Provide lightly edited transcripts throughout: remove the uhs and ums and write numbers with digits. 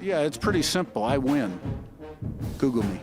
Yeah, it's pretty simple. I win. Google me.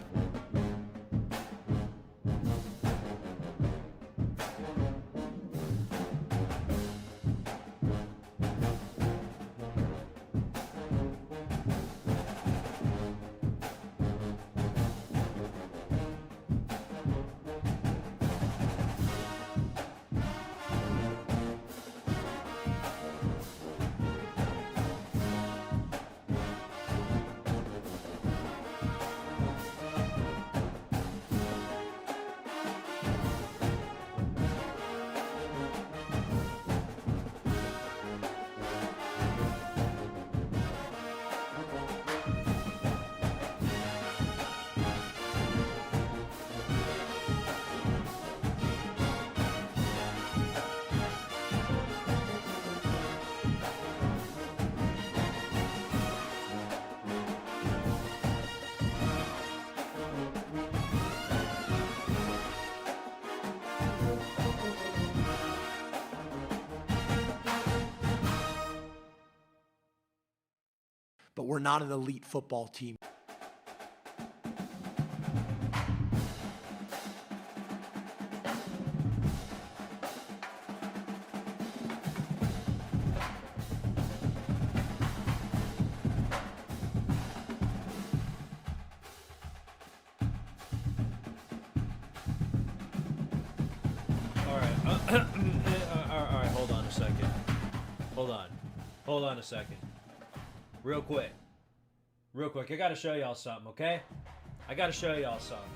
But we're not an elite football team. All right, hold on a second. Hold on a second. Real quick, I gotta show y'all something, okay? I gotta show y'all something.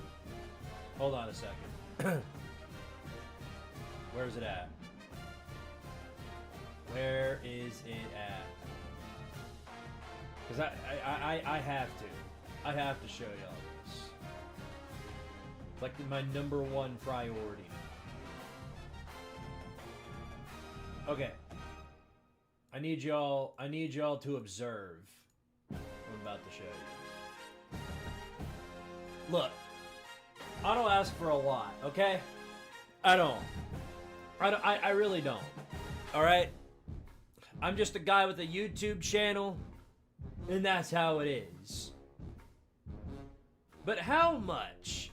Hold on a second. Where's it at? Where is it at? Because I have to. I have to show y'all this. Like my number one priority. Okay. I need y'all to observe what I'm about to show you. Look, I don't ask for a lot, okay? I don't. I really don't. All right? I'm just a guy with a YouTube channel, and that's how it is. But how much,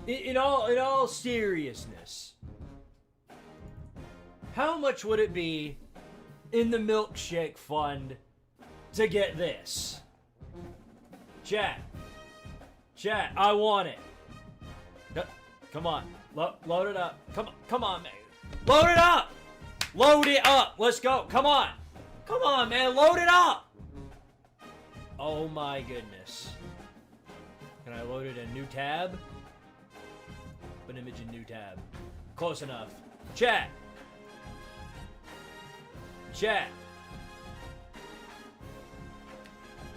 in all seriousness, how much would it be in the milkshake fund to get this? Chat, I want it. Come on, load it up. Come on, man. Load it up. Load it up. Let's go. Come on, man. Load it up. Oh my goodness. Can I load it in new tab? Open image in new tab. Close enough. Chat.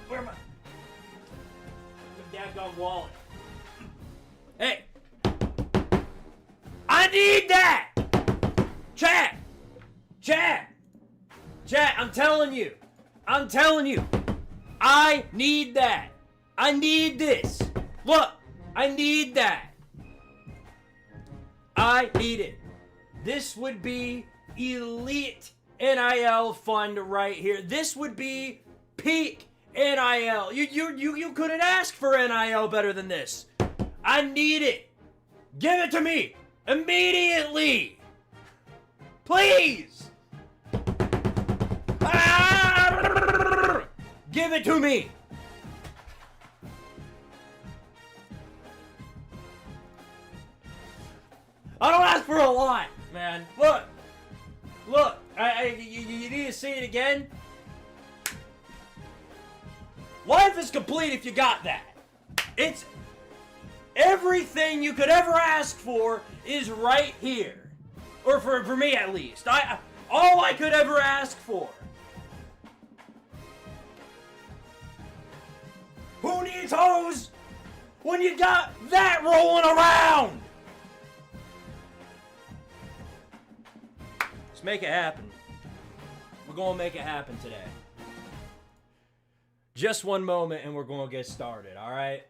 Where am I? The daggone wallet. Hey! I need that! Chat! I'm telling you. I need that. I need this. Look, I need that. I need it. This would be elite NIL fund right here. This would be peak NIL. You couldn't ask for NIL better than this. I need it. Give it to me immediately. Please. Give it to me. I don't ask for a lot, man. Look. You need to see it again. Life is complete if you got that. It's everything you could ever ask for is right here, or for me at least. All I could ever ask for. Who needs hose when you got that rolling around? Let's make it happen. We're going to make it happen today. Just one moment and we're going to get started, all right?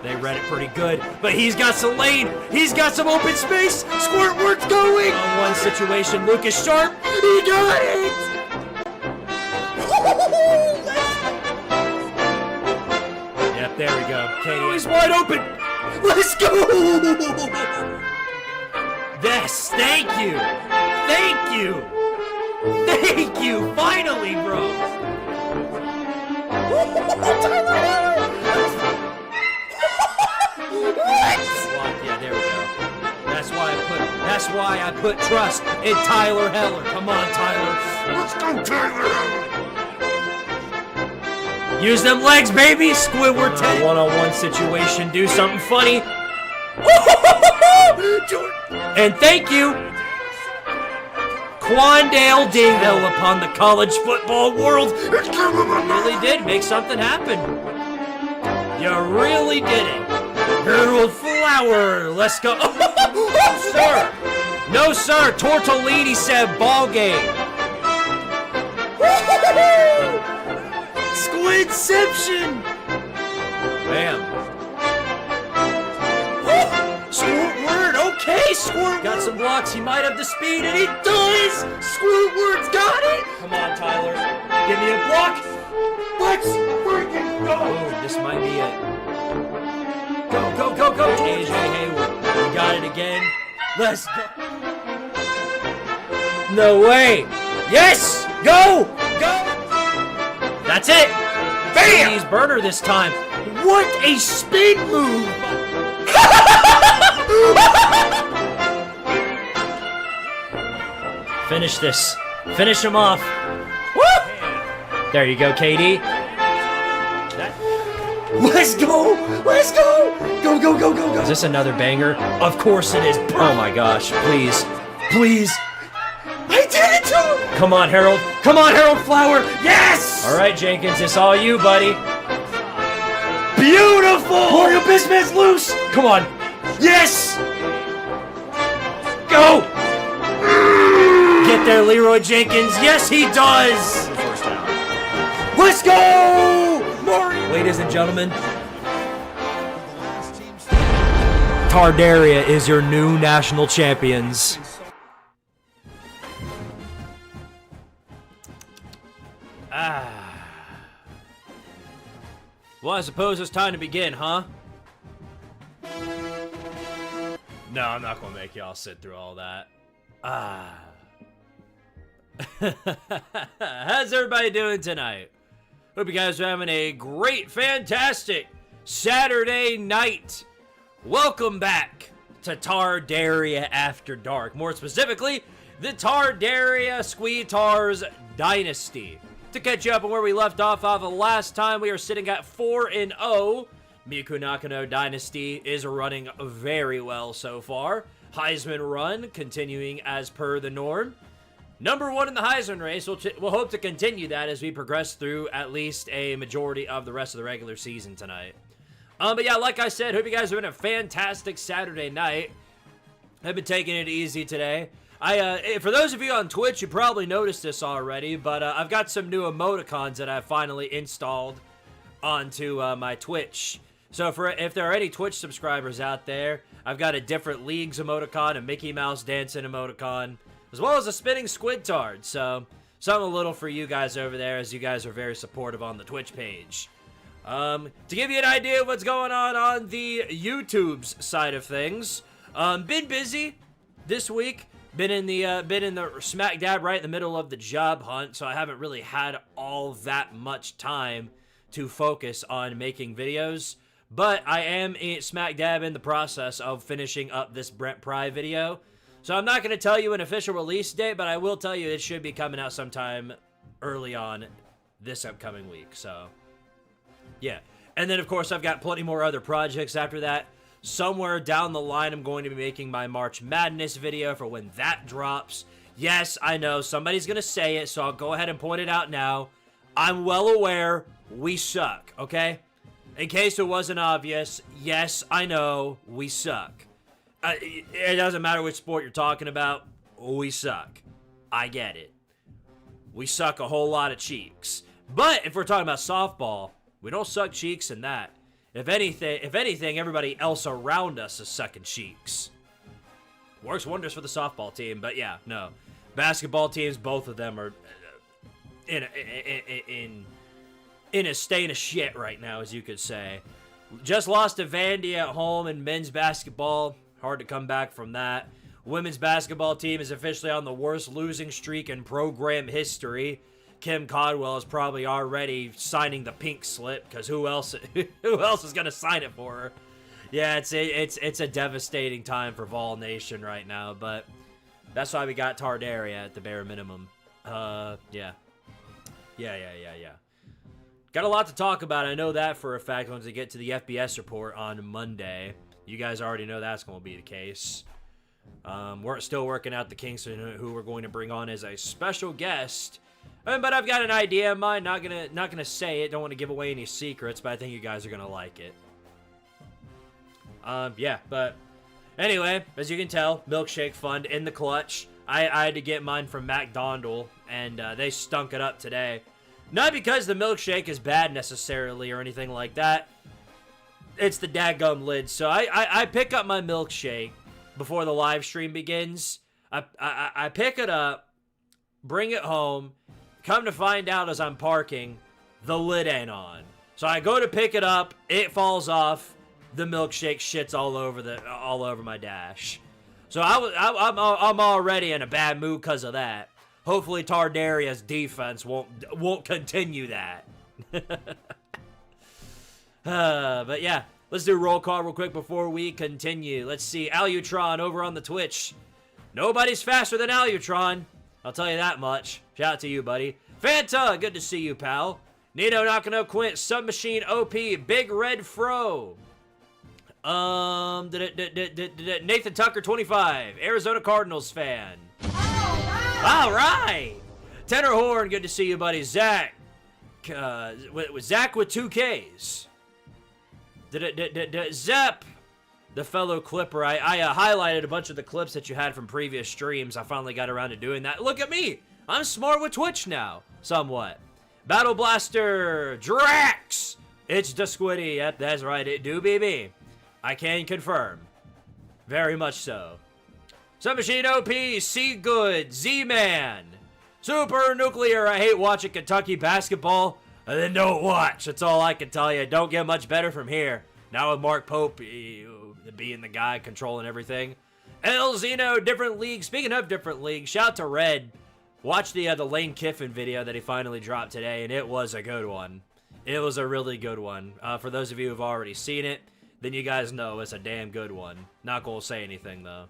They read it pretty good, but he's got some lane. He's got some open space. Squidtard's going. On one situation, Lucas Sharp. He got it. Yep, there we go. Katie, he's wide open. Let's go. Yes, thank you. Thank you. Thank you. Finally, bro. Yeah, there we go. That's why I put trust in Tyler Heller. Come on, Tyler. Let's go, Tyler Heller. Use them legs, baby. Squidward 10. One-on-one situation. Do something funny. And thank you. Quandale Dingle upon the college football world. You really did make something happen. You really did it. Harold Flower, let's go. Oh, sir. No, sir. Tortellini said ball game. Squidception. Bam. Squidward, okay, Squidward. Got some blocks, he might have the speed, and he does! Squidward's got it! Come on, Tyler. Give me a block. Let's freaking go! Oh, this might be it. Go, go, go, go! AJ Hayward. We got it again. Let's go. No way! Yes! Go! Go! That's it! Bam! He's burner this time. What a spin move! Finish this. Finish him off. Woo! There you go, KD. Let's go! Let's go! Go, go, go, go, go! Is this another banger? Of course it is. Oh my gosh, please. Please. I did it to him! Come on, Harold. Come on, Harold Flower. Yes! All right, Jenkins, it's all you, buddy. Beautiful! Mario Bismuth's loose! Come on. Yes! Go! Get there, Leroy Jenkins. Yes, he does! Let's go! Mario! Ladies and gentlemen, Tardaria is your new national champions. Well, I suppose it's time to begin, huh? No, I'm not gonna make y'all sit through all that. How's everybody doing tonight? Hope you guys are having a great, fantastic Saturday night. Welcome back to Tardaria After Dark. More specifically, the Tardaria Squeetars Dynasty. To catch you up on where we left off the last time, we are sitting at 4-0. Miku Nakano Dynasty is running very well so far. Heisman run continuing as per the norm. Number one in the Heisman race. We'll hope to continue that as we progress through at least a majority of the rest of the regular season tonight. But yeah, like I said, hope you guys are having a fantastic Saturday night. I've been taking it easy today. For those of you on Twitch, you probably noticed this already, but I've got some new emoticons that I've finally installed onto my Twitch. So if there are any Twitch subscribers out there, I've got a different Leagues emoticon, a Mickey Mouse dancing emoticon, as well as a spinning Squidtard. So something a little for you guys over there, as you guys are very supportive on the Twitch page. To give you an idea of what's going on the YouTube's side of things, been busy this week. Been in the smack dab right in the middle of the job hunt, so I haven't really had all that much time to focus on making videos. But I am smack dab in the process of finishing up this Brent Pry video. So I'm not going to tell you an official release date, but I will tell you it should be coming out sometime early on this upcoming week. So, yeah. And then, of course, I've got plenty more other projects after that. Somewhere down the line, I'm going to be making my March Madness video for when that drops. Yes, I know, somebody's going to say it, so I'll go ahead and point it out now. I'm well aware we suck, okay? In case it wasn't obvious, yes, I know, we suck. It doesn't matter which sport you're talking about, we suck. I get it. We suck a whole lot of cheeks. But if we're talking about softball, we don't suck cheeks in that. If anything, everybody else around us is sucking cheeks. Works wonders for the softball team, but yeah, no. Basketball teams, both of them are in a state of shit right now, as you could say. Just lost to Vandy at home in men's basketball. Hard to come back from that. Women's basketball team is officially on the worst losing streak in program history. Kim Codwell is probably already signing the pink slip, because who else is gonna sign it for her? Yeah, it's a devastating time for Vol Nation right now, but that's why we got Tardaria at the bare minimum. Yeah. Got a lot to talk about. I know that for a fact once we get to the FBS report on Monday. You guys already know that's going to be the case. We're still working out the kinks and who we're going to bring on as a special guest. But I've got an idea in mind. Not gonna say it. Don't want to give away any secrets, but I think you guys are gonna like it. Yeah, but anyway, as you can tell, Milkshake Fund in the clutch. I had to get mine from McDonald, and they stunk it up today. Not because the milkshake is bad necessarily or anything like that. It's the dadgum lid. So I pick up my milkshake before the live stream begins. I pick it up, bring it home. Come to find out as I'm parking, the lid ain't on. So I go to pick it up, it falls off. The milkshake shits all over my dash. So I'm already in a bad mood because of that. Hopefully Tardaria's defense won't continue that. But yeah, let's do roll call real quick before we continue. Let's see, Alutron over on the Twitch. Nobody's faster than Alutron. I'll tell you that much. Shout out to you, buddy. Fanta, good to see you, pal. Nito knocking up Quint. Submachine OP. Big Red Fro. Nathan Tucker 25. Arizona Cardinals fan. All right. Tenor Horn, good to see you, buddy. Zach. Zach with 2 Ks. Zep. The fellow Clipper. I highlighted a bunch of the clips that you had from previous streams. I finally got around to doing that. Look at me. I'm smart with Twitch now. Somewhat. Battle Blaster. Drax. It's the Squiddy. Yep, that's right. It do be me. I can confirm. Very much so. Submachine OP. C Good. Z-Man. Super Nuclear. I hate watching Kentucky basketball. And then don't watch. That's all I can tell you. Don't get much better from here. Now with Mark Pope being the guy controlling everything. El Zeno, different league. Speaking of different leagues, shout out to Red. Watch the Lane Kiffin video that he finally dropped today, and it was a good one. It was a really good one. For those of you who've already seen it, then you guys know it's a damn good one. Not gonna say anything, though.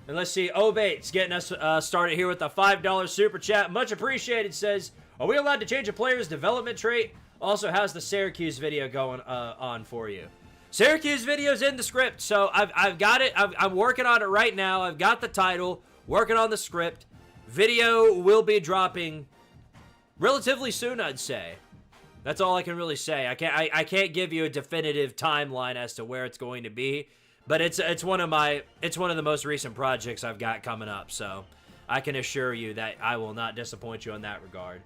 And let's see, Obates getting us started here with a $5 super chat. Much appreciated. Says, are we allowed to change a player's development trait? Also has the Syracuse video going on for you. Syracuse video's in the script, so I've got it. I'm working on it right now. I've got the title, working on the script. Video will be dropping relatively soon, I'd say. That's all I can really say. I can't give you a definitive timeline as to where it's going to be, but it's one of the most recent projects I've got coming up, so I can assure you that I will not disappoint you in that regard.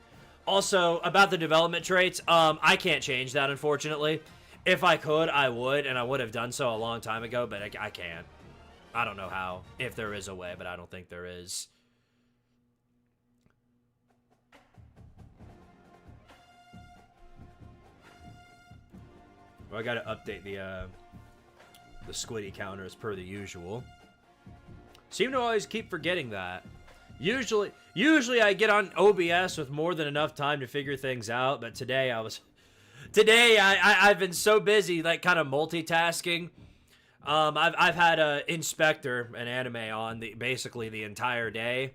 Also, about the development traits, I can't change that, unfortunately. If I could, I would, and I would have done so a long time ago, but I can't. I don't know how, if there is a way, but I don't think there is. Well, I gotta update the Squiddy counter as per the usual. Seem to always keep forgetting that. Usually I get on OBS with more than enough time to figure things out, but today I've been so busy, like, kind of multitasking. I've had Inspector, an anime, on basically the entire day.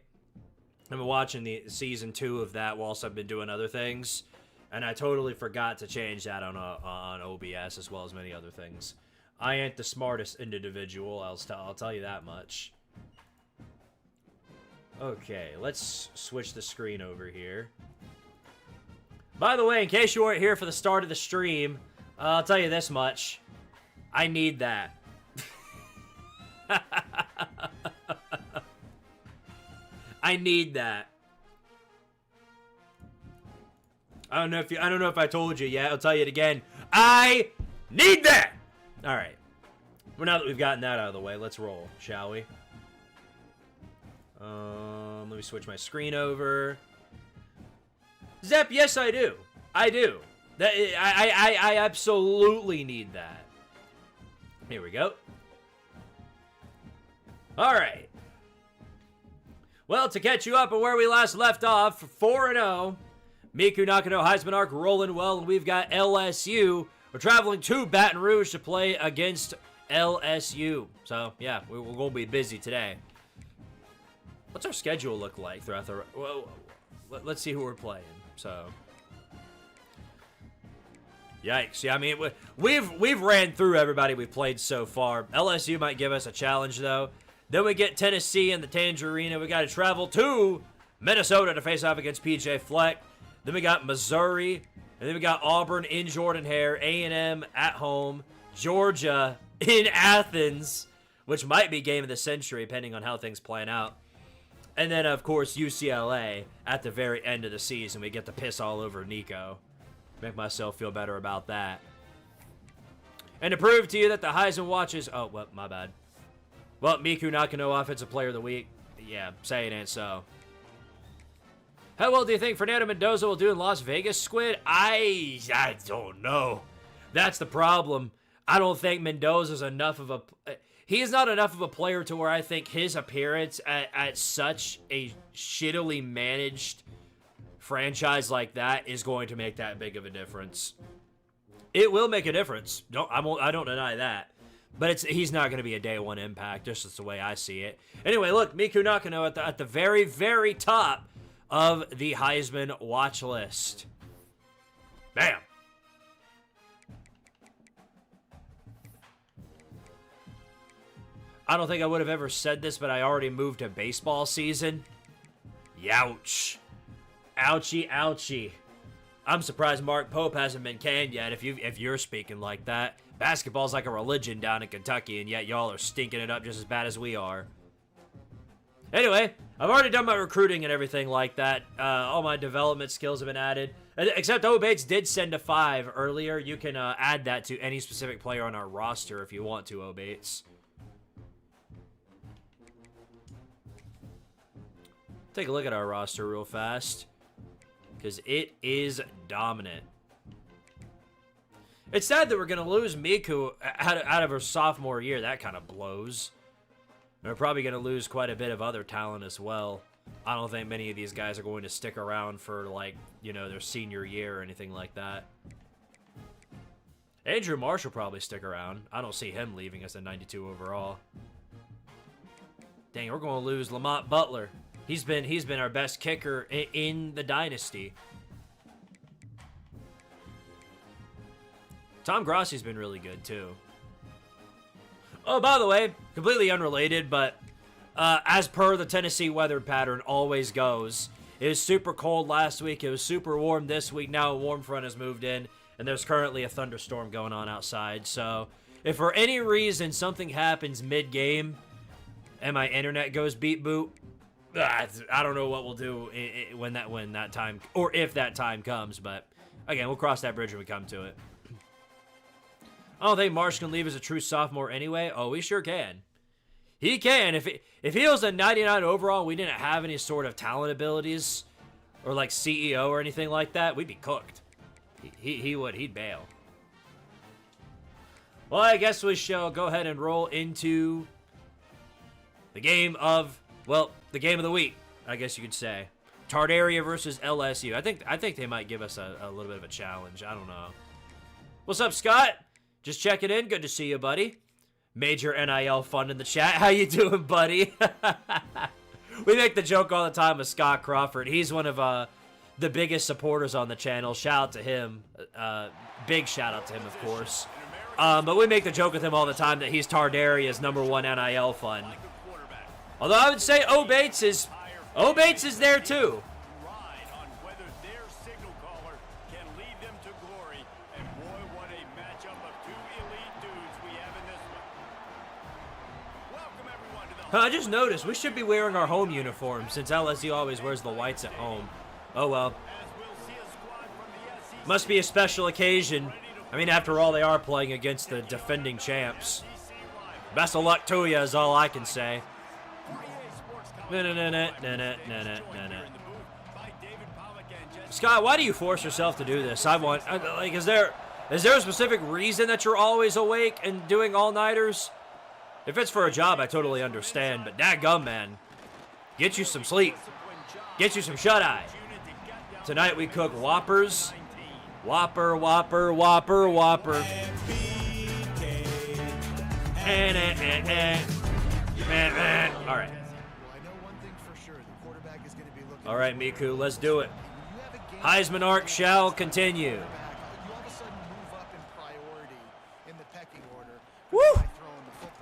I've been watching the season 2 of that whilst I've been doing other things, and I totally forgot to change that on OBS as well as many other things. I ain't the smartest individual. I'll tell you that much. Okay, let's switch the screen over here. By the way, in case you weren't here for the start of the stream, I'll tell you this much. I need that. I need that. I don't know if I told you yet. I'll tell you it again. I need that. All right. Well, now that we've gotten that out of the way, let's roll, shall we? Let me switch my screen over. Zep, yes, I do. I do. I absolutely need that. Here we go. All right. Well, to catch you up on where we last left off, 4-0. Miku Nakano, Heisman arc rolling well, and we've got LSU. We're traveling to Baton Rouge to play against LSU. So, yeah, we're going to be busy today. What's our schedule look like throughout the... Well, let's see who we're playing. So... Yikes. Yeah, I mean, we've ran through everybody we've played so far. LSU might give us a challenge, though. Then we get Tennessee in the Tangerina. We got to travel to Minnesota to face off against PJ Fleck. Then we got Missouri. And then we got Auburn in Jordan-Hare. A&M at home. Georgia in Athens, which might be game of the century, depending on how things plan out. And then, of course, UCLA at the very end of the season. We get to piss all over Nico. Make myself feel better about that. And to prove to you that the Heisman watches... Oh, well, my bad. Well, Miku Nakano, Offensive Player of the Week. Yeah, say it ain't so. How well do you think Fernando Mendoza will do in Las Vegas, Squid? I don't know. That's the problem. I don't think Mendoza's enough of a... He's not enough of a player to where I think his appearance at such a shittily managed franchise like that is going to make that big of a difference. It will make a difference. I don't deny that. But he's not going to be a day one impact. Just the way I see it. Anyway, look, Miku Nakano at the very, very top of the Heisman watch list. Bam. I don't think I would have ever said this, but I already moved to baseball season. Youch. Ouchie, ouchie. I'm surprised Mark Pope hasn't been canned yet if you're speaking like that. Basketball's like a religion down in Kentucky, and yet y'all are stinking it up just as bad as we are. Anyway, I've already done my recruiting and everything like that. All my development skills have been added. Except Obates did send a 5 earlier. You can add that to any specific player on our roster if you want to, Obates. Take a look at our roster real fast, because it is dominant. It's sad that we're going to lose Miku out of her sophomore year. That kind of blows. And we're probably going to lose quite a bit of other talent as well. I don't think many of these guys are going to stick around for, like, you know, their senior year or anything like that. Andrew Marsh will probably stick around. I don't see him leaving us at 92 overall. Dang, we're going to lose Lamont Butler. He's been our best kicker in the Dynasty. Tom Grossi's been really good, too. Oh, by the way, completely unrelated, but as per the Tennessee weather pattern always goes, it was super cold last week. It was super warm this week. Now a warm front has moved in, and there's currently a thunderstorm going on outside. So if for any reason something happens mid-game and my internet goes beep boop, I don't know what we'll do when that time, or if that time comes. But again, we'll cross that bridge when we come to it. I don't think Marsh can leave as a true sophomore anyway. Oh, he sure can. He can. If he was a 99 overall and we didn't have any sort of talent abilities or like CEO or anything like that, we'd be cooked. He'd bail. Well, I guess we shall go ahead and roll into the game of, well, the game of the week, I guess you could say. Tardaria versus LSU. I think they might give us a little bit of a challenge. I don't know. What's up, Scott? Just checking in. Good to see you, buddy. Major NIL fund in the chat. How you doing, buddy? We make the joke all the time with Scott Crawford. He's one of the biggest supporters on the channel. Shout out to him. Big shout out to him, of course. But we make the joke with him all the time that he's Tardaria's #1 NIL fund. Although I would say Obates is there too. I just noticed we should be wearing our home uniform since LSU always wears the whites at home. Oh well. Must be a special occasion. I mean, after all, they are playing against the defending champs. Best of luck to you is all I can say. Scott, why do you force yourself to do this? Like, is there a specific reason that you're always awake and doing all-nighters? If it's for a job, I totally understand, but dadgum, man. Get you some sleep. Get you some shut-eye. Tonight we cook Whoppers. Whopper, Whopper, Whopper, Whopper. All right. All right, Miku, let's do it. Heisman arc shall continue. Woo!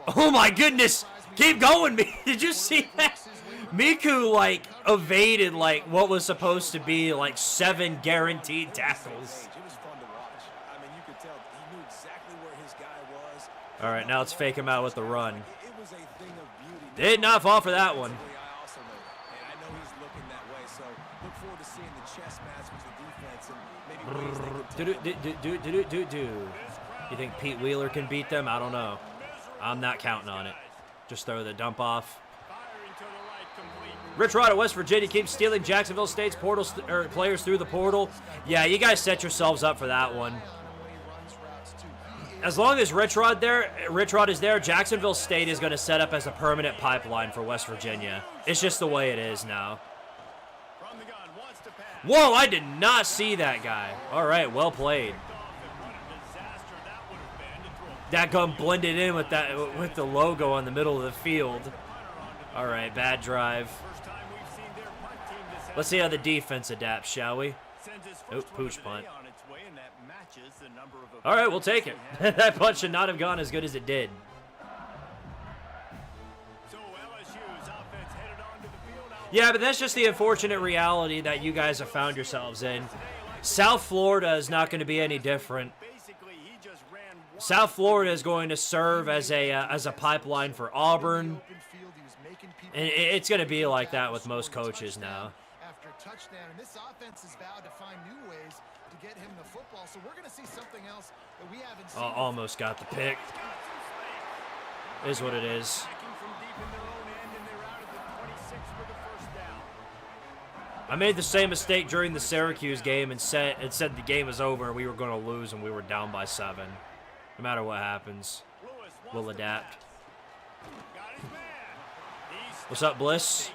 Oh my goodness! Keep going, me. Did you see that? Miku, like, evaded, like, what was supposed to be, like, 7 guaranteed tackles. All right, now let's fake him out with the run. Did not fall for that one. You think Pete Wheeler can beat them? I don't know. I'm not counting on it. Just throw the dump off. Rich Rod of West Virginia keeps stealing Jacksonville State's players through the portal. Yeah, you guys set yourselves up for that one. As long as Rich Rod is there, Jacksonville State is going to set up as a permanent pipeline for West Virginia. It's just the way it is now. Whoa, I did not see that guy. All right, well played. That gun blended in with the logo on the middle of the field. All right, bad drive. Let's see how the defense adapts, shall we? Oh, pooch punt. All right, we'll take it. That punch should not have gone as good as it did. Yeah, but that's just the unfortunate reality that you guys have found yourselves in. South Florida is not going to be any different. South Florida is going to serve as a pipeline for Auburn. And it's going to be like that with most coaches now. After a touchdown, and this offense has vowed to find new ways to get him the football. So we're going to see something else that we haven't seen. Almost got the pick. Is what it is. I made the same mistake during the Syracuse game and said the game was over and we were going to lose and we were down by 7. No matter what happens, we'll adapt. What's up, Bliss?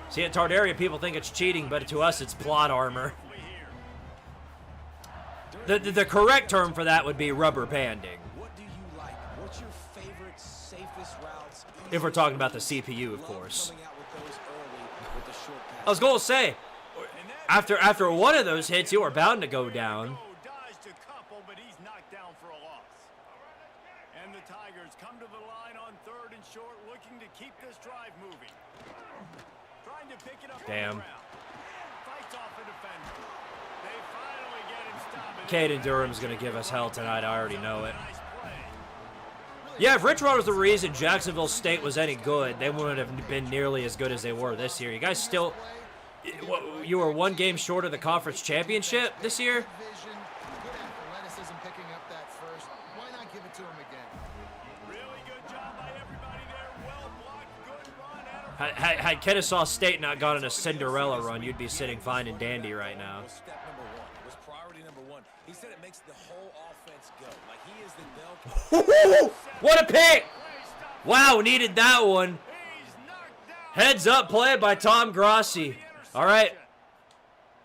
See, at Tardaria, people think it's cheating, but to us, it's plot armor. The correct term for that would be rubber banding. What do you like? What's your favorite, safest routes? If we're talking about the CPU, of course. I was going to say, after one of those hits, you are bound to go down. And the Tigers come to the line on 3rd and short, looking to keep this drive moving. Trying to pick it up. Damn. Fights off a defender. They finally get him stopped. Caden Durham's going to give us hell tonight. I already know it. Yeah, if Rich Rod was the reason Jacksonville State was any good, they wouldn't have been nearly as good as they were this year. You guys still, you were 1 game short of the conference championship this year? Had Kennesaw State not gone on a Cinderella run, you'd be sitting fine and dandy right now. Step number 1 was priority number 1. He said it makes the whole offense go. Like he is the bell. What a pick! Wow, needed that one. Heads up play by Tom Grossi. All right,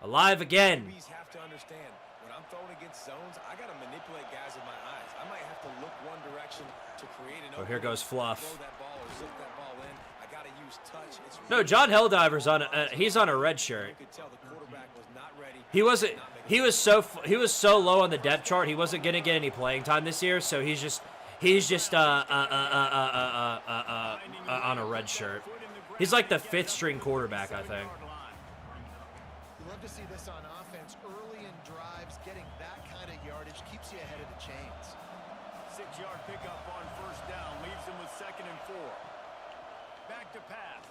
alive again. Please have to understand when I'm throwing against zones, I gotta manipulate guys with my eyes. I might have to look one direction to create an. Oh, here goes Fluff. Throw that ball or zip that ball in. I gotta use touch. It's No, John Helldiver's on. He's on a red shirt. You could tell the quarterback was not ready. He wasn't. He was so low on the depth chart. He wasn't gonna get any playing time this year. So he's just on a red shirt. He's like the 5th string quarterback, I think. You love to see this on offense early in drives. Getting that kind of yardage keeps you ahead of the chains. 6-yard pickup on 1st down leaves him with 2nd and 4. Back to pass.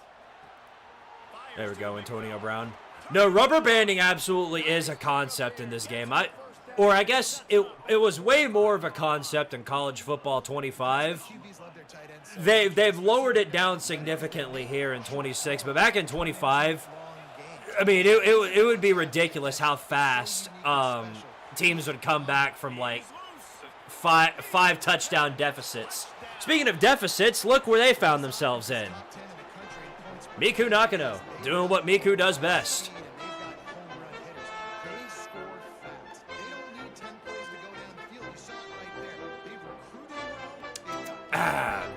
There we go, Antonio Brown. No, rubber banding absolutely is a concept in this game. I guess it was way more of a concept in college football 25. They've lowered it down significantly here in 26, but back in 25, I mean, it would be ridiculous how fast teams would come back from like five touchdown deficits. Speaking of deficits, look where they found themselves in. Miku Nakano, doing what Miku does best.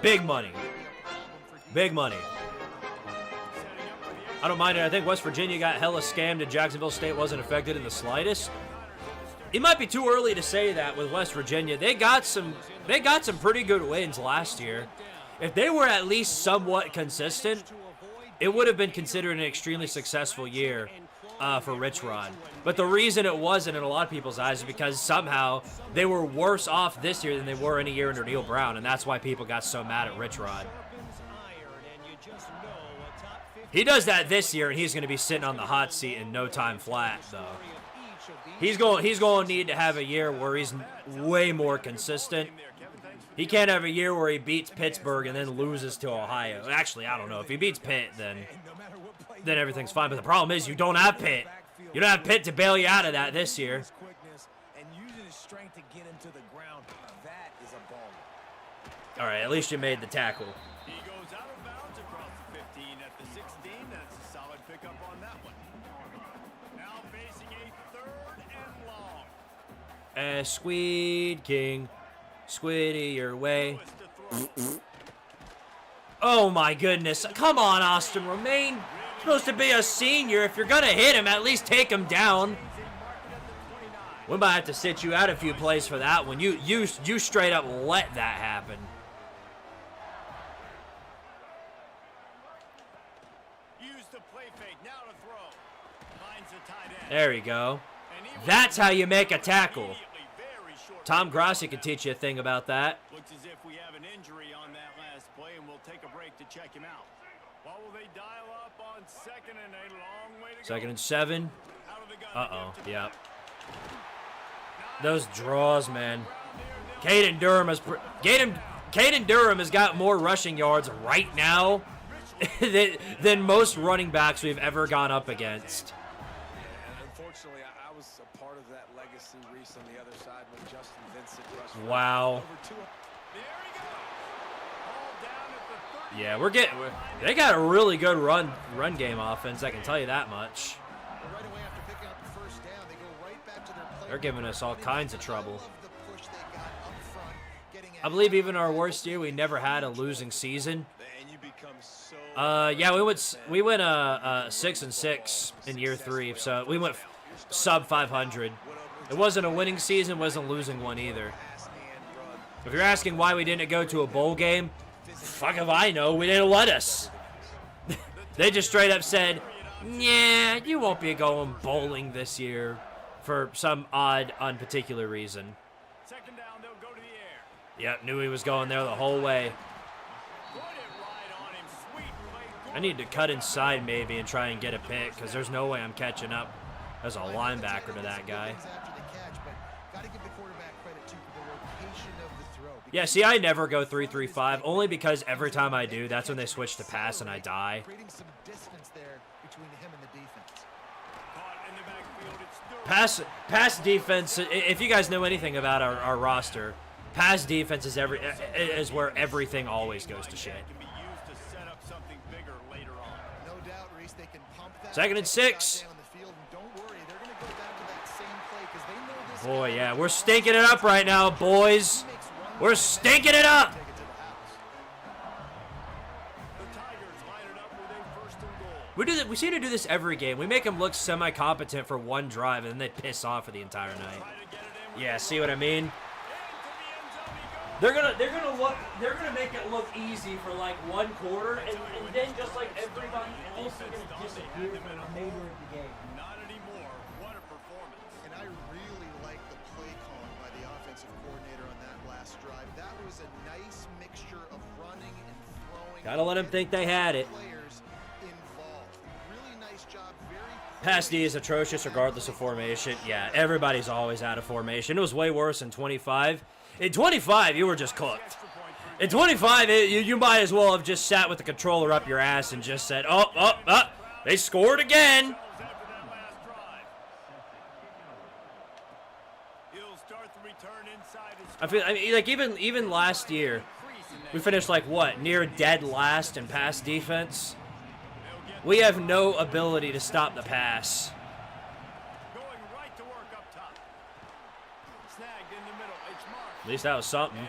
Big money. Big money. I don't mind it. I think West Virginia got hella scammed and Jacksonville State wasn't affected in the slightest. It might be too early to say that with West Virginia. They got some pretty good wins last year. If they were at least somewhat consistent, it would have been considered an extremely successful year for Rich Rod. But the reason it wasn't in a lot of people's eyes is because somehow they were worse off this year than they were any year under Neil Brown, and that's why people got so mad at Rich Rod. He does that this year, and he's going to be sitting on the hot seat in no time flat, though. He's going to need to have a year where he's way more consistent. He can't have a year where he beats Pittsburgh and then loses to Ohio. Actually, I don't know. If he beats Pitt, then everything's fine. But the problem is you don't have Pitt. You don't have Pitt to bail you out of that this year. All right, at least you made the tackle. He goes out of bounds across the 15 at the 16. That's a solid pickup on that one. Now facing a 3rd and long. Squid King, Squiddy your way. Oh my goodness. Come on, Austin Romaine. Supposed to be a senior. If you're going to hit him, at least take him down. We might have to sit you out a few plays for that one. You straight up let that happen. Use the play fake. Now to throw. Finds the tight end. There you go. That's how you make a tackle. Tom Grossi could teach you a thing about that. Looks as if we have an injury on that last play, and we'll take a break to check him out. What will they dial up on 2nd and a long way to go? 2nd and 7. Out of the gun. Uh-oh, yep. Those draws, man. Caden Durham has got more rushing yards right now than most running backs we've ever gone up against. Unfortunately, I was a part of that legacy Reese on the other side when Justin Vincent rushed. Wow. Yeah, they got a really good run game offense, I can tell you that much. They're giving us all kinds of trouble. I believe even our worst year, we never had a losing season. Yeah, we went 6-6 in year 3, so we went sub 500. It wasn't a winning season, wasn't losing one either. If you're asking why we didn't go to a bowl game, fuck if I know, we didn't let us. They just straight up said, yeah, you won't be going bowling this year for some odd, unparticular reason. 2nd down, they'll go to the air. Yep, knew he was going there the whole way. Put it right on him. Sweet play. I need to cut inside maybe and try and get a pick because there's no way I'm catching up as a linebacker to that guy. Yeah, see, I never go 3-3-5, only because every time I do, that's when they switch to pass and I die. Pass defense, if you guys know anything about our roster, pass defense is where everything always goes to shit. 2nd and 6. Boy, yeah, we're stinking it up right now, boys. We're stinking it up. We seem to do this every game. We make them look semi-competent for one drive, and then they piss off for the entire night. Yeah, see what I mean? They're gonna make it look easy for like one quarter, and then just like everybody else, they're gonna disappear for the remainder of the game. Not anymore. What a performance. And I really like the play calling by the offensive coordinator on that last drive. That was a nice mixture of running and throwing. Gotta let them think they had it. Players involved. Really Pass D is atrocious regardless of formation. Yeah, everybody's always out of formation. It was way worse in 25. In 25, you were just cooked. In 25, you might as well have just sat with the controller up your ass and just said, oh, they scored again. I mean, like, even last year, we finished, like, what, near dead last in pass defense? We have no ability to stop the pass. At least that was something.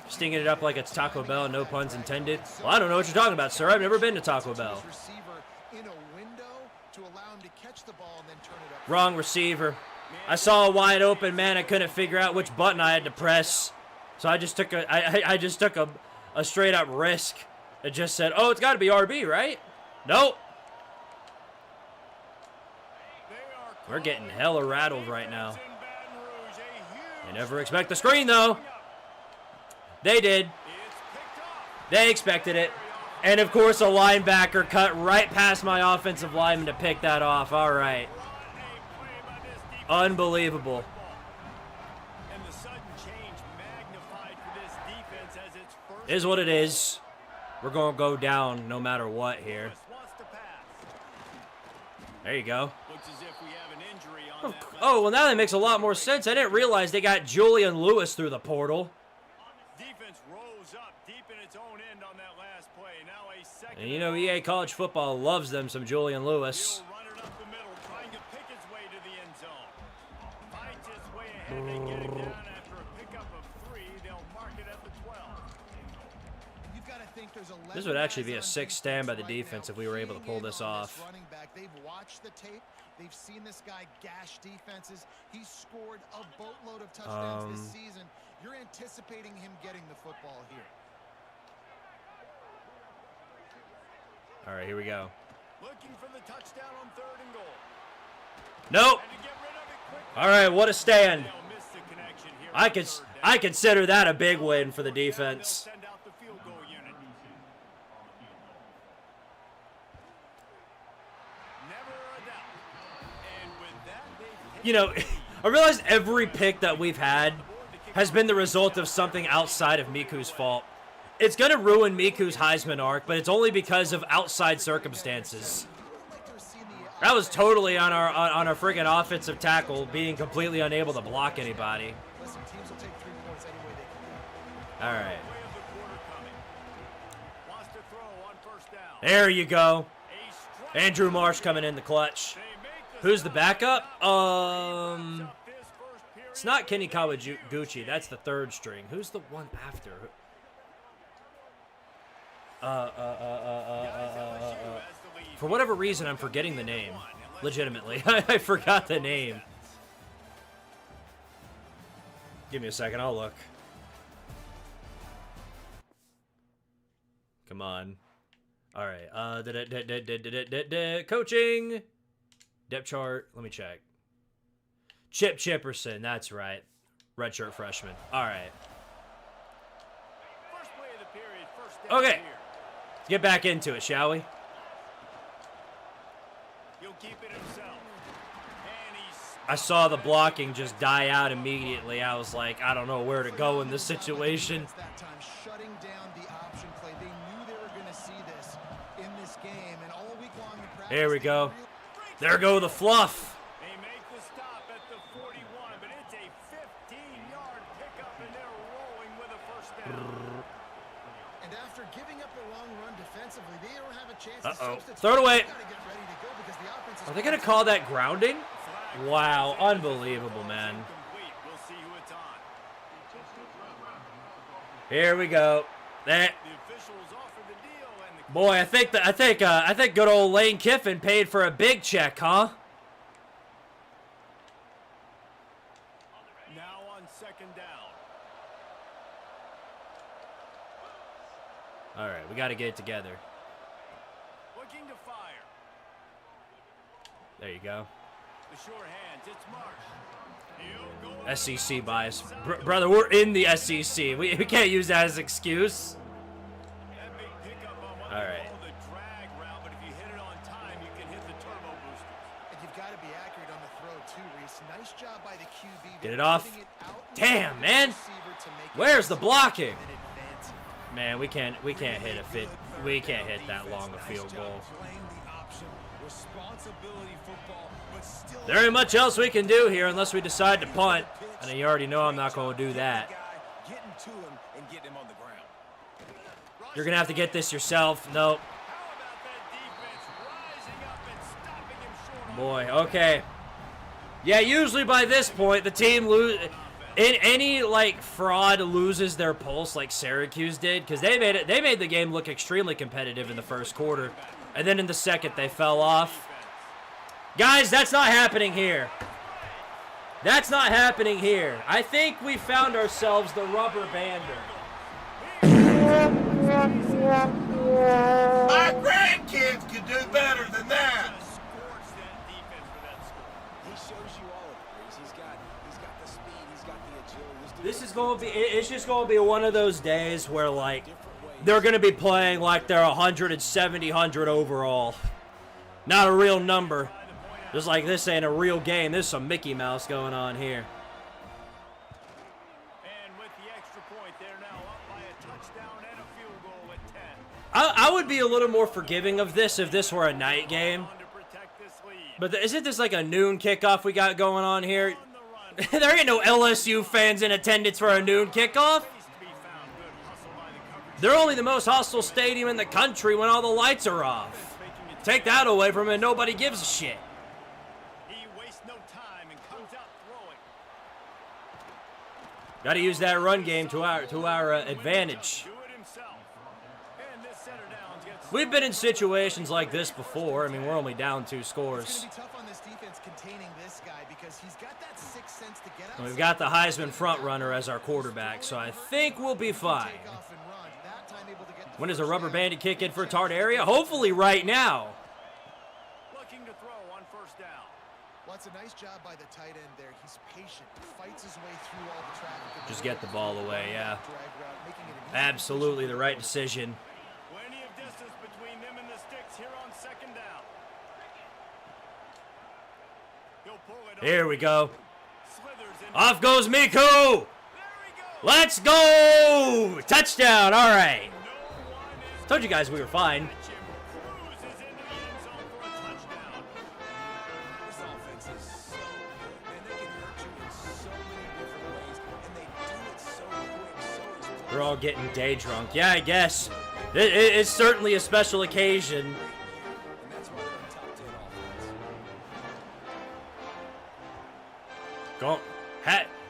Stinging it up like it's Taco Bell, no puns intended. Well, I don't know what you're talking about, sir. I've never been to Taco Bell. Wrong receiver. I saw a wide open man. I couldn't figure out which button I had to press, so I just took a straight up risk. It just said, "Oh, it's got to be RB, right?" Nope. We're getting hella rattled right now. You never expect the screen, though. They did. They expected it. And, of course, a linebacker cut right past my offensive lineman to pick that off. All right. Unbelievable. Is what it is. We're going to go down no matter what here. There you go. Oh, well, now that makes a lot more sense. I didn't realize they got Julian Lewis through the portal. And you know, EA College Football loves them some Julian Lewis. This would actually be a 6 stand by the defense if we were able to pull this off. They've watched the tape. They've seen this guy gash defenses. He's scored a boatload of touchdowns this season. You're anticipating him getting the football here. All right, here we go. Looking for the touchdown on 3rd and goal. Nope. All right, what a stand. I consider that a big win for the defense. You know, I realize every pick that we've had has been the result of something outside of Miku's fault. It's going to ruin Miku's Heisman arc, but it's only because of outside circumstances. That was totally on our freaking offensive tackle being completely unable to block anybody. All right. There you go. Andrew Marsh coming in the clutch. Who's the backup? It's not Kenny Kawaguchi. That's the 3rd string. Who's the one after? For whatever reason, I'm forgetting the name. Legitimately. I forgot the name. Give me a second. I'll look. Come on. All right. Coaching. Depth chart. Let me check. Chip Chipperson. That's right. Redshirt freshman. All right. Okay. Let's get back into it, shall we? I saw the blocking just die out immediately. I was like, I don't know where to go in this situation. There we go. There go the fluff. They make the stop at the 41, but it's a 15-yard pickup, and they're rolling with a 1st down. And after giving up a long run defensively, they don't have a chance to substitute. Throw it away. Are they going to call that grounding? Wow, unbelievable, man. Here we go. That. Boy, I think good old Lane Kiffin paid for a big check, huh? Now on 2nd down. All right, we got to get it together. Looking to fire. There you go. The short hands, it's Marsh. SEC bias. Brother, we're in the SEC. We can't use that as an excuse. All right. too, Reese. Nice job by the QB. Get it off. Getting it out Damn, man. receiver to make it Where's the blocking? and advance it. Man, we can't hit a fit. We can't hit that long a field goal. Playing the option, responsibility football, but still There ain't much else we can do here unless we decide to punt. And you already know I'm not going to do that. getting to him and getting him on the ground. You're going to have to get this yourself. Nope. How about that defense rising up and stopping him short on Boy, okay. Yeah, usually by this point, the team any like fraud loses their pulse like Syracuse did, because they made the game look extremely competitive in the first quarter, and then in the second they fell off. Guys, that's not happening here. That's not happening here. I think we found ourselves the rubber bander. My grandkids could do better than that. scorch that defense for that score. He shows you all of it, Reese. He's got the speed, he's got the agility. This is going to be, it's just going to be one of those days where, like, they're going to be playing like they're 170, 100 overall. Not a real number. Just like this ain't a real game. There's some Mickey Mouse going on here. And with the extra point, they're now up by a touchdown and a field goal at 10. I would be a little more forgiving of this if this were a night game. On to protect this lead. But isn't this like a noon kickoff we got going on here? On the run. There ain't no LSU fans in attendance for a noon kickoff. Place to be found. Good hustle by the coverage. They're only the most hostile stadium in the country when all the lights are off. Take that away from it and nobody gives a shit. He wastes no time and comes out throwing. Got to use that run game to our advantage. Do it himself. And this center downs gets We've been in situations like this before. I mean, we're only down 2 It's scores. going to be tough on this defense containing this guy because he's got that sixth sense to get out. And we've got the Heisman front runner as our quarterback, so I think we'll be fine. Take off and run. That time able to get the When does a first rubber down. bandit kick in for Tardaria? Hopefully right now. looking to throw on first down. Well, it's a nice job by the tight end there. He's patient. Fights his way through all the traffic. Just get the ball away, yeah. Drag route, making it an easy Absolutely the right decision. Plenty of distance between them and the sticks here on second down. He'll pull it Here we go. Slithers in. Off goes Miku. There he goes. Let's go. Touchdown. All right. No one is Told you guys we were fine. catch him. Cruises into the end zone for a touchdown. This offense is so good, man. They can hurt you in so many different ways, and they do it so quick, so explosive. We're all getting day drunk. Yeah, I guess. It's certainly a special occasion. And that's why they're a top 10 offense. Go.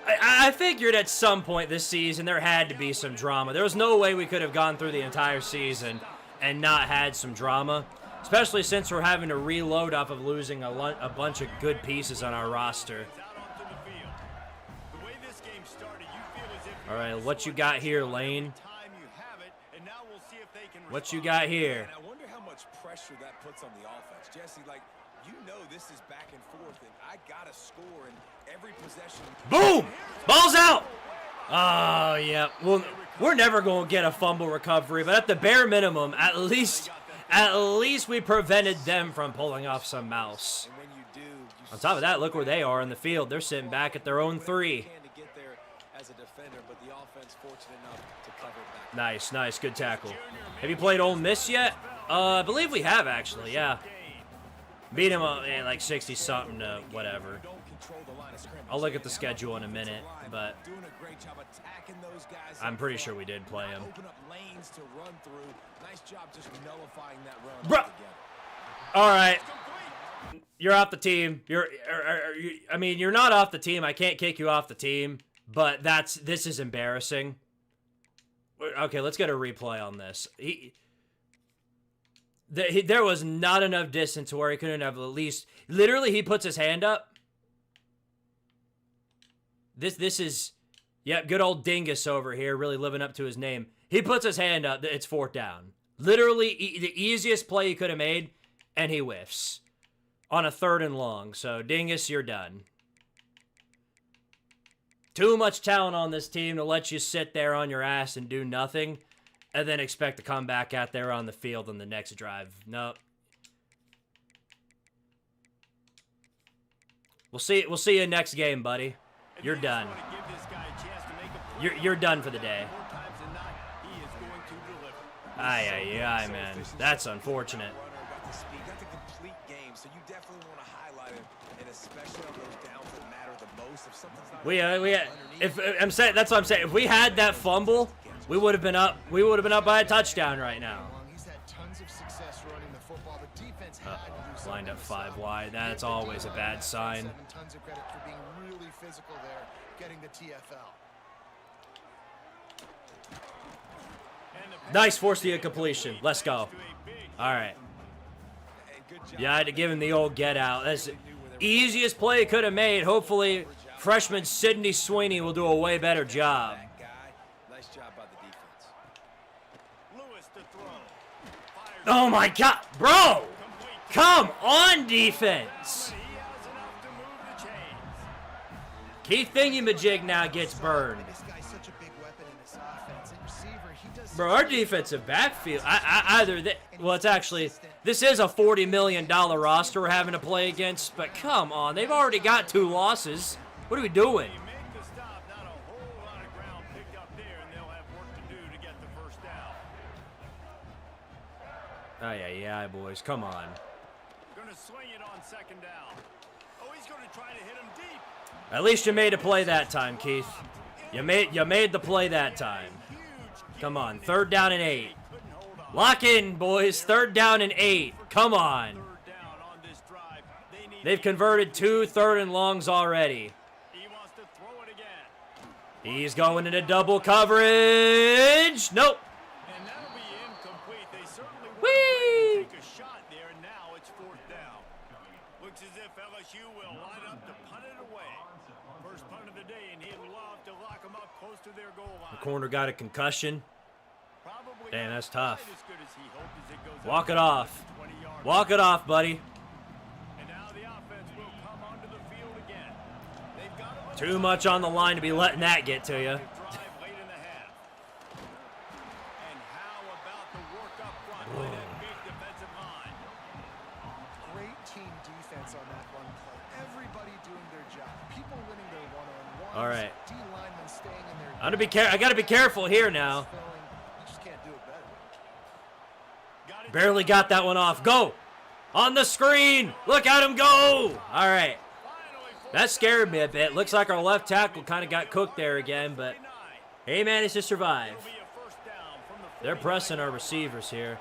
I figured at some point this season there had to be some drama. There was no way we could have gone through the entire season and not had some drama, especially since we're having to reload off of losing a bunch of good pieces on our roster. It's out onto the field. The way this game started, you feel as if All right, what you got here, Lane? time you have it, and now we'll see if they can What you respond. got here? And I wonder how much pressure that puts on the offense. Jesse, like, you know this is back and forth, and I got to score in every possession. Boom! Ball's out! Oh, yeah. Well, we're never going to get a fumble recovery, but at the bare minimum, at least we prevented them from pulling off some mouse. And when you do, you On top of that, look where they are in the field. They're sitting back at their own 3. can to get there as a defender, but the offense fortunate enough to cover it back. Nice, nice. Good tackle. Have you played Ole Miss yet? I believe we have, actually, yeah. Beat him like 60-something to whatever. Don't control the line of scrimmage. I'll look at the schedule in a minute, but Doing a great job attacking those guys. I'm up pretty front, sure we did play him. Open up lanes to run through. Nice job just nullifying that run. Bruh. altogether. All right. You're off the team. I mean, you're not off the team. I can't kick you off the team, but this is embarrassing. Okay, let's get a replay on this. There was not enough distance where he couldn't have at least. Literally, he puts his hand up. This is, yeah, good old Dingus over here, really living up to his name. He puts his hand up. It's 4th down. Literally, the easiest play he could have made, and he whiffs on a 3rd and long. So, Dingus, you're done. Too much talent on this team to let you sit there on your ass and do nothing, and then expect to come back out there on the field on the next drive. Nope. We'll see you next game, buddy. You're done. You're done for the day. Aye, man. That's unfortunate. That's a complete game, so you definitely want to highlight it, and especially on those downs that matter the most. If something's not I'm saying, that's what I'm saying. If we had that fumble, we would have been up. We would have been up by a touchdown right now. He's had tons of success running the football. The defense had to do something. Lined up 5 wide. That's always a bad sign. Tons of credit for being really physical there, getting the TFL. Nice, force the incompletion. Let's go. All right. Yeah, I had to give him the old get out. That's the easiest play he could have made. Hopefully, freshman Sidney Sweeney will do a way better job. Nice job by the defense. Lewis to throw. Oh my God, bro! Come on, defense. He has enough to move the chains. Keith Thingamajig now gets burned. This guy's such a big weapon in this offense. And receiver, he does. Bro, our defensive backfield, it's actually, this is a $40 million roster we're having to play against, but come on, they've already got 2 losses. What are we doing? You make the stop, not a whole lot of ground picked up there, and they'll have work to do to get the first down. Yeah, boys, come on. Gonna swing it on second down. Oh, he's gonna try to hit him deep. At least you made a play that time, Keith. You made the play that time. Come on, 3rd down and 8. Lock in, boys. 3rd down and 8. Come on. Third down on this drive. They need They've converted 2 3rd and longs already. He wants to throw it again. He's going into double coverage. Nope. And that'll be incomplete. They certainly Whee! will take a shot there, and now it's 4th down. Looks as if LSU will line up to punt it away. First punt of the day, and he'd love to lock them up close to their goal line. The corner got a concussion. Probably Damn, not that's tough. quite as good as he hoped as it goes Walk out it off. 20-yard Walk it off, buddy. And now the offense will come onto the field again. They've got a Too much on the line to be letting that get to you. drive late in the half. And how about the work up front by that big defensive line? Great team defense on that run play. Everybody doing their job. People winning their one-on-ones. All right. D linemen staying in their. I gotta be careful here now. You just can't do it better. Got it. Barely got that one off. Go! On the screen! Look at him go! All right. Finally, That scared me a bit. Looks like our left tackle kind of got cooked there again, but hey, managed to survive. it'll be a first down from the They're pressing our receivers here.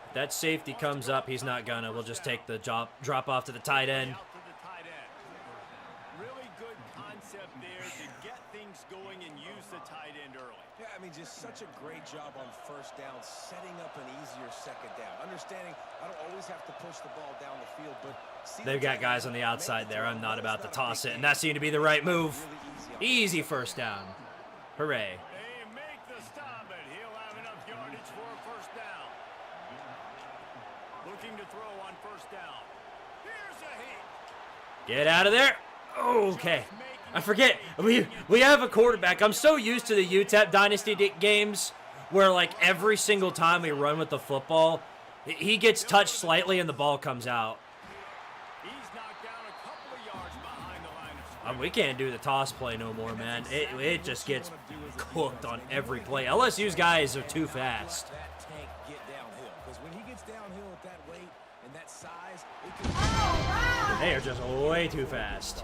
If that safety comes up, he's not gonna. We'll just take the drop off to the tight end. out to the tight end. Really good concept there to get things going and use the tight end early. Yeah, I mean, just such a great job on first down, setting up an easier second down. Understanding I don't always have to push the ball down the field, but They've got guys on the outside there. I'm not about to toss it, and that seemed to be the right move. Easy first down. Hooray. They make the stop, and he'll have enough yardage for a first down. Looking to throw on first down. Here's a hit. Get out of there. Okay. I forget. We have a quarterback. I'm so used to the UTEP Dynasty games where, like, every single time we run with the football, he gets touched slightly and the ball comes out. He's knocked down a couple of yards behind the line of scrimmage. We can't do the toss play no more, man. It just gets cooked on every play. LSU's guys are too fast. that tank get downhill, because when he gets downhill at that weight and that size, it can. They are just way too fast.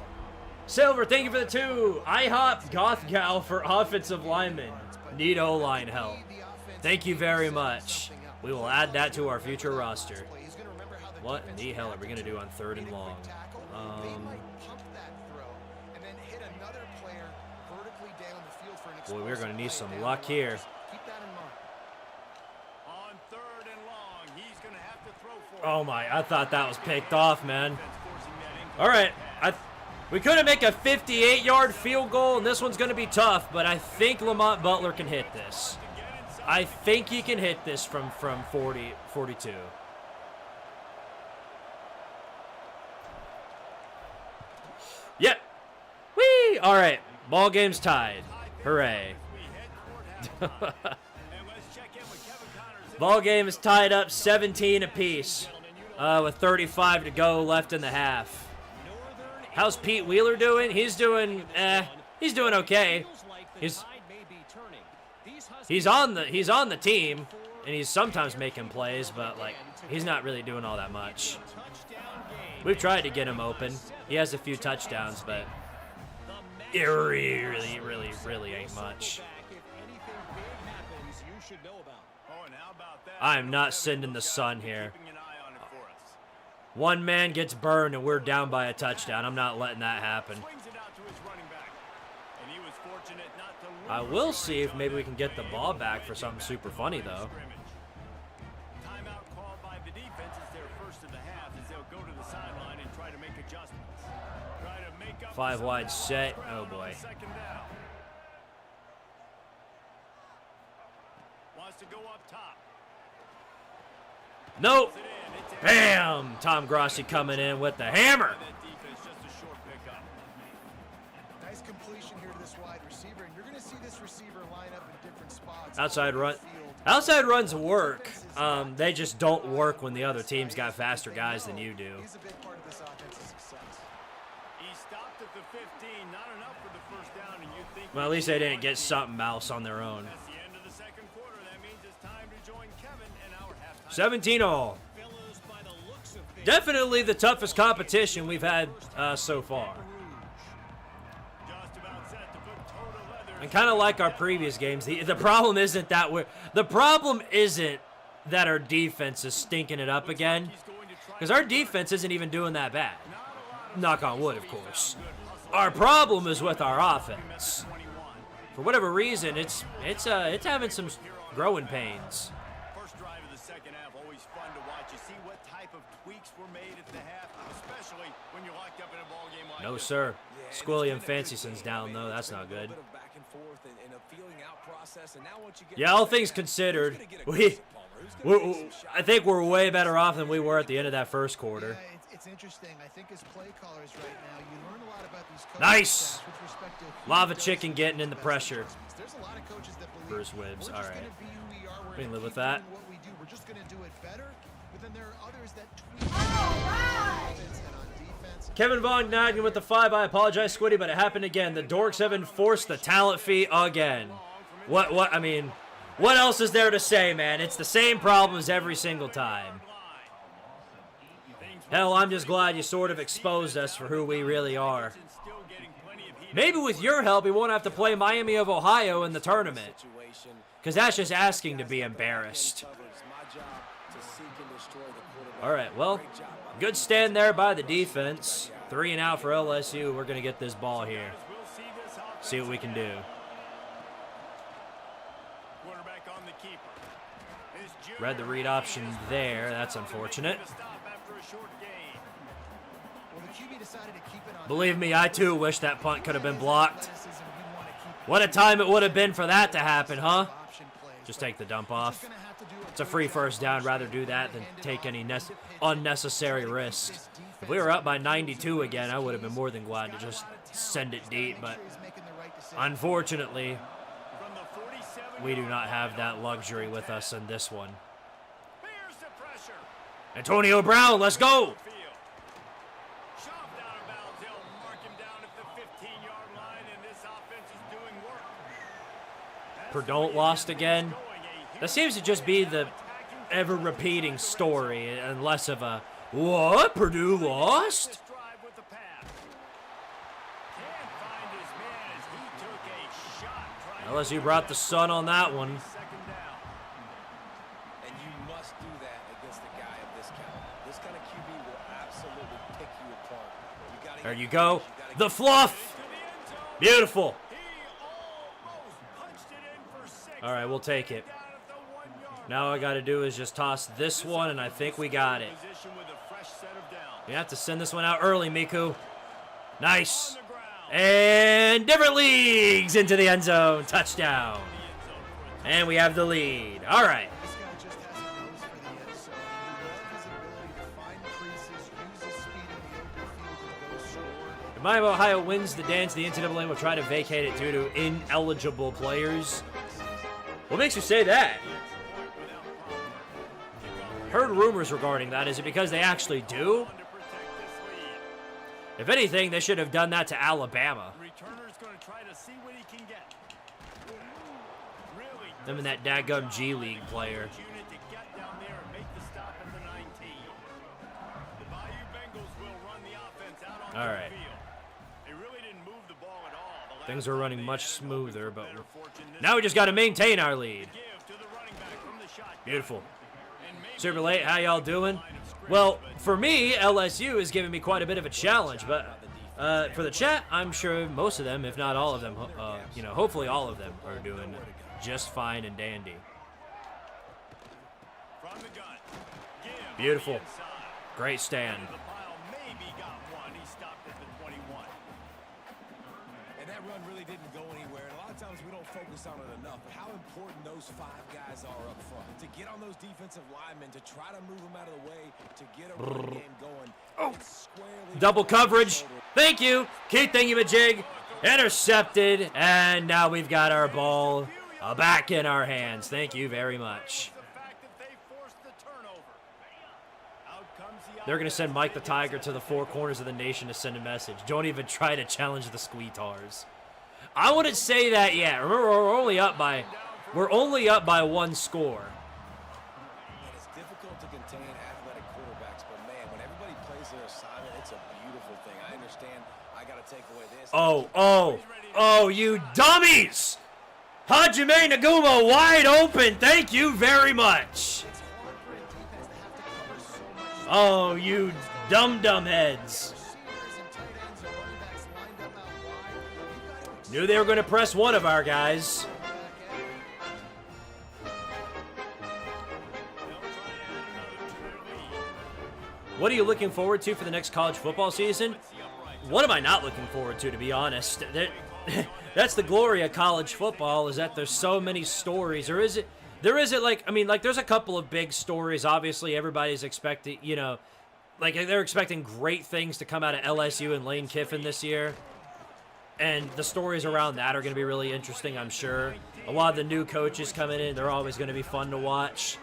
Silver, thank you for the 2. IHOP Goth Gal for offensive lineman. Need O-line help. Thank you very much. We will add that to our future roster. What in the hell are we going to do on 3rd and long? Boy, we're going to need some luck here. Keep that in mind. On 3rd and long, he's going to have to throw for it. Oh my, I thought that was picked off, man. That's forcing that incomplete All right, pass. we could make a 58-yard field goal, and this one's going to be tough, but I think Lamont Butler can hit this. I think he can hit this from 40, 42. Yep. Whee! All right, ball game's tied. Hooray. Ball game is tied up 17 apiece with 35 to go left in the half. No How's Pete Wheeler doing? He's doing okay. He's on the team, and he's sometimes making plays, but like he's not really doing all that much. We've tried to get him open. He has a few touchdowns, but it really ain't much. I am not sending the sun here. One man gets burned and we're down by a touchdown. I'm not letting that happen. I will see if maybe we can get the ball back for something super funny, though. Timeout called by the defense is their first of the half as they'll go to the sideline and try to make adjustments. Try to make up 5 wide set. Oh, boy. second down. Wants to go up top. Nope. Bam! Tom Grossi coming in with the hammer. That defense just a short pickup. Nice completion here to this wide receiver, and you're going to see this receiver line up in different spots. Outside run. Outside runs work. They just don't work when the other team's got faster guys than you do. He's a big part of this offense's success. He stopped at the 15, not enough for the first down, and you think Well, at least they didn't get something else on their own. that's the end of the second quarter. That means it's time to join Kevin and our halftime. 17-all. Definitely the toughest competition we've had so far. Just about set to put total leather. And kind of like our previous games, the problem isn't that our defense is stinking it up again, because our defense isn't even doing that bad. Knock on wood, of course. Our problem is with our offense. For whatever reason, it's having some growing pains. First drive of the second half, always fun to watch. You see what type of tweaks were made at the half, especially when you're locked up in a ball game like No, this. sir. Squilly and Fancyson's down, though. That's not good. Yeah, all things considered, I think we're way better off than we were at the end of that first quarter. Yeah, it's interesting. I think as play callers right now, you learn a lot about these coaches. Nice. With respect to Lava Chicken getting in the pressure. There's a lot of coaches that believe Bruce Wibbs, we're all just right. gonna be who we are. We're We can gonna live with keep that. doing what we do. We're just going to do it better. But then there are others that tweak on offense and on defense. Kevin Von Nagen with the 5. I apologize, Squiddy, but it happened again. The Dorks have enforced the talent fee again. I mean, what else is there to say, man? It's the same problems every single time. Hell, I'm just glad you sort of exposed us for who we really are. Maybe with your help, we won't have to play Miami of Ohio in the tournament, because that's just asking to be embarrassed. All right, well, good stand there by the defense. 3 and out for LSU. We're going to get this ball here. See what we can do. Quarterback on the keeper. Read the read option there. That's unfortunate. Well, the QB decided to keep it on. Believe me, I too wish that punt could have been blocked. Athleticism, you want to keep What a time it would have been for that to happen, huh? option plays. Just take the dump off. Gonna have to do It's a free first down. Rather do that than take any unnecessary risks. If we were up by 92 again, I would have been more than glad to just send it deep, but He's making the right decision. unfortunately, we do not have that luxury with us in this one. Here's the pressure. Antonio Brown, let's go! Shoved out of bounds. They'll mark him down at the 15-yard line, and this offense is doing work. Perdon't lost again. That seems to just be the ever-repeating story, and less of a, what? Purdue lost? This drive with the pass. Can't find his man as he took a shot trying to LSU brought the sun on that one. second down. And you must do that against a guy of this caliber. This kind of QB will absolutely pick you apart. You gotta There get you go. pushed, The fluff! Beautiful. He almost punched it in for 6. All right, we'll take it. Down at the 1-yard Now all I got to do is just toss this one, and I think we got it. position with a fresh set of downs. You have to send this one out early, Miku. Nice. On the ground. And different leagues into the end zone. Touchdown. And we have the lead. All right. This guy just has a nose for the end zone. We love his ability to find creases, use his speed in the open field, and go score. If Miami of Ohio wins the dance, the NCAA will try to vacate it due to ineligible players. What makes you say that? Heard rumors regarding that. Is it because they actually do? If anything, they should have done that to Alabama. Returner's going to try to see what he can get. Really Them and that daggum G League player. unit to get down there and make the stop at the 19. The Bayou Bengals will run the offense out onto All right. the field. They really didn't move the ball at all. The last Things are time running they much had it, smoother, hoping but for better fortune this now we just got to maintain our time. lead. Give to the running back from the shotgun. Beautiful. And maybe Super late, how y'all doing? Well, for me, LSU is giving me quite a bit of a challenge, but for the chat, I'm sure most of them, if not all of them, you know, hopefully all of them are doing just fine and dandy. from the gun. Give on the Beautiful. inside. Great stand. The pile maybe got one. He stopped at the 21. And that run really didn't go anywhere. And a lot of times we don't focus on it enough. But how important those 5 guys are up front. To get on those defensive linemen, to try to move them out of the way, to get a run game going. It's squarely Double coverage. Thank you. Keith Thingamajig. Intercepted. And now we've got our ball back in our hands. Thank you very much. The fact that they forced the turnover. Out comes the They're going to send Mike the Tiger to the 4 corners of the nation to send a message. Don't even try to challenge the Squeetars. I wouldn't say that yet. Remember, we're only up by 1 score. And it's difficult to contain athletic quarterbacks, but man, when everybody plays their assignment, it's a beautiful thing. I understand I got to take away this. Oh, you dummies! Hajime Naguma wide open. Thank you very much. Oh, you dum-dum heads. Knew they were going to press one of our guys. What are you looking forward to for the next college football season? What am I not looking forward to be honest? That's the glory of college football, is that there's so many stories. There isn't like, I mean, like there's a couple of big stories. Obviously, everybody's expecting, you know, like they're expecting great things to come out of LSU and Lane Kiffin this year. And the stories around that are going to be really interesting, I'm sure. A lot of the new coaches coming in, they're always going to be fun to watch.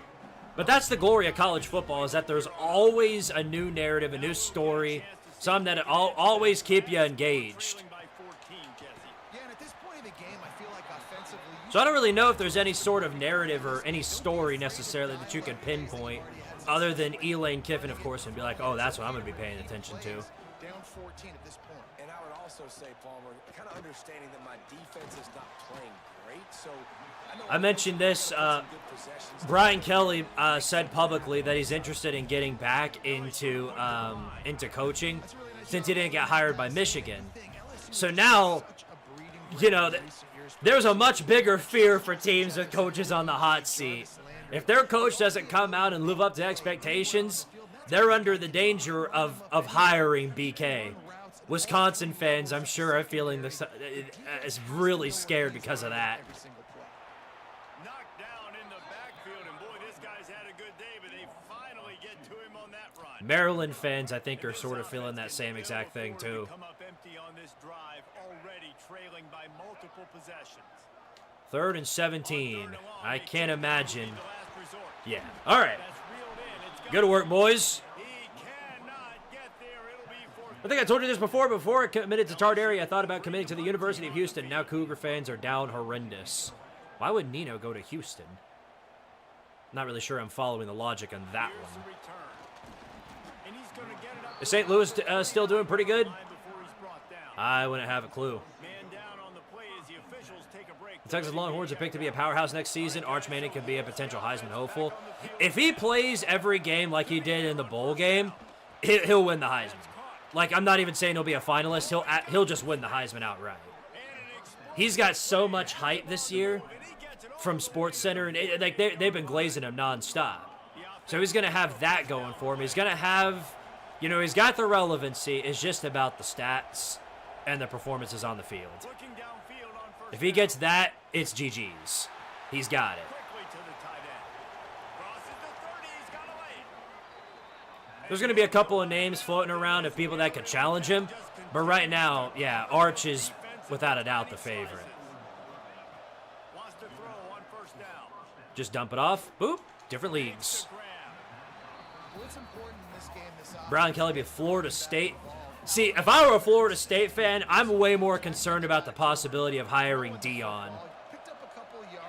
But that's the glory of college football, is that there's always a new narrative, a new story, something that always keep you engaged. Yeah, and at this point in the game, I feel like offensively, So I don't really know if there's any sort of narrative or any story necessarily that you can pinpoint, other than Lane Kiffin, of course, and be like, oh, that's what I'm going to be paying attention to. down 14 at this point. And I would also say, Palmer, kind of understanding that my defense is not playing great, so I mentioned this. Brian Kelly said publicly that he's interested in getting back into coaching since he didn't get hired by Michigan. So now, you know, there's a much bigger fear for teams with coaches on the hot seat. If their coach doesn't come out and live up to expectations, they're under the danger of hiring BK. Wisconsin fans, I'm sure, are feeling this is really scared because of that. Knocked down in the backfield, and boy, this guy's had a good day, but they finally get to him on that run. Maryland fans, I think, are sort of feeling that same exact thing too. Come up empty on this drive, already trailing by multiple possessions. 3rd and 17. I can't imagine. The last resort. Yeah. All right. That's reeled in. It's Good work, boys. He cannot get there. It'll be for I think I told you this before. Before I committed to TARDARIA, I thought about committing to the University of Houston. Now Cougar fans are down horrendous. Why would Nino go to Houston? Not really sure I'm following the logic on that Here's the one. return. And he's gonna get it up Is St. Louis still doing pretty good? line before he's brought down. I wouldn't have a clue. Man down on the play as the officials take a break. The Texas Longhorns are picked to be a powerhouse next season. Arch Manning could be a potential Heisman hopeful. If he plays every game like he did in the bowl game, he'll win the Heisman. Like, I'm not even saying he'll be a finalist. He'll just win the Heisman outright. He's got so much hype this year from SportsCenter, and like they've been glazing him nonstop. So he's gonna have that going for him. He's gonna have, you know, he's got the relevancy. It's just about the stats and the performances on the field. Looking downfield on first If he gets that, it's GG's. He's got it. quickly to the tight end. Crosses the 30. He's got to lay it. There's going to be a couple of names floating around of people that could challenge him. But right now, yeah, Arch is without a doubt the favorite. Wants to throw on first down. Just dump it off. Boop. Different leagues. Grab. What's important in this game, this Brian Kelly beat Florida State. See, if I were a Florida State fan, I'm way more concerned about the possibility of hiring Dion.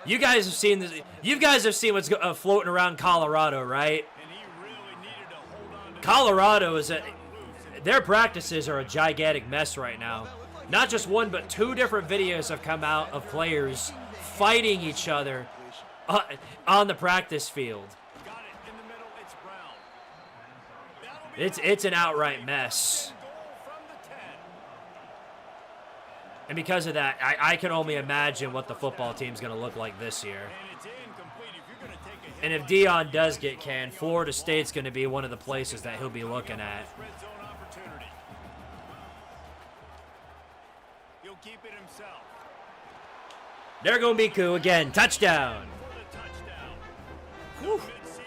You guys have seen this. You guys have seen what's floating around Colorado, right? Colorado is their practices are a gigantic mess right now. Not just one, but 2 different videos have come out of players fighting each other on the practice field. It's an outright mess. And because of that, I can only imagine what the football team's going to look like this year. And if Dion does get canned, Florida State's going to be one of the places that he'll be looking at. There go Miku again. Touchdown. Whew.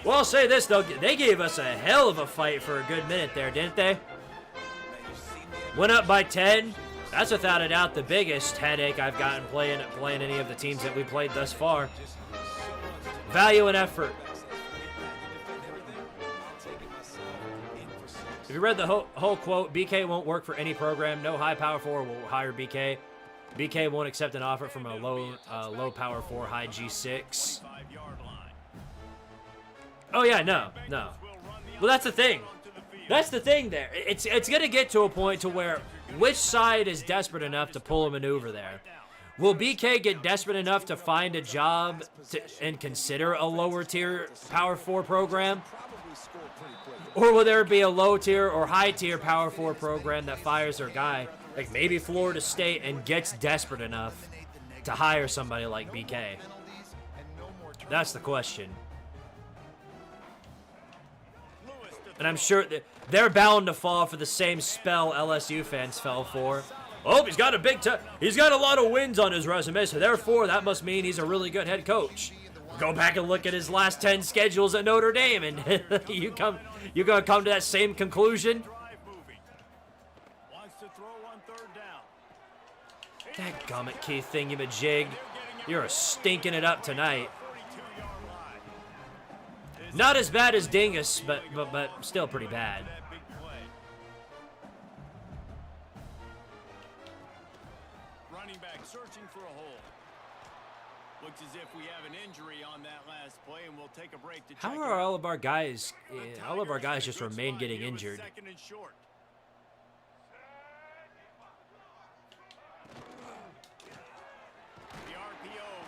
Well, I'll say this, though. They gave us a hell of a fight for a good minute there, didn't they? Went up by 10. That's without a doubt the biggest headache I've gotten playing any of the teams that we played thus far. Value and effort. If you read the whole quote, BK won't work for any program. No high power 4 will hire BK. BK won't accept an offer from a low power 4 high G6. Oh yeah, no. Well, that's the thing. That's the thing there. It's gonna get to a point to where which side is desperate enough to pull a maneuver there? Will BK get desperate enough to find a job and consider a lower tier Power 4 program? Or will there be a low tier or high tier Power 4 program that fires their guy, like maybe Florida State, and gets desperate enough to hire somebody like BK? That's the question. And I'm sure that they're bound to fall for the same spell LSU fans fell for. Oh, he's got a lot of wins on his resume, so therefore that must mean he's a really good head coach. Go back and look at his last 10 schedules at Notre Dame, and you're gonna come to that same conclusion. That gummit Keith thingamajig, you're stinking it up tonight. Not as bad as Dingus, but still pretty bad. Running back searching for a hole. Looks as if we have an injury on that last play, and we'll take a break to check. How are all of our guys? All of our guys just remain getting injured.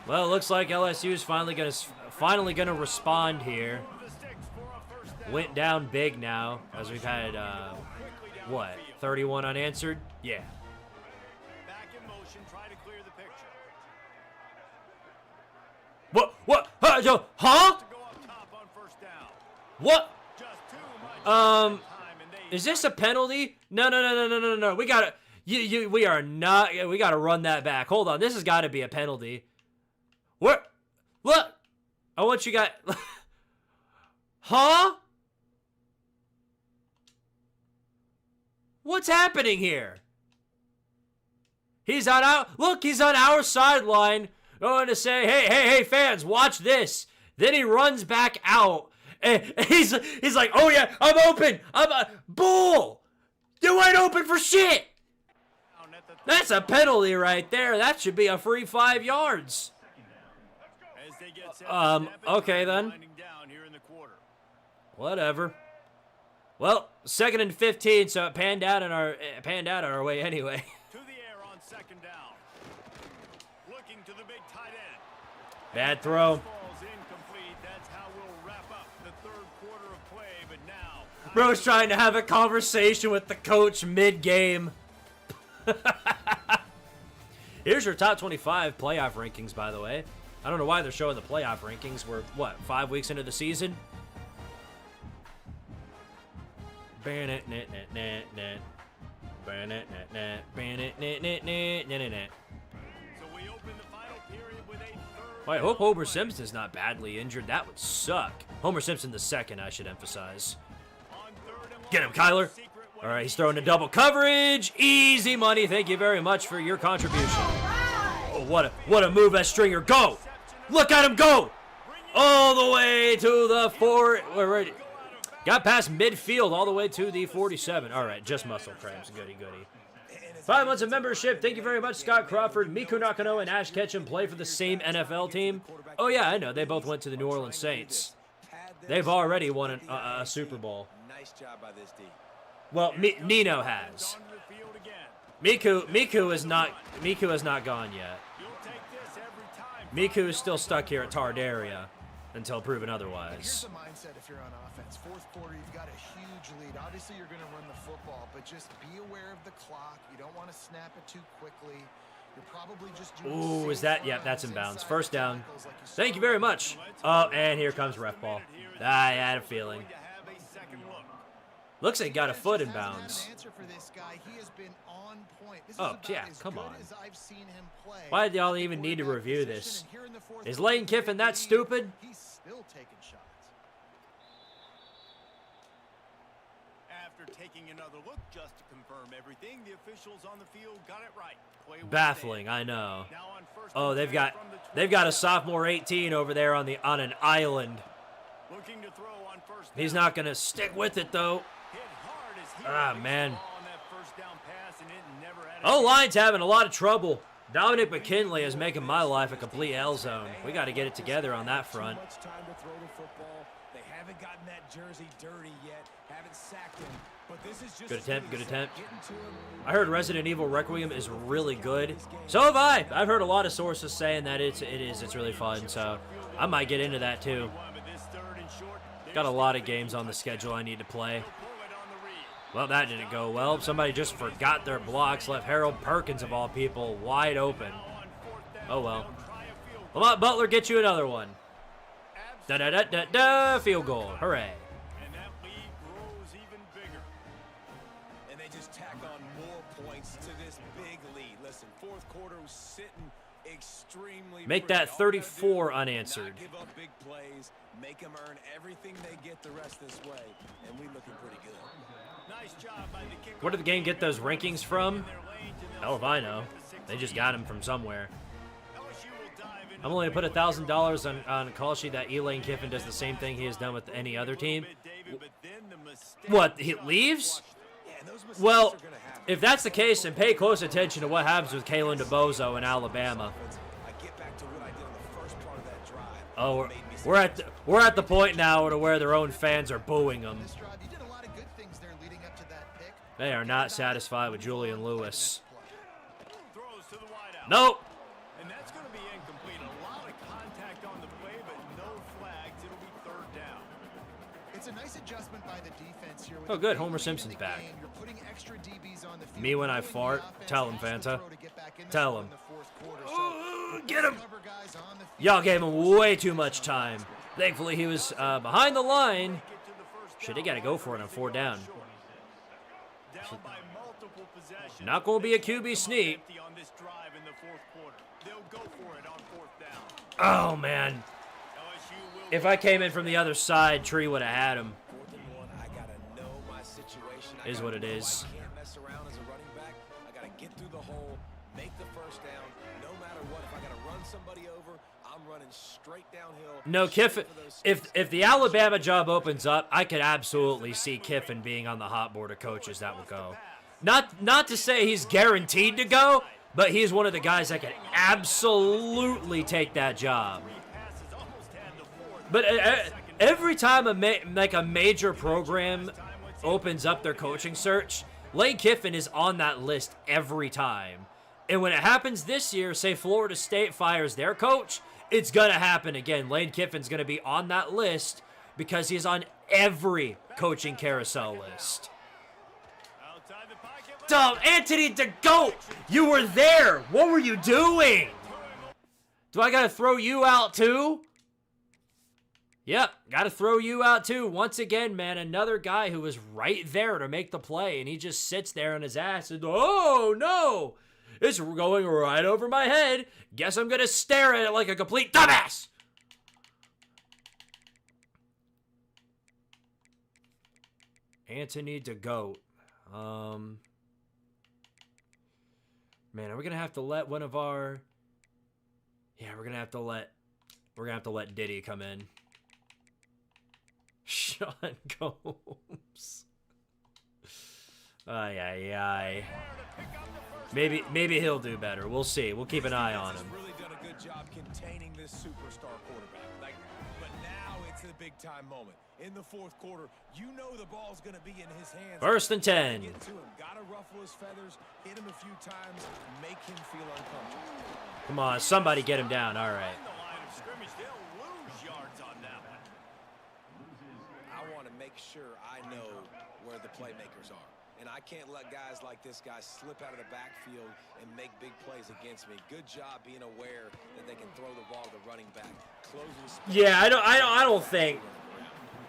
Well, it looks like LSU is finally gonna respond here. Went down big now, as we've had what, 31 unanswered? Yeah. Back in motion, try to clear the picture. What? Huh? What? Is this a penalty? No. We gotta. We are not. We gotta run that back. Hold on. This has got to be a penalty. What? Look. I want you guys. Huh? What's happening here? He's on our sideline going to say, hey, fans, watch this. Then he runs back out, and he's like, oh yeah, I'm open. Bull. You ain't open for shit. That's a penalty right there. That should be a free 5 yards. Okay then. Whatever. Well, 2nd and 15, so it panned out on our way anyway. To the air on 2nd down. Looking to the big tight end. Bad throw. Ball's incomplete. That's how we'll wrap up the 3rd quarter of play, but now Bro's trying to have a conversation with the coach mid-game. Here's your top 25 playoff rankings, by the way. I don't know why they're showing the playoff rankings. We're, what, 5 weeks into the season? So we open the final period with a 3rd. I hope Homer Simpson's not badly injured. That would suck. Homer Simpson the second, I should emphasize. Get him, Kyler. All right, he's throwing a double coverage. Easy money. Thank you very much for your contribution. Oh, what a move, that Stringer. Go. Look at him go. All the way to the 4. We're ready. Got past midfield all the way to the 47. All right, just muscle cramps. Goody, goody. 5 months of membership. Thank you very much, Scott Crawford. Miku Nakano and Ash Ketchum play for the same NFL team. Oh, yeah, I know. They both went to the New Orleans Saints. They've already won a Super Bowl. Nice job by this D. Well, Nino has. Miku is not gone yet. Miku is still stuck here at Tardaria until proven Here's otherwise. the mindset if you're on offense. Fourth quarter, you've got a huge lead. Obviously, you're going to run the football, but just be aware of the clock. You don't want to snap it too quickly. You're probably just doing Ooh, is that? Yep, that's in bounds. First down. tackles like you saw. Thank you very much. Oh, and here comes ref ball. I had a feeling. Looks like he got a foot in Hasn't had an bounds. answer for this guy. He has been on point. This is Oh, about yeah, as come good on. as I've seen him play. Why did y'all even The need to quarterback review position, this? and here in the fourth Is quarter, Lane Kiffin that lead, stupid? He's still taking shots. After taking another look just to confirm everything, the officials on the field got it right. Play was Baffling, dead. I know. Now on first Oh, and they've 10 got from the a 20. sophomore 18 over there on an island. Looking to throw on first He's down. not gonna stick with it though. Hit hard as he Ah, released man. the ball on that first down pass, and it never had a Oh, chance. line's having a lot of trouble. Dominic McKinley is making my life a complete hell zone. We got to get it together on that front. Too much time to throw the football. They haven't gotten that jersey dirty yet. Haven't sacked him. But this is just Good attempt, good attempt. Getting to him. I heard Resident Evil Requiem is really good. So have I. I've heard a lot of sources saying that it's really fun. So I might get into that too. But this third and short, Got a lot of games on the schedule I need to play. pull it on the read. Well, that didn't go well. Somebody just forgot their blocks, left Harold Perkins of all people wide open. Oh well. Lamont Butler get you another one. Da da da da da. Field goal. Hooray. And that lead grows even bigger. And they just tack on more points to this big lead. Listen, fourth quarter was sitting extremely Make pretty. that All we gotta 34 do, unanswered. Not give up big plays, make them earn everything they get the rest this way, and we looking pretty good. Nice job by the kicker. Where did the game get those rankings from? Hell if I know. They just got them from somewhere. I'm only going to put $1,000 on a call sheet that Elaine Kiffin does the same thing he has done with any other team. What, he leaves? Yeah, and those mistakes Well, are gonna happen. if that's the case, then pay close attention to what happens with Kalen DeBozo in Alabama. I get back to what I did on the first part of that drive. Oh, Made me we're at the point now to where their own fans are booing them. This drive, you did a lot of good things there leading up to that pick. They are not satisfied with Julian Lewis. Throws to the wideout. Nope. And that's going to be incomplete. A lot of contact on the play, but no flags. It'll be third down. It's a nice adjustment by the defense here. With Oh, the good. big Homer lead in Simpson's the back. game, you're putting extra DBs on the field. Me when I Giving the fart? offense Tell him, extra Fanta. throw to get back in the Tell score him. in the fourth quarter. Ooh, So, get him. cover guys on the field. Y'all gave him way too much time. Thankfully, he was behind the line. Get to the first Shit, they down. got to go for it on fourth down. Down by multiple possessions. Not gonna be a QB sneak. Empty on this drive in the fourth quarter. They'll go for it on fourth down. Oh, man. LSU will If I came in from the other side, Tree would have had him. 4th and 1, I gotta know my situation. I Is gotta what it know is. I can't mess around as a running back. I gotta get through the hole, make the first down. No matter what, if I gotta run somebody over, I'm running straight downhill. No, Kiffin. shooting for those If the Alabama job opens up, I could absolutely see Kiffin being on the hot board of coaches that will go. Not to say he's guaranteed to go, but he's one of the guys that can absolutely take that job. passes almost had the fourth. But every time a major program opens up their coaching search, Lane Kiffin is on that list every time. And when it happens this year, say Florida State fires their coach, it's going to happen again. Lane Kiffin's going to be on that list because he's on every coaching carousel list. Outside the pocket. Dumb Anthony DeGoat, you were there. What were you doing? Do I got to throw you out too? Yep, got to throw you out too. Once again, man, another guy who was right there to make the play, and he just sits there on his ass and, oh, no. It's going right over my head. Guess I'm going to stare at it like a complete dumbass. Anthony DeGoat. Man, are we going to have to let one of our... Yeah, we're going to have to let Diddy come in. Shh. Sean Combs. Ay. Maybe he'll do better. We'll see. We'll keep an eye on him. Really done a good job containing this superstar quarterback. But now it's the big time moment. In the fourth quarter, you know the ball's going to be in his hands. 1st and 10. Get to him. Gotta ruffle his feathers, hit him a few times, make him feel uncomfortable. Come on, somebody get him down. All right. The line of scrimmage, they'll lose yards on that one. I want to make sure I know where the playmakers are. And I can't let guys like this guy slip out of the backfield and make big plays against me. Good job being aware that they can throw the ball to the running back. Closing the space. Yeah, I don't think,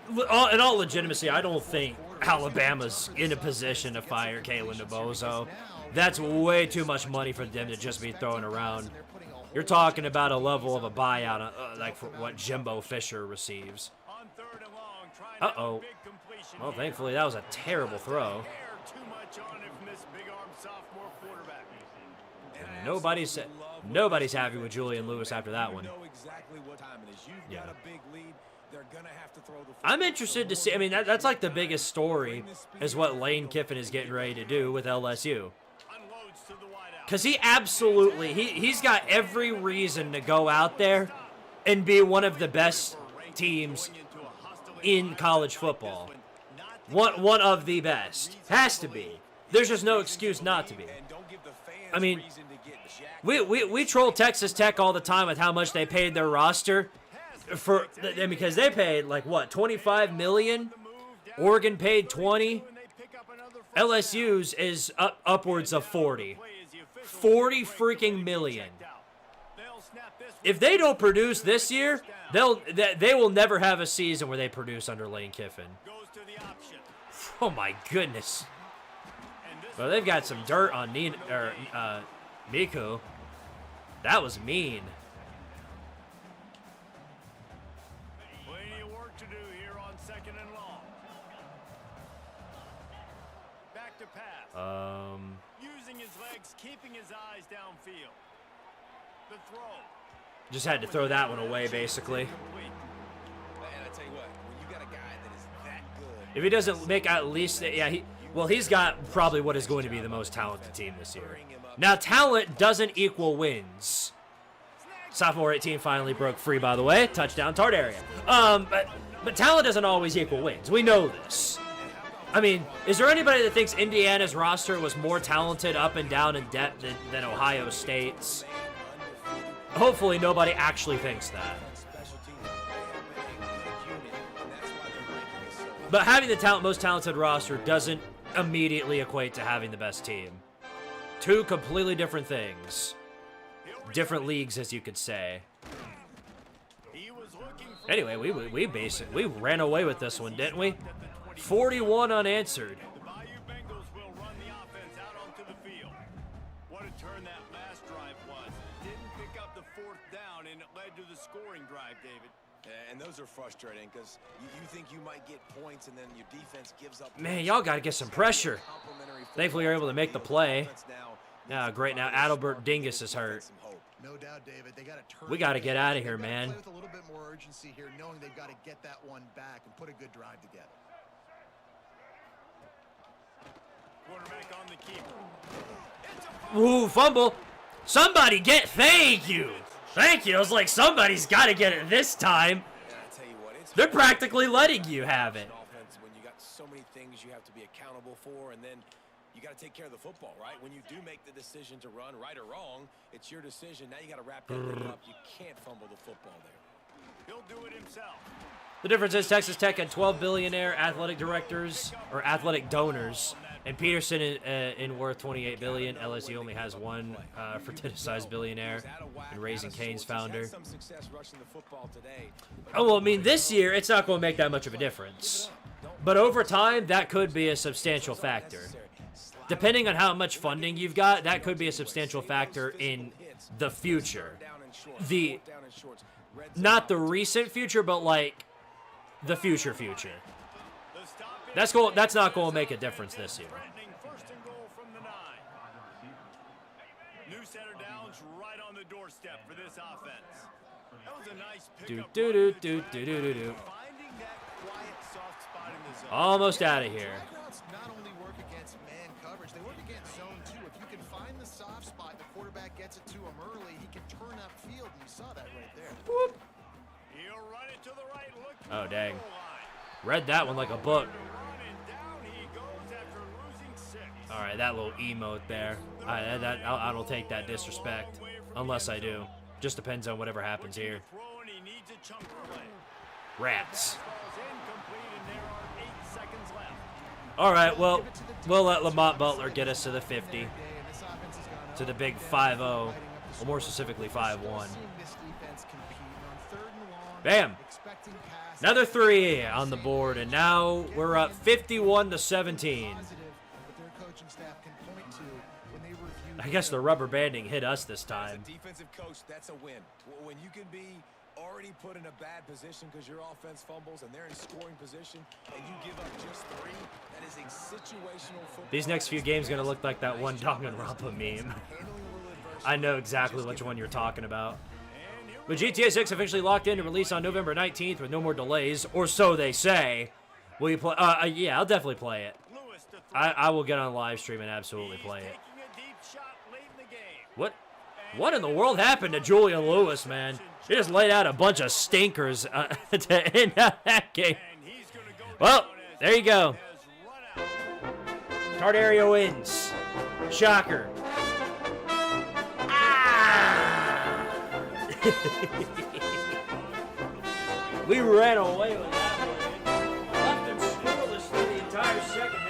in all legitimacy, I don't think Alabama's in a position to fire Kalen DeBozo. That's way too much money for them to just be throwing around. You're talking about a level of a buyout, like for what Jimbo Fisher receives. On 3rd and long, trying to Uh-oh. big completion Well, here. thankfully, that was a terrible throw. Too much on it from this big arm sophomore quarterback. And nobody's happy with Julian Lewis after that one. You know exactly what time it is. You've got a big lead. They're going to have to throw the football. I'm interested to see. I mean, that's like the biggest story is what Lane Kiffin is getting ready to do with LSU. Unloads to the wideout. Because he absolutely, he's got every reason to go out there and be one of the best teams in college football. One of the best. Has to be. There's just no excuse not to be. I mean, we troll Texas Tech all the time with how much they paid their roster because they paid like what, 25 million? Oregon paid 20. LSU's is upwards of 40. 40 freaking million. If they don't produce this year, they will never have a season where they produce under Lane Kiffin. Oh my goodness. Well, they've got some dirt on Miku. That was mean. Plenty of work to do here on 2nd and long. Back to pass. Using his legs, keeping his eyes downfield. The throw. Just had to throw that one away, basically. And I tell you what, when you got a guy that is that good. If he doesn't make at least, he's got probably what is going to be the most talented team this year. Now, talent doesn't equal wins. Sophomore 18 finally broke free, by the way. Touchdown, Tardaria. But talent doesn't always equal wins. We know this. I mean, is there anybody that thinks Indiana's roster was more talented up and down in depth than Ohio State's? Hopefully nobody actually thinks that. But having the most talented roster doesn't immediately equate to having the best team. Two completely different things. Different leagues, as you could say. Anyway, we basically ran away with this one, didn't we? 41 unanswered. The Bayou Bengals will run the offense out onto the field. What a turn that last drive was. Didn't pick up the 4th down, and it led to the scoring drive, David. And those are frustrating because you think you might get points and then your defense gives up. Man, y'all got to get some pressure. Thankfully, you're able to make the play. Yeah, great. Now, Adelbert Dingus is hurt. No doubt, David. They got to turn. We got to get out of here, man. Play with a little bit more urgency here, knowing they've got to get that one back and put a good drive together. Quarterback on the keeper. Ooh, fumble. Somebody get, thank you. Thank you. I was like, somebody's got to get it this time. And I tell you what, it's They're practically letting you have it. offense when you got so many things you have to be accountable for, and then you got to take care of the football, right? When you do make the decision to run, right or wrong, it's your decision. Now you got to wrap that thing up. You can't fumble the football there. He'll do it himself. The difference is Texas Tech had 12 billionaire athletic directors or athletic donors, and Peterson in worth 28 billion. LSU only has one fraternicized billionaire, and Raising Cane's founder. Oh well, I mean this year it's not going to make that much of a difference, but over time that could be a substantial factor. Depending on how much funding you've got, that could be a substantial factor in the future. Not the recent future, but like the future. That's not going to make a difference this year. First and goal from the 9. New center downs right on the doorstep for this offense. That was a nice pickup. Do. Finding that quiet, soft Almost out of here. Drag routes not only work against man coverage, they work against zone too. If you can find the soft spot, the quarterback gets it to him early, he can turn upfield, and you saw that right there. Whoop. He'll run it to the right. Look to Oh, the dang. goal line. Read that one like a book. Running down he goes after losing 6. All right, that little emote there. I don't take that disrespect. Unless I do. Just depends on whatever happens here. Throw and he needs a chunk play. Rats. Ball's incomplete and there are 8 seconds left. All right, well, we'll let Lamont Butler get us to the 50. To the big 5-0. Well, more specifically 5-1. Bam. Another 3 on the board, and now we're up 51-17. I guess the rubber banding hit us this time. As a defensive coach, that's a win. When you can be already put in a bad position because your offense fumbles and they're in scoring position and you give up just 3, that is a situational football. These next few games are going to look like that one Danganronpa meme. I know exactly which one you're talking about. But GTA 6 officially locked in to release on November 19th with no more delays, or so they say. Will you play? Yeah, I'll definitely play it. I will get on live stream and absolutely play it. What in the world happened to Julian Lewis, man? He just laid out a bunch of stinkers to end out that game. Well, there you go. Tardaria wins. Shocker. Ah! We ran away with that one. Left him scoreless for the entire second half.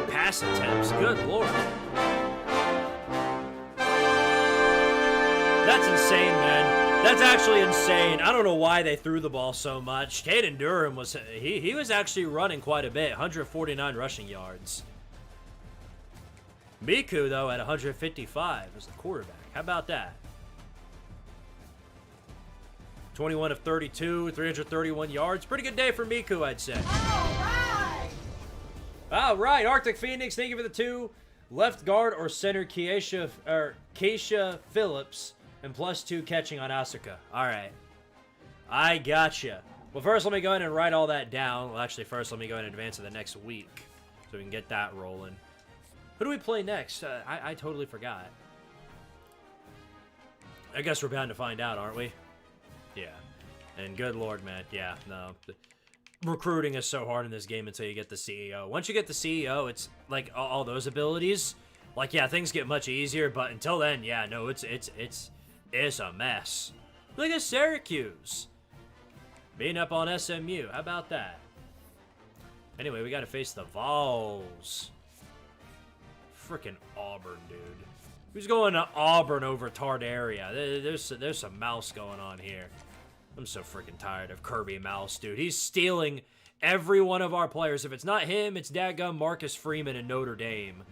Pass attempts. Good lord. That's insane, man. That's actually insane. I don't know why they threw the ball so much. Caden Durham was he was actually running quite a bit. 149 rushing yards. Miku, though, at 155 was the quarterback. How about that? 21 of 32, 331 yards. Pretty good day for Miku, I'd say. All right, Arctic Phoenix, thank you for the 2. Left guard or center Keisha Phillips and +2 catching on Asuka. All right, I gotcha. Well, first let me go ahead and write all that down. Well, actually, first let me go ahead and advance to the next week so we can get that rolling. Who do we play next? I totally forgot. I guess we're bound to find out, aren't we? Yeah. And good lord, man. Yeah, no. Recruiting is so hard in this game until you get the CEO. Once you get the CEO, it's like all those abilities. Like, yeah, things get much easier, but until then, yeah, no, it's a mess. Look at Syracuse beating up on SMU. How about that? Anyway, we got to face the Vols. Freaking Auburn, dude. Who's going to Auburn over Tardaria? There's some mouse going on here. I'm so freaking tired of Kirby Mouse, dude. He's stealing every one of our players. If it's not him, it's dadgum Marcus Freeman in Notre Dame.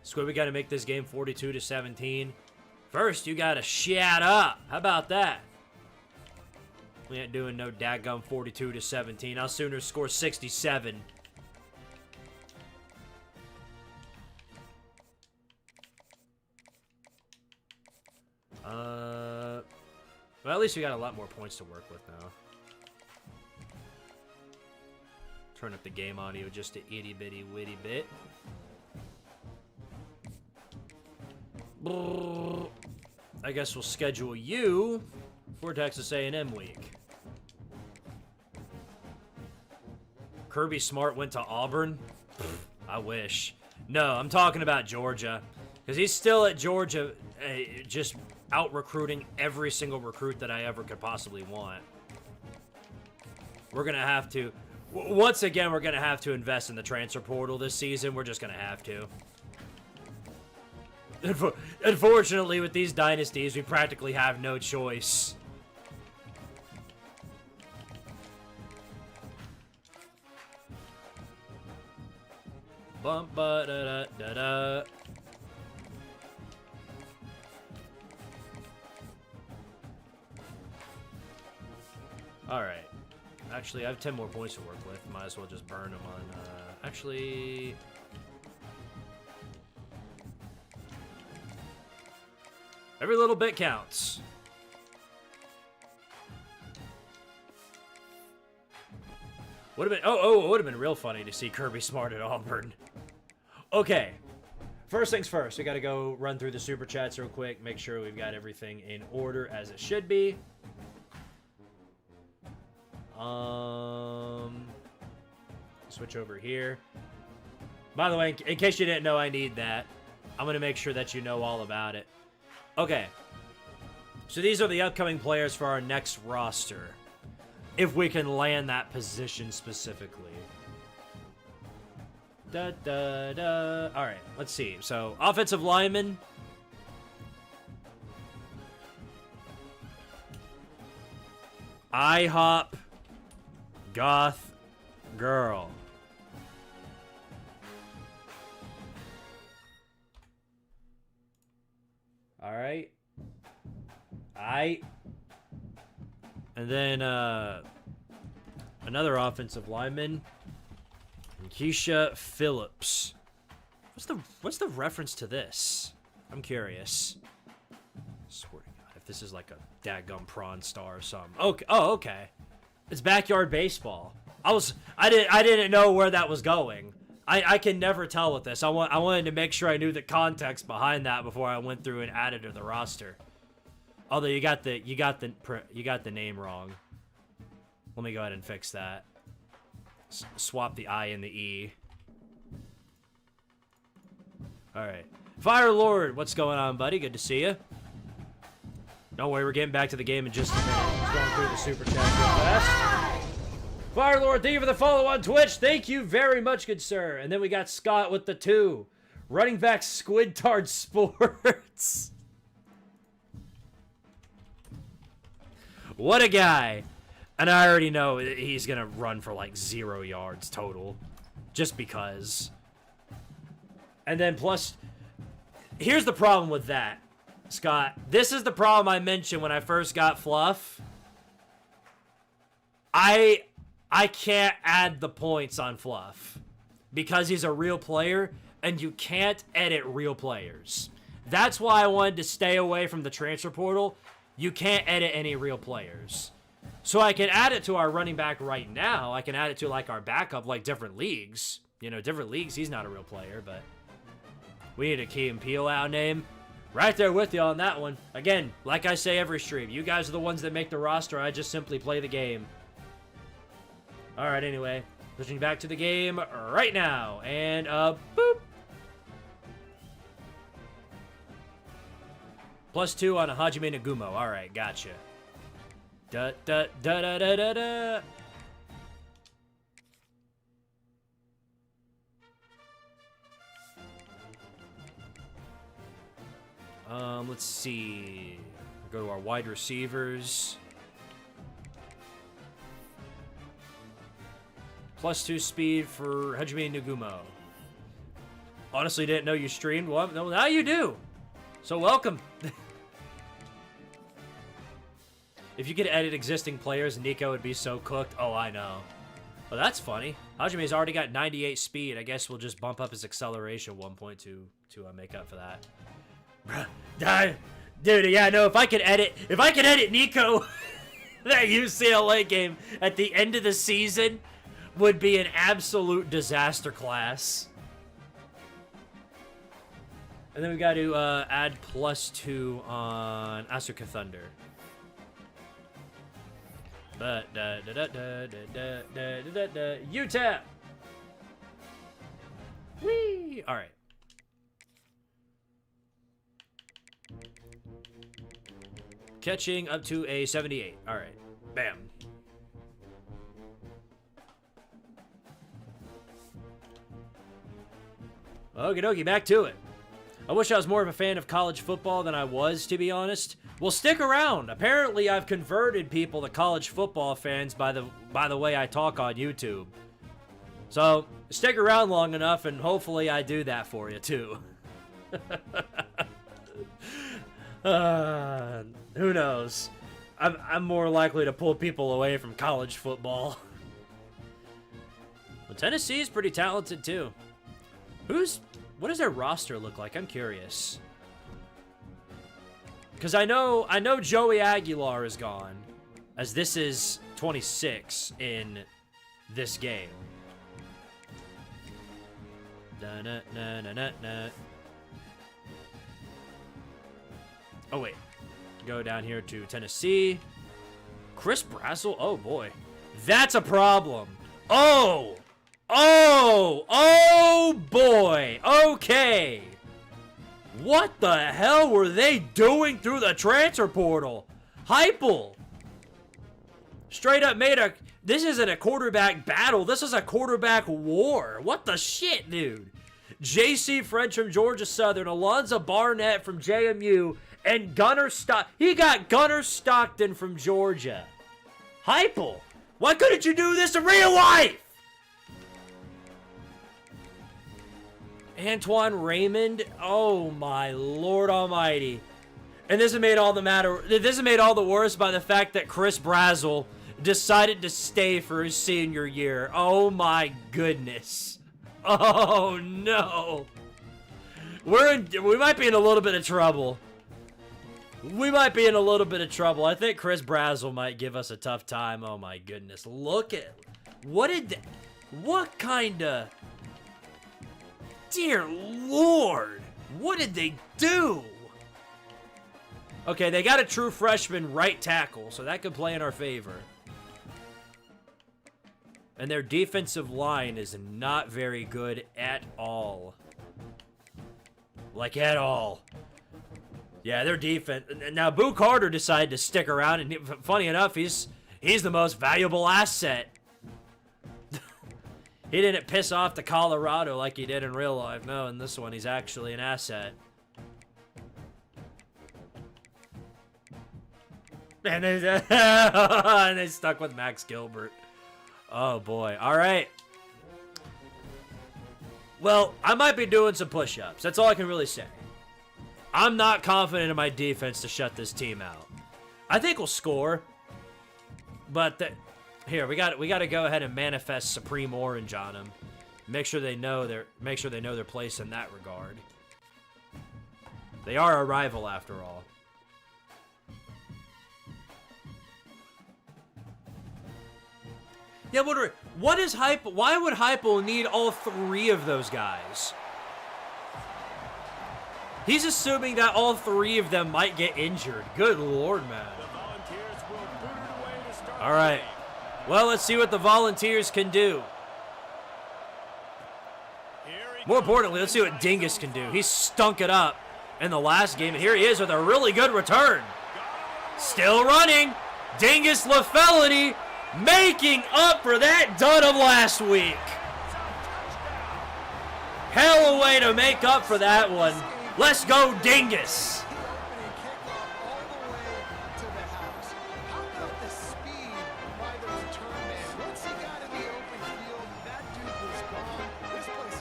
Squid, we got to make this game 42-17. First, you got to shut up. How about that? We ain't doing no dadgum 42-17. I'll sooner score 67. Well, at least we got a lot more points to work with now. Turn up the game audio just a itty bitty witty bit. Brrr. I guess we'll schedule you for Texas A&M week. Kirby Smart went to Auburn? I wish. No, I'm talking about Georgia. Because he's still at Georgia, just out-recruiting every single recruit that I ever could possibly want. We're going to have to Once again, we're going to have to invest in the transfer portal this season. We're just going to have to. Unfortunately, with these dynasties, we practically have no choice. Bump ba da da da da. All right. Actually, I have 10 more points to work with. Might as well just burn them on. Actually. Every little bit counts. Would have been it would have been real funny to see Kirby Smart at Auburn. Okay. First things first, we got to go run through the super chats real quick, make sure we've got everything in order as it should be. Switch over here. By the way, in case you didn't know I need that, I'm going to make sure that you know all about it. Okay. So these are the upcoming players for our next roster. If we can land that position specifically. Da, da, da. All right, let's see. So, offensive lineman. IHOP Goth Girl. All right. And then another offensive lineman, Keisha Phillips. What's the reference to this? I'm curious. Swear to God, if this is like a dadgum prawn star or something. Okay. Oh, okay. It's backyard baseball. I didn't know where that was going. I can never tell with this. I wanted to make sure I knew the context behind that before I went through and added to the roster. Although you got the name wrong. Let me go ahead and fix that. Swap the I and the E. All right, Fire Lord, what's going on, buddy? Good to see you. Don't worry, we're getting back to the game in just a minute. Just going through the super chat real fast. Fire Lord, thank you for the follow on Twitch. Thank you very much, good sir. And then we got Scott with the 2. Running back Squidtard Sports. What a guy. And I already know he's going to run for like 0 yards total. Just because. And then plus, here's the problem with that, Scott. This is the problem I mentioned when I first got Fluff. I can't add the points on Fluff because he's a real player and you can't edit real players. That's why I wanted to stay away from the transfer portal. You can't edit any real players. So I can add it to our running back right now. I can add it to like our backup, like different leagues. You know, different leagues, he's not a real player, but we need a Key and Peele out name. Right there with you on that one. Again, like I say every stream, you guys are the ones that make the roster. I just simply play the game. All right, anyway, switching back to the game right now, and boop. +2 on a Hajime Nagumo. All right, gotcha. Da da da da da da da. Let's see. Go to our wide receivers. +2 speed for Hajime Nagumo. Honestly, didn't know you streamed. Well, no, now you do. So welcome. If you could edit existing players, Nico would be so cooked. Oh, I know. Well, that's funny. Hajime's already got 98 speed. I guess we'll just bump up his acceleration 1.2 to make up for that. Bruh, dude, yeah, no. If I could edit Nico, that UCLA game at the end of the season would be an absolute disaster class. And then we got to add +2 on Asuka Thunder. UTEP! Whee! Alright. Catching up to a 78. Alright. Bam. Okie dokie, back to it. I wish I was more of a fan of college football than I was, to be honest. Well, stick around. Apparently, I've converted people to college football fans by the way I talk on YouTube. So, stick around long enough, and hopefully I do that for you, too. Who knows? I'm more likely to pull people away from college football. Well, Tennessee's pretty talented, too. What does their roster look like? I'm curious. Because I know Joey Aguilar is gone, as this is 26 in this game. Oh, wait. Go down here to Tennessee. Chris Brazzell? Oh, boy. That's a problem. Oh! Oh! Oh, boy! Okay! What the hell were they doing through the transfer portal? Heupel! Straight up made a... This isn't a quarterback battle. This is a quarterback war. What the shit, dude? J.C. French from Georgia Southern, Alonzo Barnett from JMU, and Gunnar Stockton. He got Gunnar Stockton from Georgia. Heupel, why couldn't you do this in real life? Antoine Raymond, oh my Lord Almighty. And this has made all the worse by the fact that Chris Brazzell decided to stay for his senior year. Oh my goodness. Oh no. We might be in a little bit of trouble. I think Chris Brazzell might give us a tough time. Oh my goodness. Look at what kind of... Dear Lord, what did they do? Okay, they got a true freshman right tackle, so that could play in our favor. And their defensive line is not very good at all. Like, at all. Yeah, their defense... Now, Boo Carter decided to stick around, and funny enough, he's the most valuable asset. He didn't piss off the Colorado like he did in real life. No, in this one, he's actually an asset. And they stuck with Max Gilbert. Oh, boy. All right. Well, I might be doing some push-ups. That's all I can really say. I'm not confident in my defense to shut this team out. I think we'll score. But... Here, we got to go ahead and manifest Supreme Orange on them. Make sure they know their place in that regard. They are a rival after all. Yeah, what is Heupel? Why would Heupel need all three of those guys? He's assuming that all three of them might get injured. Good Lord, man. All right. Well, let's see what the Volunteers can do. More importantly, let's see what Dingus can do. He stunk it up in the last game, and here he is with a really good return. Still running. Dingus LaFelony making up for that dud of last week. Hell of a way to make up for that one. Let's go, Dingus.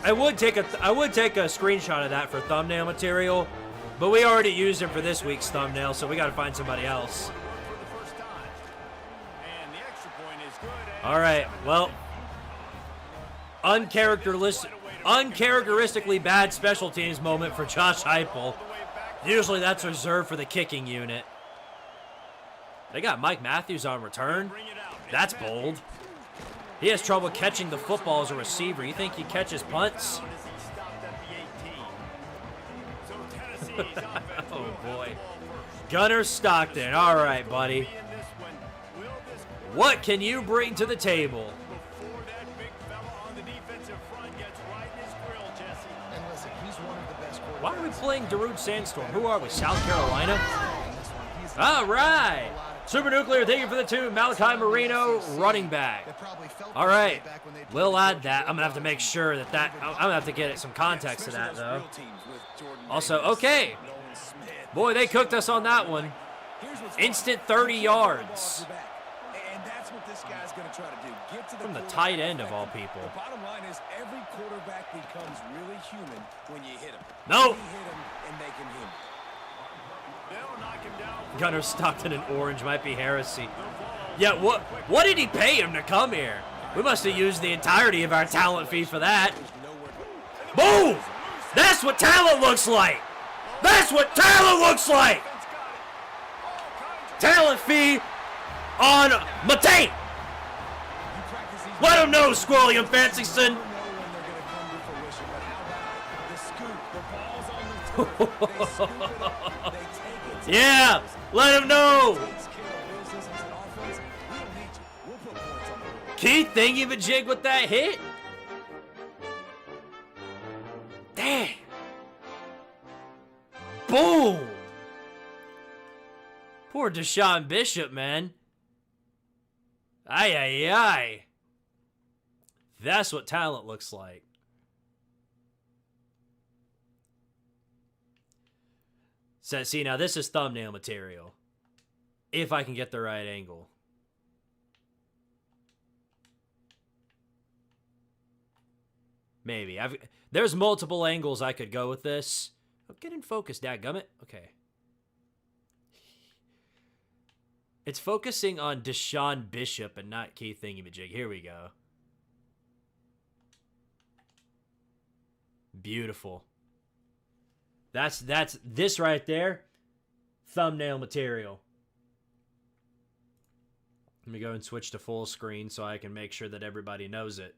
I would take a screenshot of that for thumbnail material, but we already used him for this week's thumbnail, so we got to find somebody else. All right, well, uncharacteristically bad special teams moment for Josh Heupel. Usually that's reserved for the kicking unit. They got Mike Matthews on return. That's bold. He has trouble catching the football as a receiver. You think he catches punts? Oh, boy. Gunnar Stockton. All right, buddy. What can you bring to the table? Why are we playing Darude Sandstorm? Who are we, South Carolina? All right. Super Nuclear, thank you for the 2. Malachi Marino, running back. All right, we'll add that. I'm gonna have to make sure that I'm gonna have to get some context to that though. Also, okay, boy, they cooked us on that one. Instant 30 yards. And that's what this guy's going to try to do. Get to the From the tight end of all people. The bottom line is every quarterback becomes really human when you hit him. No. You hit him and make him human. They'll knock him down. Gunner Stockton in orange might be heresy. Yeah, what did he pay him to come here? We must have used the entirety of our talent fee for that. Boom! That's what talent looks like! That's what talent looks like! Talent fee on Matei! Let him know, Squirrely and Fancyson! Yeah! Let him know! Keith, thingy-majig with that hit? Dang! Boom! Poor Deshaun Bishop, man. Ay, ay, ay. That's what talent looks like. So, see, now this is thumbnail material. If I can get the right angle. Maybe. There's multiple angles I could go with this. Oh, get in focus, dadgummit. Okay. It's focusing on Deshaun Bishop and not Keith Thingamajig. Here we go. Beautiful. That's this right there. Thumbnail material. Let me go and switch to full screen so I can make sure that everybody knows it.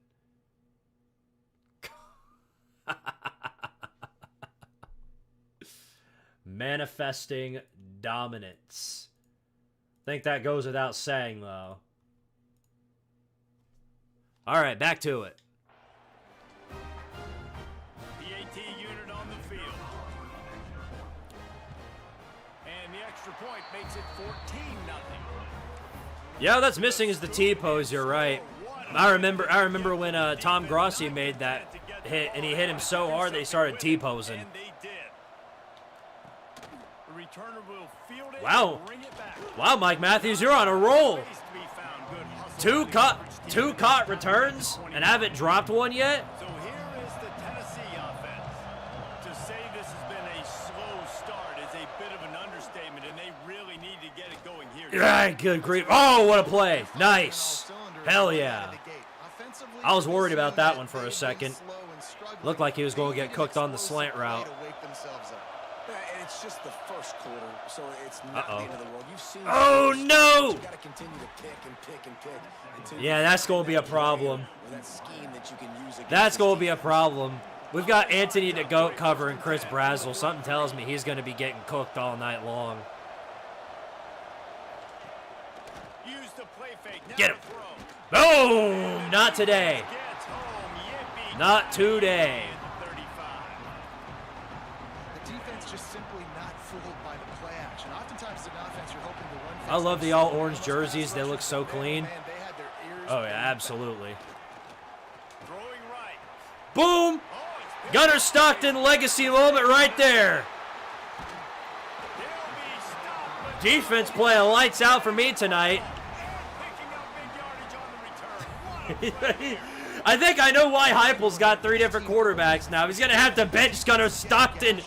Manifesting dominance. I think that goes without saying, though. All right, back to it. PAT unit on the field. And the extra point makes it 14-0. Yeah, that's missing is the T-pose, you're right. I remember when Tom Grossi made that hit, and he hit him so hard that he started T-posing. And they did. The returner will field it Wow. and bring it back. Wow, Mike Matthews, you're on a roll. Ways to be found. Good hustle. Two caught returns and haven't dropped one yet? So here is the Tennessee offense. To say this has been a slow start is a bit of an understatement, and they really need to get it going here. Right, good grief. Oh, what a play. Nice. Hell yeah. I was worried about that one for a second. Looked like he was going to get cooked on the slant route. And it's just the first quarter, so it's not the end of the world. You've seen Oh, no! You got to continue to pick and pick and pick until Yeah, that's going to be a problem. that scheme that you can use against That's this going to be a defense. problem. We've got Anthony the Goat covering Chris Brazzell. Something tells me he's going to be getting cooked all night long. Use the play fake. Now Get him. throw. Boom! Not today. Gets home. Yippee. Not today. At the 35. The defense just simply not fooled by the play action. Oftentimes as an offense, you're hoping to run. I love the all-orange jerseys. They look so clean. Man, they had their ears Oh, yeah, absolutely. Throwing right. Boom! Gunner Stockton legacy moment right there. They'll be stopped. But Defense playing lights out for me tonight. picking up big yardage on the return. What a I think I know why Heupel's got 3 different quarterbacks now. He's going to have to bench Gunner Stockton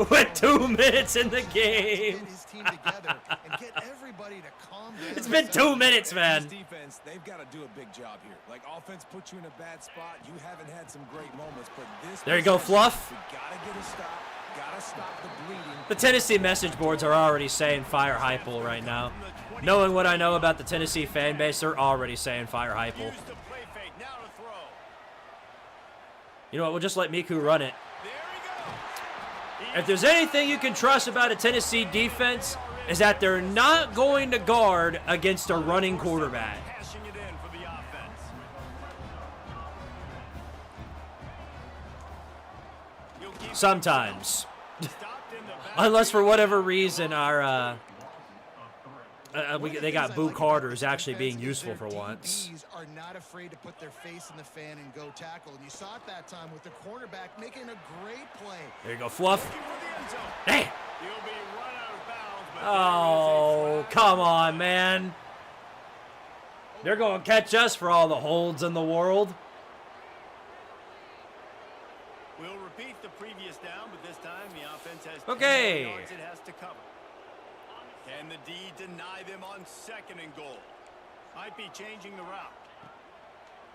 with 2 minutes in the game. Get his team together and get everybody to calm down. It's been 2 minutes, man. This defense, they've got to do a big job here. Like, offense puts you in a bad spot. You haven't had some great moments, but this... There you go, Fluff. You got to get a stop. Got to stop the bleeding. The Tennessee message boards are already saying fire Heupel right now. Knowing what I know about the Tennessee fan base, they're already saying fire Heupel. Use the play fake. Now to throw. You know what, we'll just let Miku run it. There he goes. If there's anything you can trust about a Tennessee defense, is that they're not going to guard against a running quarterback. Cashing it in for the offense. He'll keep Sometimes. stopped in the back. Unless for whatever reason our they got Boo Carter's actually being useful for once. DBs are not afraid to put their face in the fan and go tackle. And you saw it that time with the cornerback making a great play. There you go, Fluff. Damn. He'll be run out of bounds, but Oh, come on, man. They're going to catch us for all the holds in the world. we'll repeat the previous down, but this time the offense has 10 Okay. more yards it has to cover. Can the D deny them on 2nd and goal? Might be changing the route.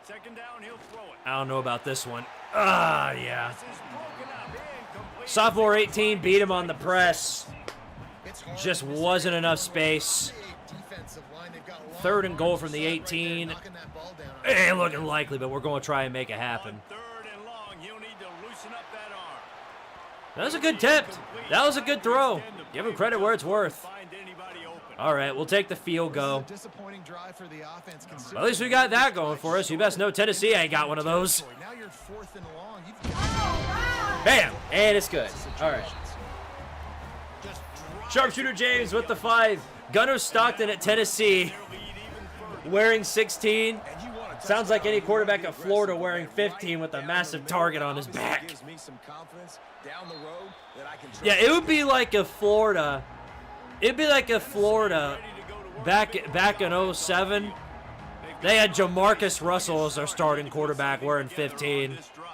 2nd down, he'll throw it. I don't know about this one. Ah, yeah. This is broken up, incomplete. Sophomore 18 beat him on the press. It's hard Just to miss wasn't that enough space. big defensive line. They've got long 3rd and goal arms from the set right there, 18. knocking that ball down. Ain't looking likely, but we're going to try and make it happen. On 3rd and long, he'll need to loosen up that arm. That was a good attempt. That was a good throw. Give him credit where it's worth. Find anybody open. All right, we'll take the field goal. This is a disappointing drive for the offense, At least we got that going for us. You best know Tennessee ain't got one of those. Now you're 4th and long. You've got Bam! And it's good. All right. Sharpshooter James with the 5. Gunnar Stockton at Tennessee wearing 16. Sounds like any quarterback at Florida wearing 15 with a massive target on his back. Gives me some confidence down the road that I can trust. Yeah, it would be like a Florida. It'd be like a Florida back in 07. They had Jamarcus Russell as their starting quarterback wearing 15. This drive.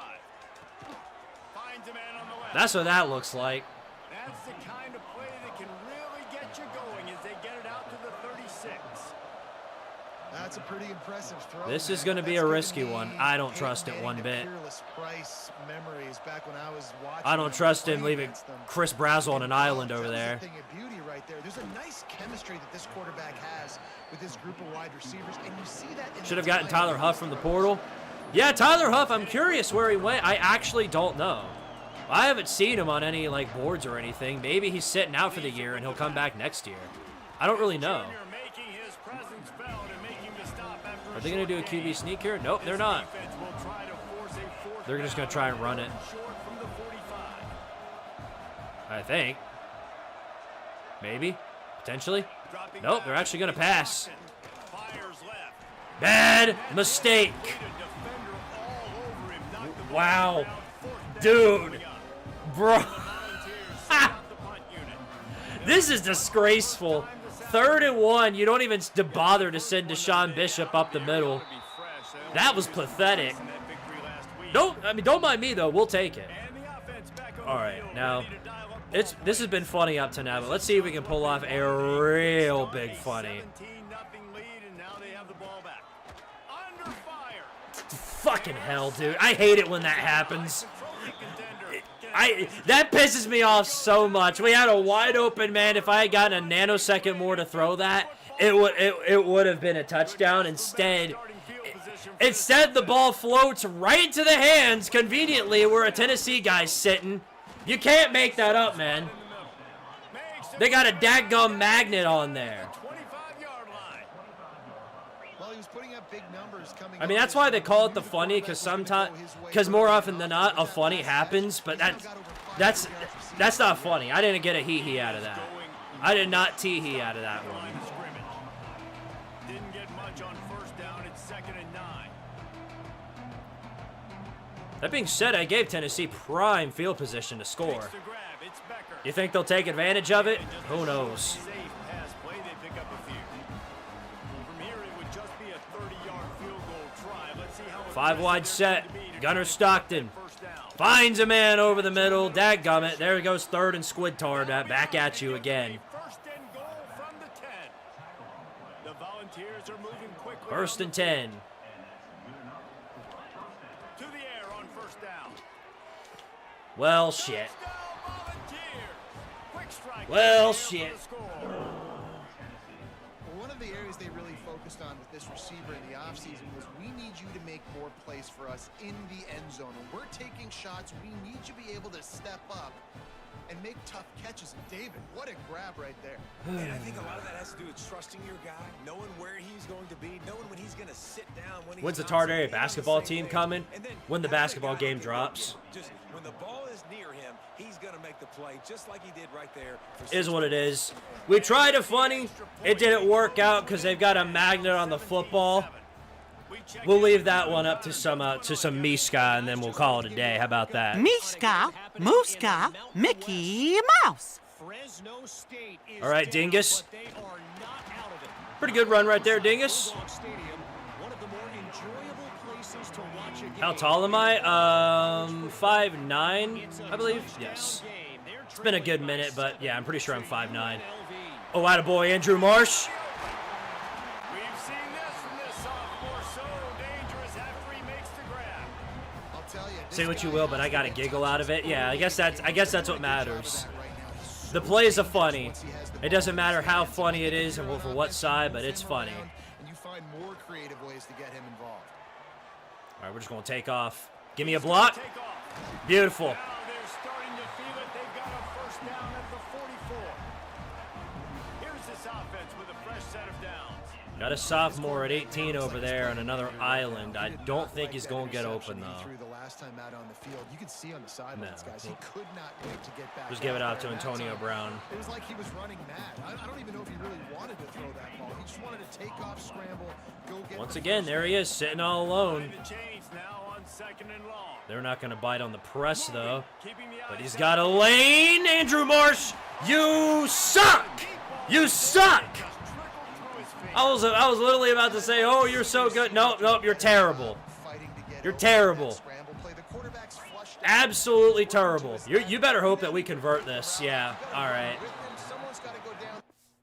Finds a man on the left. That's what that looks like. That's the kind of play that can really get you going as they get it out to the 36. That's a pretty impressive throw. This is man. going to be That's a giving risky me one. I don't Peyton trust it Manning one and bit. Fearless Price memories back when I was watching I don't them trust play him leaving against them. Chris Brazzell on an island over That was there. a thing of beauty right there. There's a nice chemistry that this quarterback has with this group of wide receivers, and you see that in Should have the gotten time Tyler that Huff he from the throws. portal. Yeah, Tyler Huff, I'm curious where he went. I actually don't know. I haven't seen him on any like boards or anything. Maybe he's sitting out for the year and he'll come back next year. I don't really know. Junior making his presence felt and making the stop after Are they going to do a QB sneak here? Nope, they're not. defense will try to force a 4th They're just going to try and run it, short from the 45. I think. Maybe. Potentially. Dropping Nope, back. they're actually going to pass. Fires left. Bad mistake. Defender all over him. Knocked the ball Wow. down. 4th down Dude. coming up. Bro. Volunteers send out the punt unit. This is disgraceful. 3rd and 1. You don't even bother to send Deshaun Bishop up the middle. Be fresh. That was pathetic. That victory last week. Don't mind me though. We'll take it. And the offense back on All the right, field, now ready to dial up this has been funny up to now, but let's see if we can pull off a real big funny. 17-0 lead, and now they have the ball back. Under fire. Fucking hell, dude. I hate it when that happens. Trophy contender. That pisses me off so much. We had a wide open man. If I had gotten a nanosecond more to throw that, it would have been a touchdown. Instead, the ball floats right into the hands conveniently where a Tennessee guy's sitting. You can't make that up, man. They got a dadgum magnet on there. 25-yard line. Well, he was putting up big numbers coming I mean, up that's his why they way. call it the You funny, thought because that was gonna go his way because more early often than on. not, a funny happens, but that's not funny. I didn't get a hee-hee out of that. I did not tee-hee out of that one. Line of scrimmage. Didn't get much on 1st down. It's 2nd and 9. That being said, I gave Tennessee prime field position to score. Takes the grab. It's Becker. You think they'll take advantage of it? Who knows? Safe pass play. They pick up a few. From here, it would just be a 30-yard field goal try. Let's see how 5 wide set. Gunnar Stockton 1st down. finds a man over the middle. Dadgummit. There goes 3rd and Squidtard. Back at you again. 1st and goal from the 10. The Volunteers are moving quickly. 1st and 10. To the air on 1st down. Well, shit. Touchdown, Volunteer. Quick strike. Well, There for shit. the score. Well, one of the areas they really focused on with this receiver in the offseason was we need you to make more plays for us in the end zone. When we're taking shots, we need you to be able to step up and make tough catches. And David, what a grab right there. And I think a lot of that has to do with trusting your guy, knowing where he's going to be, knowing when he's going to sit down. When's the Tardaria basketball team coming? When the basketball game drops. Just when the ball is near him, he's going to make the play just like he did right there. Is what it is. We tried a funny. It didn't work out because they've got a magnet on the football. We'll leave that one up to some Miska, and then we'll call it a day. How about that? Miska, Muska, Mickey Mouse. All right, Dingus. Pretty good run right there, Dingus. How tall am I? 5'9", I believe. Yes. It's been a good minute, but yeah, I'm pretty sure I'm 5'9". Oh, attaboy, Andrew Marsh. We've seen this from this sophomore, so dangerous after he makes the grab. I'll tell you, Say what you will, but I got a giggle out of it. Yeah, I guess that's what matters. The plays are funny. It doesn't matter how funny it is and for what side, but it's funny. And you find more creative ways to get him involved. All right, we're just going to take off. Give me a block. Beautiful. Now they're starting to feel it. They've got a first down at the 44. Here's this offense with a fresh set of downs. Got a sophomore at 18 over there on another island. I don't think he's going to get open, though. Through the last time out on the field, you could see on the sidelines, guys, he could not wait to get back. Just give it out to there. And Antonio that's- Brown. It was like he was running mad. I don't even know if he really wanted to throw that ball. He just wanted to take off, scramble, go get. Once again, there he is, sitting all alone. The chains now on 2nd and long. They're not going to bite on the press, though. Keeping the But eyes he's out. got a lane. Andrew Marsh, you suck. You suck. I was literally about to say, oh, you're so good. Nope, you're terrible. You're terrible. Absolutely terrible. You better hope that we convert this. Yeah. All right.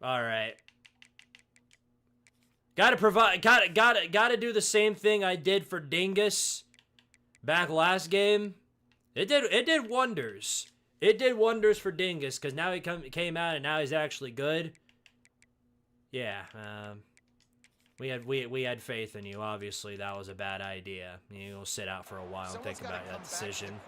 All right. Gotta provide. Gotta do the same thing I did for Dingus back last game. It did wonders. It did wonders for Dingus because now he came out and now he's actually good. Yeah. We had faith in you. Obviously, that was a bad idea. You'll sit out for a while and think about that decision.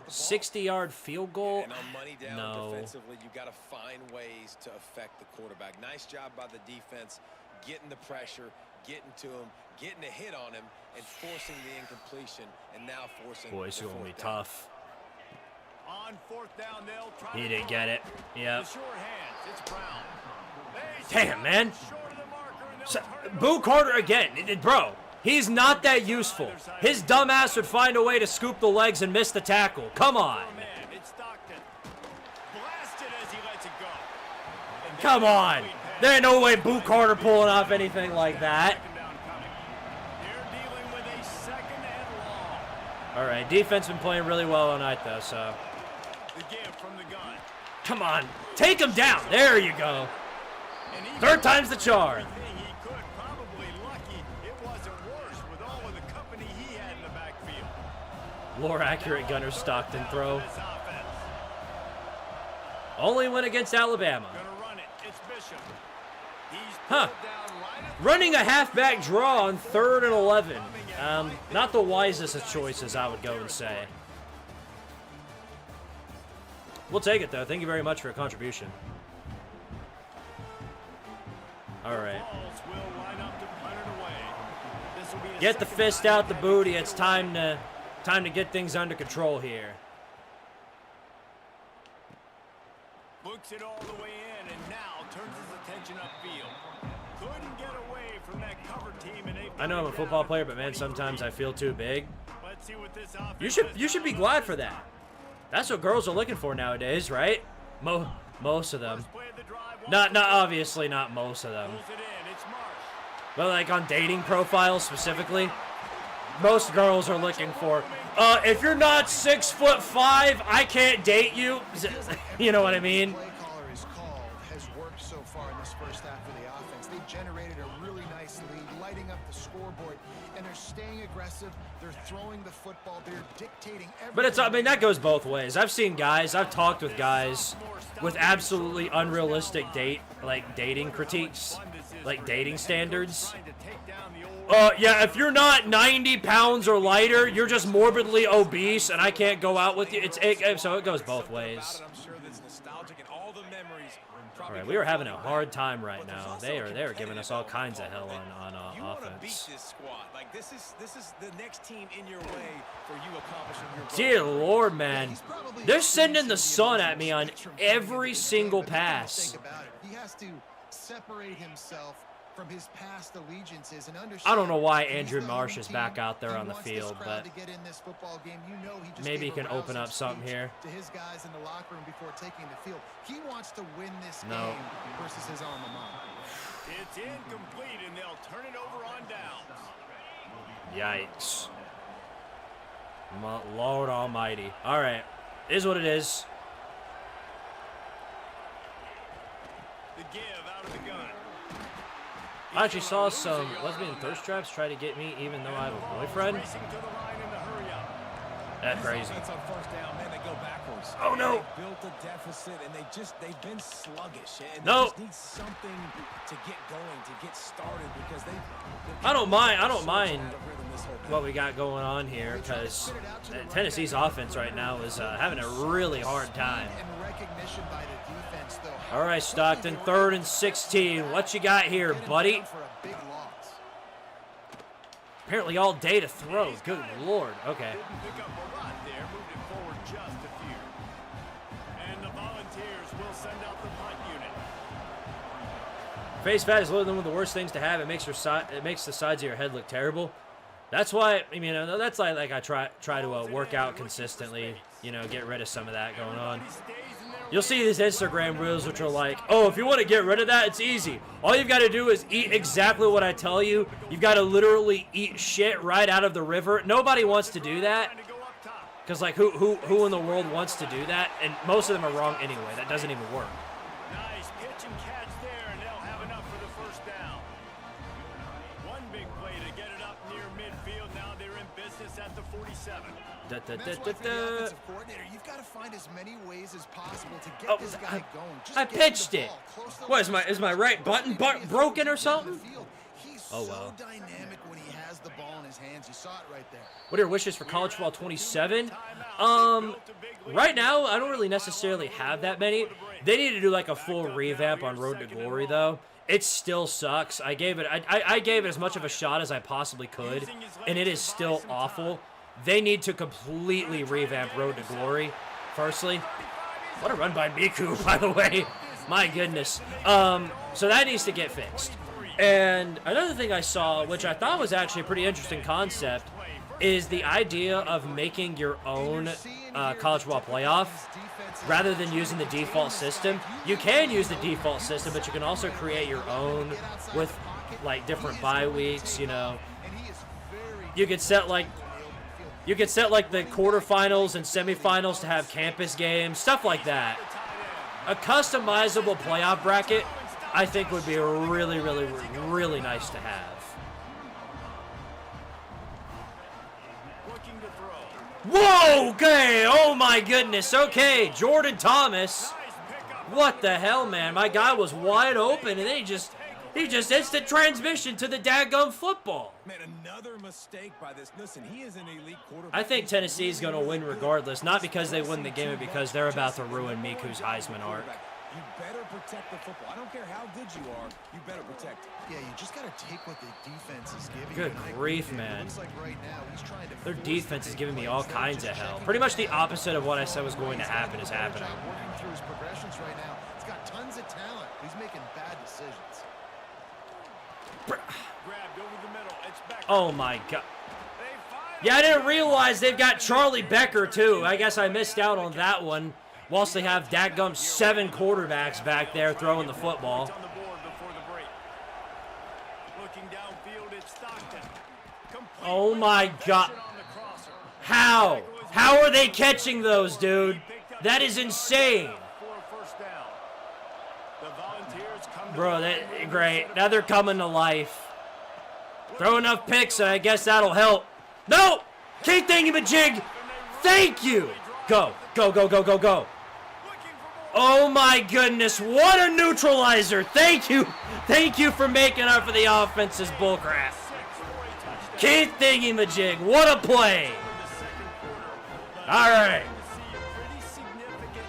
60-yard field goal? And on money down No. defensively, you got to find ways to affect the quarterback. Nice job by the defense, getting the pressure, getting to him, getting a hit on him, and forcing the incompletion, and now forcing. Boy, it's the going to be fourth down. tough. On 4th down, they'll try He to didn't throw get it. Yep. The short hands, it's Brown. Damn, man. Short of the marker, and they'll So, turn it Boo over. Carter again. Bro, he's not that useful. His dumbass would find a way to scoop the legs and miss the tackle. Come on. Man, it's Stockton. Blasted as he lets it go. And Come there's a on. complete pass. There ain't no way Boo Carter pulling off anything like that. Second down coming. They're dealing with a 2nd and long. All right, defense been playing really well all night, though, so. The give from the gun. Come on. Take him down. There you go. And he Third time's the charm. everything he could. Probably lucky it wasn't worse with all of the company he had in the backfield. More accurate Gunner Stockton throw. This offense. Only win against Alabama. Gonna run it. It's Bishop. He's Huh. pulled down right at Running a halfback draw on 3rd and 11. Not the wisest of choices, I would go and say. We'll take it, though. Thank you very much for your contribution. All right. balls will line up to punt it away. This will be a Get the second fist time out the booty. It's time to get things under control here. Books it all the way in and now turns his attention upfield. Couldn't get away from that cover team and I know I'm a football player, but man, sometimes I feel too big. Let's see what this offense You should be glad for that. That's what girls are looking for nowadays, right? Most of them. Not obviously not most of them. Pulls it in. It's Marsh. But like on dating profiles specifically, most girls are looking for, if you're not 6'5", I can't date you. You know what I mean? Play caller is called has worked so far in this first half of the offense. They generated a really nice lead, lighting up the scoreboard, and they're staying aggressive. They're throwing the football. They're dictating everything. But I mean, that goes both ways. I've talked with guys with absolutely unrealistic dating critiques, like dating standards. Trying to take down the old Yeah, if you're not 90 pounds or lighter, you're just morbidly obese, and I can't go out with you. So it goes both ways. All right, we are having a hard time right now. They are giving us all kinds of hell on offense. This is the next team in your way for you accomplishing your goal. Dear Lord, man, they're sending the sun at me on every single pass. He has to separate himself from his past allegiances and understand. I don't know why Andrew Marsh is back out there on the field, but maybe he can open up something here. To his guys in the locker room before taking the field, he wants to win this game versus his alma mater. It's incomplete, and they'll turn it over on downs. Yikes! Lord Almighty! All right, is what it is. The give out of the gun. I actually saw some lesbian thirst traps try to get me, even though I have a boyfriend. That's crazy. Oh no! They built a deficit, and they've been sluggish. And No. they just need something to get going, to get started, because I don't mind what we got going on here, because Tennessee's offense right now is having a really hard time. All right, Stockton, 3rd and 16. What you got here, buddy? Apparently all day to throw. Good Lord. Okay. Pick up a lot there, moved it forward just a few. And the Volunteers will send out the punt unit. Face fat is literally one of the worst things to have. It makes the sides of your head look terrible. That's why, I mean, that's like I try to work out consistently, you know, get rid of some of that going on. You'll see these Instagram reels which are like, oh, if you want to get rid of that, it's easy. All you've got to do is eat exactly what I tell you. You've got to literally eat shit right out of the river. Nobody wants to do that. Because, like, who in the world wants to do that? And most of them are wrong anyway. That doesn't even work. Nice pitch and catch there, and they'll have enough for the first down. One big play to get it up near midfield. Now they're in business at the 47. That's why for the offensive coordinator, you've got to find as many ways as possible to get this guy going. Just I get him pitched the it. ball close to the What, line. is my right button broken or something? He's Oh, so well. dynamic when he has the ball in his hands. You saw it right there. What are your wishes for college football 27? Right now, I don't really necessarily have that many. They need to do like a full revamp on Road to Glory, though. It still sucks. I gave it as much of a shot as I possibly could, and it is still awful. They need to completely revamp Road to Glory, firstly. What a run by Miku, by the way. My goodness. So that needs to get fixed. And another thing I saw, which I thought was actually a pretty interesting concept, is the idea of making your own college football playoff rather than using the default system. You can use the default system, but you can also create your own with like different bye weeks, you know. You could set like the quarterfinals and semifinals to have campus games, stuff like that. A customizable playoff bracket, I think, would be really, really, really nice to have. Whoa, okay, oh my goodness, okay, Jordan Thomas. What the hell, man? My guy was wide open, and then he just instant transmission to the daggum football. Man, another mistake by this. Listen, he is an elite quarterback. I think Tennessee's going to win regardless, not because they win the game, but because they're about to ruin Miku's Heisman arc. You better protect the football. I don't care how good you are. You better protect it. Yeah, you just got to take what the defense is giving. Good grief, man. Looks like right now he's trying to Their defense is giving me all kinds of hell. Pretty much the opposite of what I said was going to happen is happening. Working through his progressions right now. He's got tons of talent. He's making bad decisions. Grabbed over the middle. It's back. Oh my god. Yeah, I didn't realize they've got Charlie Becker too. I guess I missed out on that one. Whilst they have dadgum 7 quarterbacks back there throwing the football. On the board before the break. Looking downfield, it's Stockton. Complete Oh my god. on the crosser. How? How are they catching those, dude? That is insane. For a first down. The Volunteers come to Bro, that great. Now they're coming to life. Throw enough picks and I guess that'll help. No! Can't thingamajig! Thank you! Go, go, go, go, go, go. Oh my goodness, what a neutralizer. Thank you. Thank you for making up for the offense's bullcrap. Keith Thingy-Majig, what a play! All right.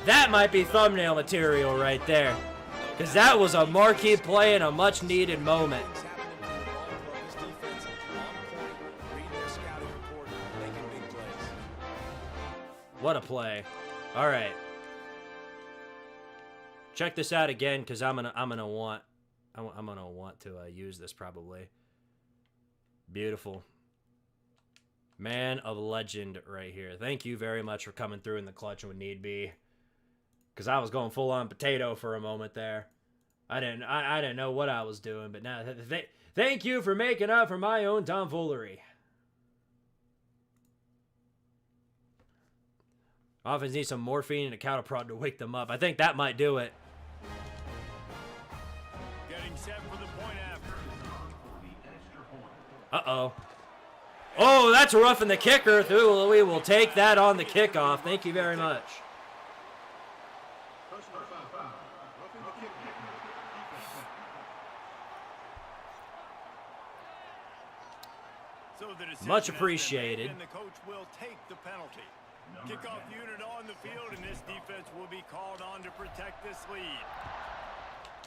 That might be thumbnail material right there. Because that was a marquee play and a much-needed moment. What a play. All right. Check this out again, because I'm gonna want to use this probably. Beautiful. Man of legend right here. Thank you very much for coming through in the clutch when need be. Because I was going full on potato for a moment there. I didn't know what I was doing, but now thank you for making up for my own tomfoolery. Offense needs some morphine and a cattle prod to wake them up. I think that might do it. Getting set for the point after. Uh-oh. Oh, that's roughing the kicker through. We will take that on the kickoff. Thank you very much. So the decision Much has been appreciated. made, and the coach will take the penalty. Kickoff unit on the field, and this defense will be called on to protect this lead.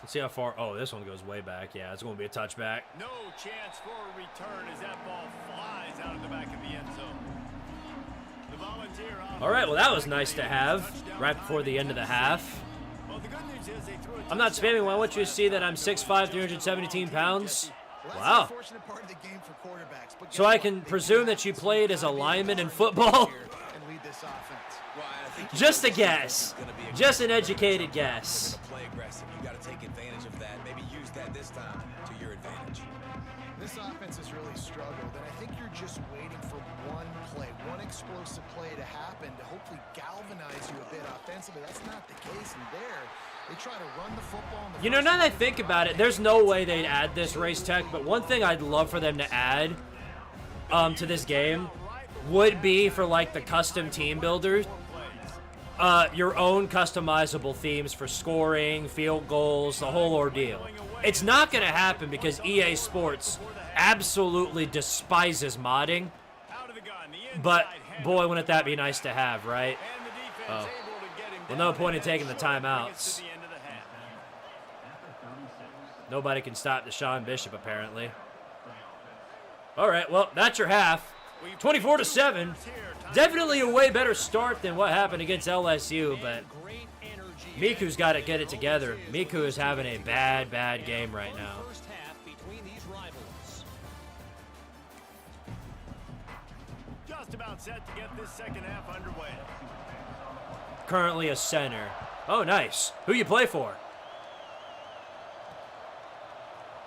Let's see how far. Oh, this one goes way back. Yeah, it's going to be a touchback. No chance for a return as that ball flies out of the back of the end zone. The Volunteer offense. All right, well, that was nice to have right before the end of the half. Well, the good news is they threw a I'm not touchdown. spamming. I want you to see that I'm 6'5", 317 pounds. Wow. So I can presume that you played as a lineman in football? Just a guess. Just an educated guess. Play aggressive. You got to take advantage of that. Maybe use that this time to your advantage. This offense has really struggled, and I think you're just waiting for one play, one explosive play to happen to hopefully galvanize you a bit offensively. That's not the case, and there they try to run the football. You know, now that I think about it, there's no way they'd add this race tech, but one thing I'd love for them to add to this game would be for like the custom team builders, your own customizable themes for scoring, field goals, the whole ordeal. It's not going to happen because EA Sports absolutely despises modding, but boy, wouldn't that be nice to have, right? Oh. Well, no point in taking the timeouts. Nobody can stop Deshaun Bishop, apparently. All right, well, that's your half. 24-7. Definitely a way better start than what happened against LSU, but Miku's got to get it together. Miku is having a bad, bad game right now. Just about set to get this second half underway. Currently a center. Oh, nice. Who you play for?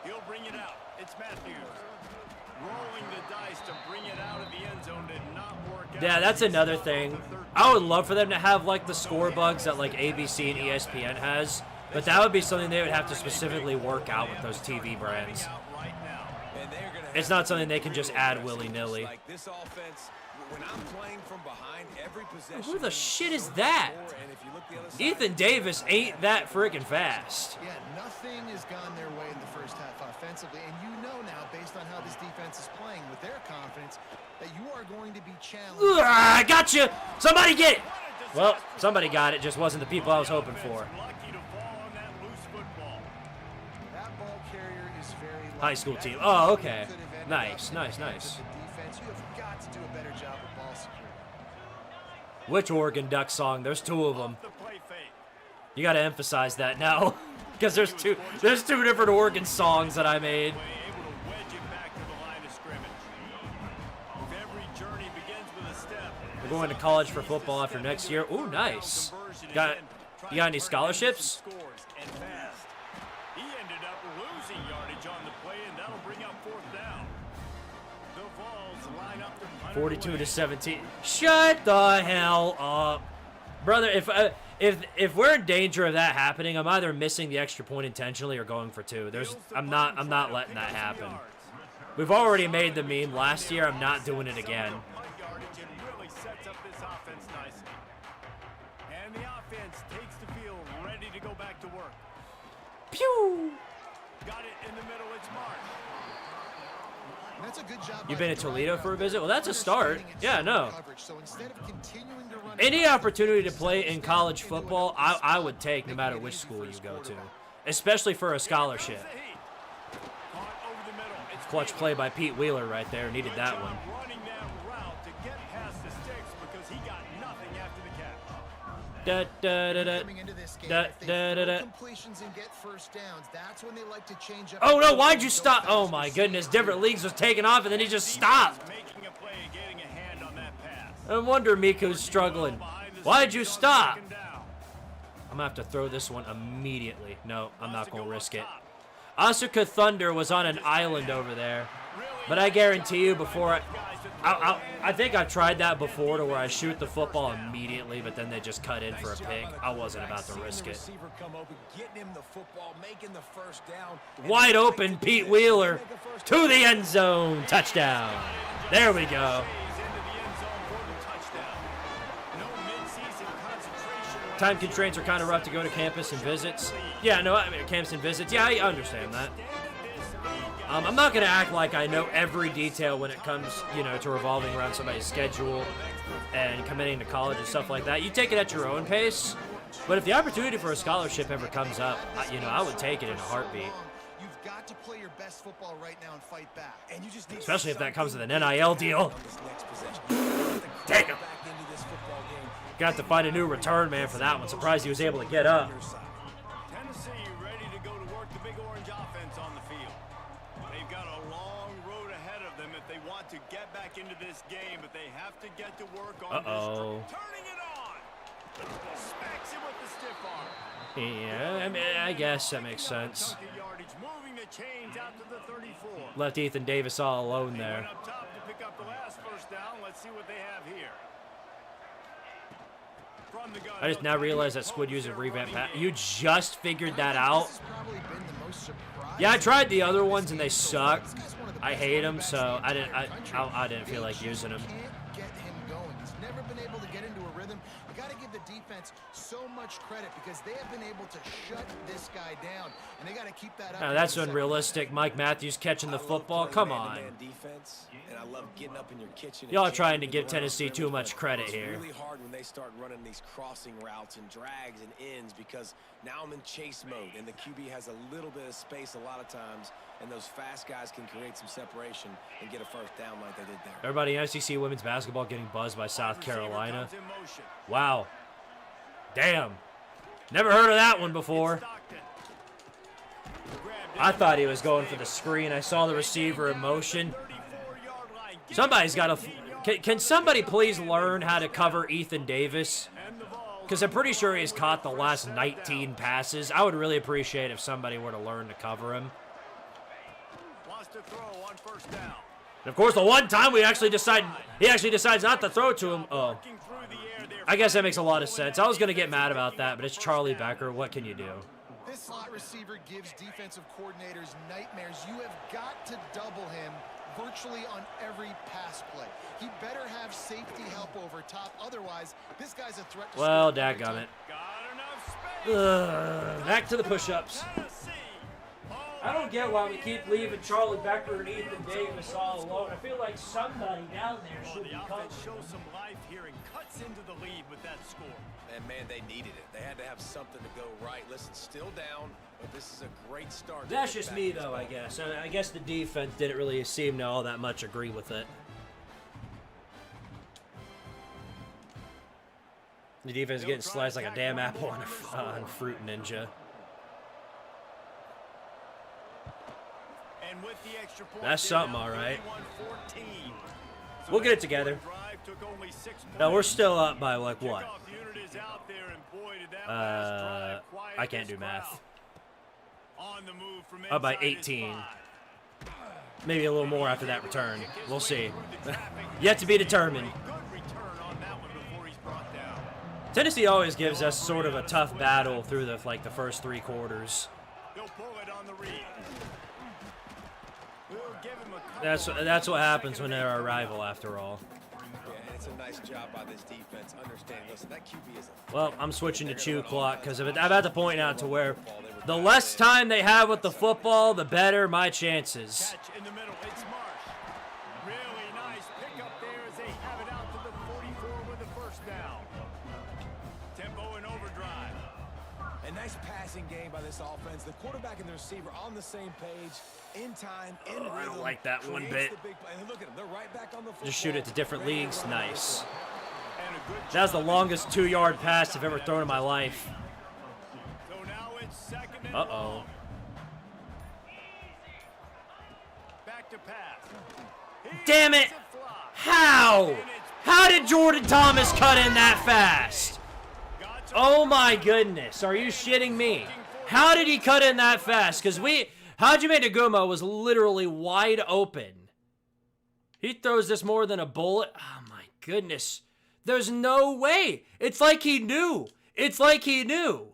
He'll bring it out. It's Matthews. Rolling the dice to bring it out of the end zone did not work out. Yeah, that's another thing. I would love for them to have like the score bugs that like ABC and ESPN has, but that would be something they would have to specifically work out with those TV brands. It's not something they can just add willy-nilly. Like this offense, when I'm playing from behind every possession. Who the shit is that? Ethan Davis ain't that freaking fast. Yeah, nothing has gone their way in the first half offensively, and you know now, based on how this defense is playing with their confidence, that you are going to be challenged. I got you. Somebody get it. Well, somebody got it. Just wasn't the people I was hoping for. That ball carrier is very lucky. High school team. Oh, okay. Nice, nice, nice. Defense, you have got to do a better job of ball security. Which Oregon Duck song? There's two of them. You got to emphasize that now, because there's two different Oregon songs that I made. We're going to college for football after next year. Ooh, nice. You got any scholarships? He ended up losing yardage on the play, and that'll bring up fourth down. The Vols line up to 42-17. Shut the hell up, brother. If we're in danger of that happening, I'm either missing the extra point intentionally or going for two. I'm not letting that happen. We've already made the meme last year. I'm not doing it again. And the offense takes the field, ready to go back to work. Pew! Got it in the middle, it's Mark. That's a good job. You've by been to Toledo Driver for a out there, visit? Well, that's a start. understanding its Yeah, zone no. coverage. So instead of continuing to run Any across opportunity to the play field, in they college stay into an football, open I spot, would take no making matter it which easy school for you his go to, quarterback. especially for a scholarship. Caught over the middle. It's Clutch play by Pete Wheeler right there. Needed that one. running that route to get past the sticks because he got nothing after the catch. Da, da, da, da. Coming into this game, Da, if they da, da, throw da. completions and get first downs, that's when they like to change up. Oh the no, why'd tempo you and go stop? Oh fast my with goodness, speed. different leagues was taking off and then he just stopped. Making a play, getting a hand on that pass. No wonder Miko's struggling. Why'd you stop? I'm gonna have to throw this one immediately. No, I'm not gonna risk it. Asuka Thunder was on an island over there, but I guarantee you before I think I've tried that before to where I shoot the football immediately, but then they just cut in for a pick. I wasn't about to risk it. Wide open, Pete Wheeler to the end zone, touchdown. There we go. Time constraints are kind of rough to go to campus and visits. Yeah, no, I mean, campus and visits. Yeah, I understand that. I'm not going to act like I know every detail when it comes, you know, to revolving around somebody's schedule and committing to college and stuff like that. You take it at your own pace. But if the opportunity for a scholarship ever comes up, I would take it in a heartbeat. You've got to play your best football right now and fight back. And you just need Especially if that comes with an NIL deal. Take him. Got to find a new return man for that one. Surprised he was able to get up. Tennessee ready to go to work the Big Orange offense on the field. They've got a long road ahead of them if they want to get back into this game, but they have to get to work on Uh-oh. this. Turning it on. Smacks him with the stiff arm. Yeah, I mean, I guess that makes sense. Moving the chains out to the 34. Left Ethan Davis all alone They there. went up top to pick up the last first down. Let's see what they have here. From the gun, I just now realized that Squid used a revamp pass. You just figured that out? This has probably been the most surprising. Yeah, I tried the other ones and they suck. I hate them, so I didn't feel like using them. Can't get him going. He's never been able to get into a rhythm. You got to give the defense so much credit because they have been able to shut this guy down, and they got to keep that up. Now, that's unrealistic. Mike Matthews catching the football. Come on. Y'all are trying to give Tennessee too much credit here. It's really hard when they start running these crossing routes and drags and ends because now I'm in chase mode and the QB has a little bit of space a lot of times, and those fast guys can create some separation and get a first down like they did there. Everybody in SEC women's basketball getting buzzed by South Carolina. Wow. Damn. Never heard of that one before. I thought he was going for the screen. I saw the receiver in motion. Somebody's got to... Can somebody please learn how to cover Ethan Davis? Because I'm pretty sure he's caught the last 19 passes. I would really appreciate if somebody were to learn to cover him. And of course, the one time he actually decides not to throw to him. Oh. I guess that makes a lot of sense. I was going to get mad about that, but it's Charlie Becker. What can you do? This slot receiver gives defensive coordinators nightmares. You have got to double him virtually on every pass play. He better have safety help over top. Otherwise, this guy's a threat to Well, score every dadgummit. time. Back to the push-ups. I don't get why we keep leaving Charlie Becker and Ethan Davis all alone. I feel like somebody down there should be The covering. offense shows some life here and cuts into the lead with that score. And man, they needed it. They had to have something to go right. Listen, still down, but this is a great start. That's just me, though, I guess. I guess the defense didn't really seem to all that much agree with it. The defense is getting sliced like a damn apple on Fruit Ninja. And with the extra point, That's something, all right. 31-14. So We'll get it that together. drive took only 6 No, we're points. still up by, like, what? Kickoff unit is out there, and boy, did that last drive quiet I can't this do math. crowd. On the move from Up by inside his 18. 5. Maybe a little more after that return. We'll see. Yet to be determined. Good return on that one before he's brought down. Tennessee always gives us sort of a tough battle through the first 3 quarters. They'll pull it on the read. We'll give him a couple That's what happens when they're our rival, after all. Yeah, and it's a nice job by this defense. Understand, listen, that QB is a Well, I'm switching to chew clock because I'm at the point now to where the less time they have with the football, the better my chances. catch in the middle. It's Marsh. A nice passing game by this offense. The quarterback and the receiver on the same page, in time, in rhythm. I don't like that one Creates bit. the big play. And look at them. They're right back on the football. Just shoot it to different Ready to leagues. run Nice. And a good That was the job. longest 2-yard pass I've ever thrown in my life. So now it's second and Uh-oh. long. Back to pass. He Damn lets it! fly. How? And it's How did Jordan Thomas cut in that fast? got to Oh my goodness. Are you shitting me? How did he cut in that fast? Because Hajime Nagumo was literally wide open. He throws this more than a bullet. Oh my goodness. There's no way. It's like he knew. It's like he knew.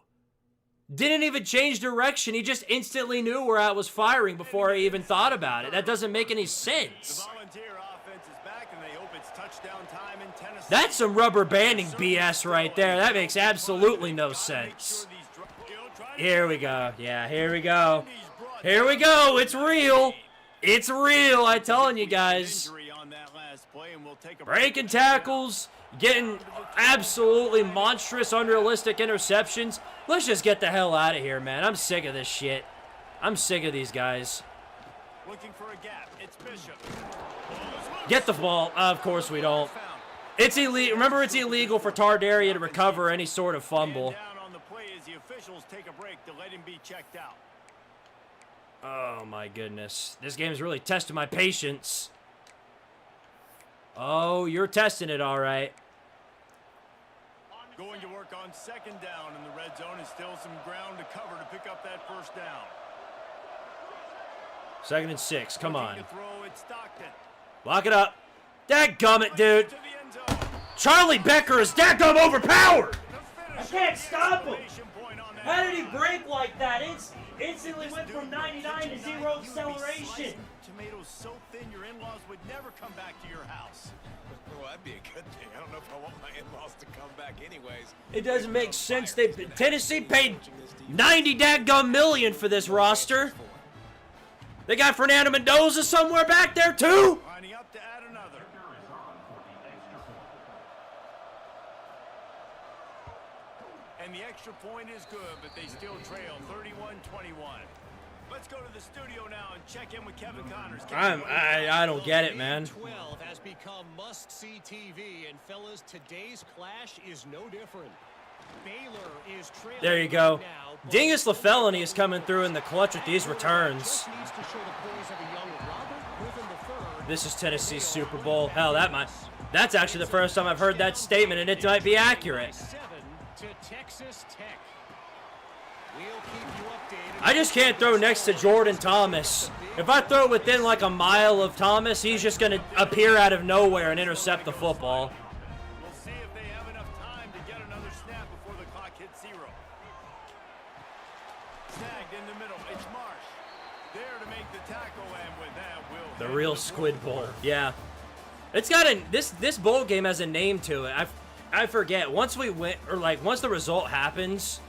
Didn't even change direction. He just instantly knew where I was firing before I even thought about it. That doesn't make any The sense. Volunteer offense is back, and they hope it's touchdown time in Tennessee. That's some rubber banding BS right there. That makes absolutely no sense. Here we go. Yeah, here we go. Here we go. It's real. It's real. I'm telling you guys. Breaking tackles, getting absolutely monstrous, unrealistic interceptions. Let's just get the hell out of here, man. I'm sick of this shit. I'm sick of these guys. Looking for a gap. It's Bishop. Get the ball. Of course we don't. It's illegal. Remember, it's illegal for Tardaria to recover any sort of fumble. Down on the play as the officials take a break to let him be checked out. Oh my goodness. This game's really testing my patience. Oh, you're testing it all right. Going to work on second down in the red zone, and still some ground to cover to pick up that first down. 2nd and 6. Come on. Looking to throw, it's Stockton. Lock it up. Dadgummit, dude. To the end zone. Charlie Becker is dadgum overpowered. The I finish. can't stop him. Exclamation point on that. How did he break like that? Instantly went from 99 to 0 acceleration. Tomatoes so thin your in-laws would never come back to your house. Well, that'd be a good thing. I don't know if I want my in-laws to come back anyways. It doesn't make sense. Tennessee paid 90 dadgum million for this roster. They got Fernando Mendoza somewhere back there too. Lining up to add another. And the extra point is good, but they still trail 31-21. Let's go to the studio now and check in with Kevin Connors. I don't get it, man. 12 has become must-see TV, and fellas, today's clash is no different. Baylor is trailing There you go. right now, but Dingus LaFelony is coming through in the clutch with these returns. just needs to show the poise of a young Robert Griffin III. This is Tennessee's Super Bowl. Hell, that's actually the first time I've heard that statement, and it might be accurate. 7 to Texas Tech. We'll keep you updated. I just can't throw next to Jordan Thomas. If I throw within like a mile of Thomas, he's just going to appear out of nowhere and intercept the football. We'll see if they have enough time to get another snap before the clock hits 0. Snagged in the middle. It's Marsh. There to make the tackle, and with that, will The real Squid Bowl. Yeah. It's got this bowl game has a name to it. I forget. Once we win, or like once the result happens,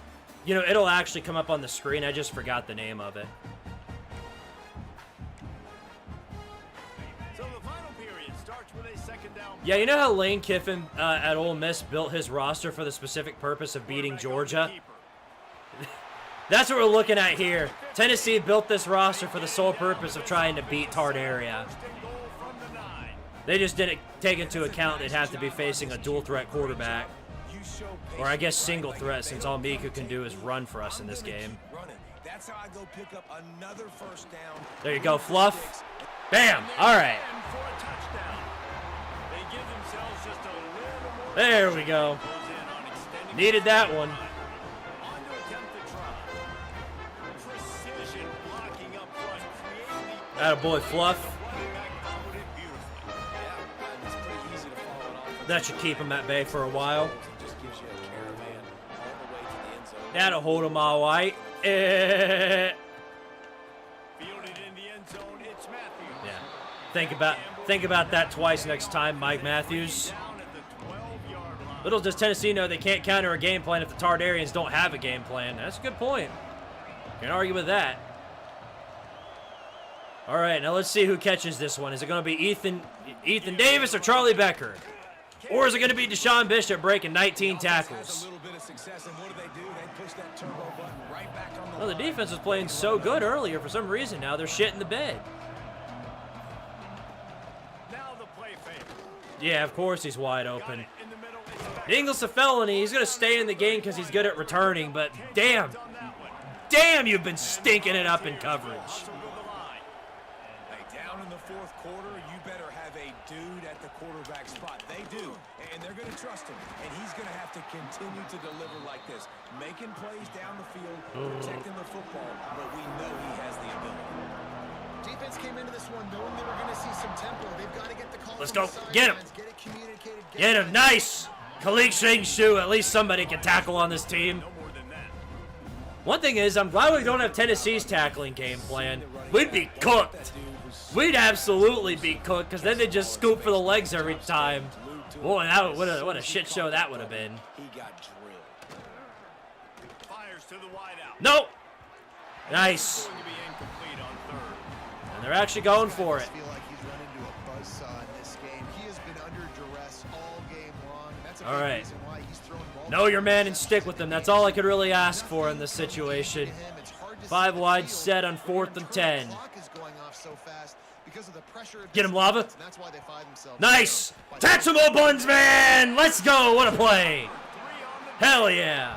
you know, it'll actually come up on the screen. I just forgot the name of it. So the final period starts with a second down. Yeah, you know how Lane Kiffin at Ole Miss built his roster for the specific purpose of beating Georgia? That's what we're looking at here. Tennessee built this roster for the sole purpose of trying to beat Tardaria. They just didn't take into account they'd have to be facing a dual threat quarterback. Or I guess single threat, since all Miku can do is run for us in this game. That's how I go pick up another first down. There you go, Fluff. Bam! Alright. There we go. Needed that one. Attaboy, Fluff. That should keep him at bay for a while. That'll hold him all right. Yeah. Think about that twice next time, Mike Matthews. Little does Tennessee know they can't counter a game plan if the Tardarians don't have a game plan. That's a good point. Can't argue with that. All right, now let's see who catches this one. Is it going to be Ethan Davis or Charlie Becker? Or is it going to be Deshaun Bishop breaking 19 tackles? A little bit of success, and what do? They and push that turbo button right back on the Well, the line. defense was playing so good earlier. For some reason, now they're shit in the bed. Now the play fake. Yeah, of course he's wide Got open. it in the middle. It's back. Ingles a felony. He's going to stay in the game because he's good at returning, but damn. On that one. Damn, you've been stinking it up in coverage. Hustle with the line. Hey, down in the fourth quarter, you better have a dude at the quarterback spot. They do, and they're going to trust him, and he's going to have to continue to deliver like this, making plays down the field, protecting the football, but we know he has the ability. Defense came into this one knowing they were going to see some tempo. They've got to get the call. Let's from go. the Get him. sidelines, get it communicated. Get him. Nice. Khalid Shu. At least somebody can tackle on this team. No more than that. One thing is, I'm glad we don't have Tennessee's tackling game plan. We'd be cooked. We'd absolutely be cooked because then they just scoop for the legs every time. Boy, what a shit show that would have been. He got drilled. Fires to the wideout. Nope. Nice. Going to be incomplete on third. And they're actually going for it. I feel like he's run into a buzzsaw in this game. He has been under duress all game long. And that's a All big right. reason why he's throwing balls. Know your man and stick with them. That's all I could really ask for in this situation. It's hard to 5 see wide the field. set on 4th and 10. The clock is going off so fast because of the pressure of Get him, this Lava. defense, and that's why they find themselves Nice. down by Touch 'em, old buns, man. Let's go. What a play. Hell yeah.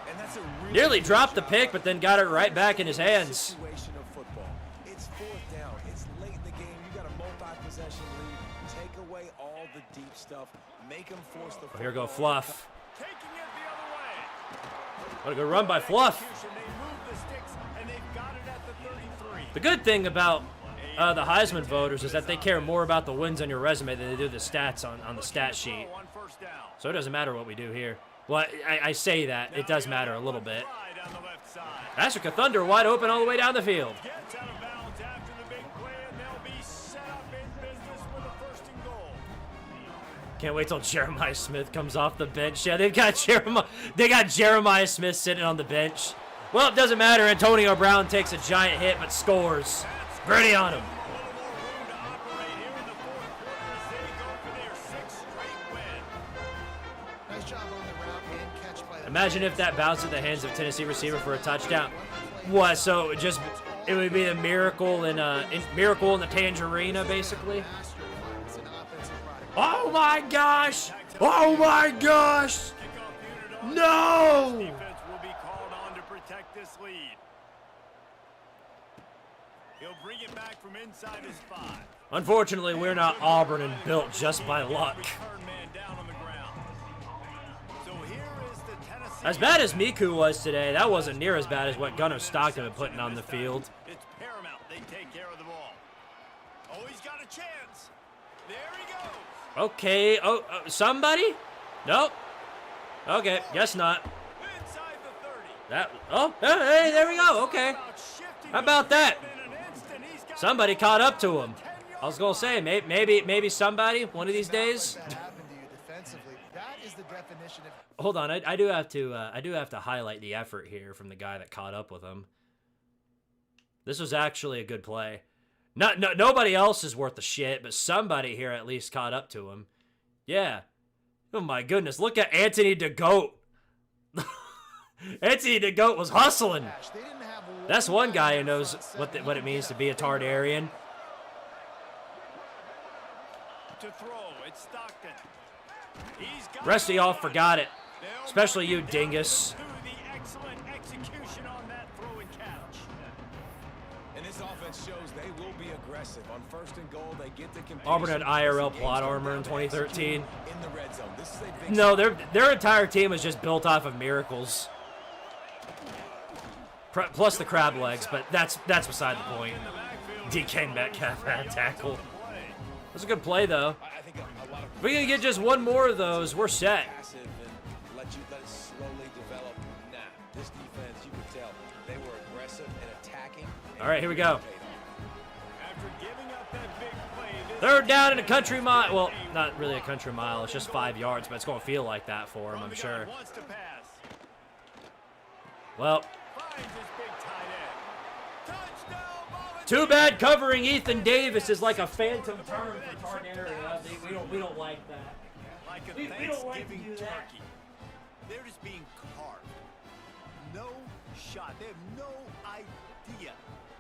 And that's a really Nearly good dropped the job pick, but then got it right back in his hands. Situation of football. It's fourth down. It's late in the game. You got a multi-possession lead. Take away all the deep stuff. Make them force the. Here go football. Fluff. Taking it the other way. What a good run by Fluff. Execution. They move the sticks, and they've got it at the 33. The good thing about the Heisman voters is that they care more about the wins on your resume than they do the stats on the stat sheet. On first down. So it doesn't matter what we do here. Well, I say that. It does matter a little bit. Slide on the left side. Africa Thunder wide open all the way down the field. Gets out of bounds after the big play, and they'll be set up in business with a first and goal. Can't wait till Jeremiah Smith comes off the bench. Yeah, they got Jeremiah Smith sitting on the bench. Well, it doesn't matter. Antonio Brown takes a giant hit but scores. Birdie on him. A little more room to operate here in the fourth quarter as they go for their 6th straight win. Nice job on the route and catch by the Imagine if that bounced in the hands of a Tennessee receiver for a touchdown. What? So it would be a miracle in the Tangerina, basically. masterclass in offensive product. Oh my gosh! Oh my gosh! Kickoff unit on. No! Defense will be called on to protect this lead. He'll bring it back from inside his 5. Unfortunately, we're not Auburn and built just by luck. Return man down on the ground. So here is the Tennessee. As bad as Miku was today, that wasn't near as bad as what Gunnar Stockton been putting on the field. It's paramount they take care of the ball. Oh, he's got a chance. There he goes. Okay, somebody? Nope. Okay, guess not. Inside the 30. That. Oh, hey, there we go. Okay. About shifting How about the that? field in an instant. He's got Somebody caught up to him. I was gonna say maybe somebody one of these days. That happened to you defensively. That is the definition of Hold on, I do have to highlight the effort here from the guy that caught up with him. This was actually a good play. Nobody else is worth a shit, but somebody here at least caught up to him. Yeah. Oh my goodness, look at Anthony DeGoat. Anthony DeGoat was hustling. they didn't have That's one guy who knows what it means to be a Tardarian. to throw. It's Stockton. He's got Rest of y'all forgot it, They'll especially you mark it down dingus. to the excellent execution on that throw and catch. And this offense shows they will be aggressive. On first and goal, they get the completion. Auburn had IRL Games plot come armor in down to execute 2013. In the red zone. This is a big No, their entire team was just built off of miracles. Plus the crab legs, but that's beside the point. DK Metcalf had a tackle. That's a good play, though. I think a lot of If we can get just one more of those, we're set. passive and let it slowly develop. Nah, this defense, you could tell, they were aggressive and attacking. All right, here we go. After giving up that big play, this Third down in a country mile. Well, not really a country mile. It's just 5 yards, but it's going to feel like that for him, from I'm the sure. guy wants to pass. Well, Finds his big tight end. Touchdown, Volunteers. too bad covering Ethan Davis is like a phantom term for Tardaria. We don't like that. Like a We don't like to Thanksgiving do that. turkey. They're just being carved. No shot. They have no idea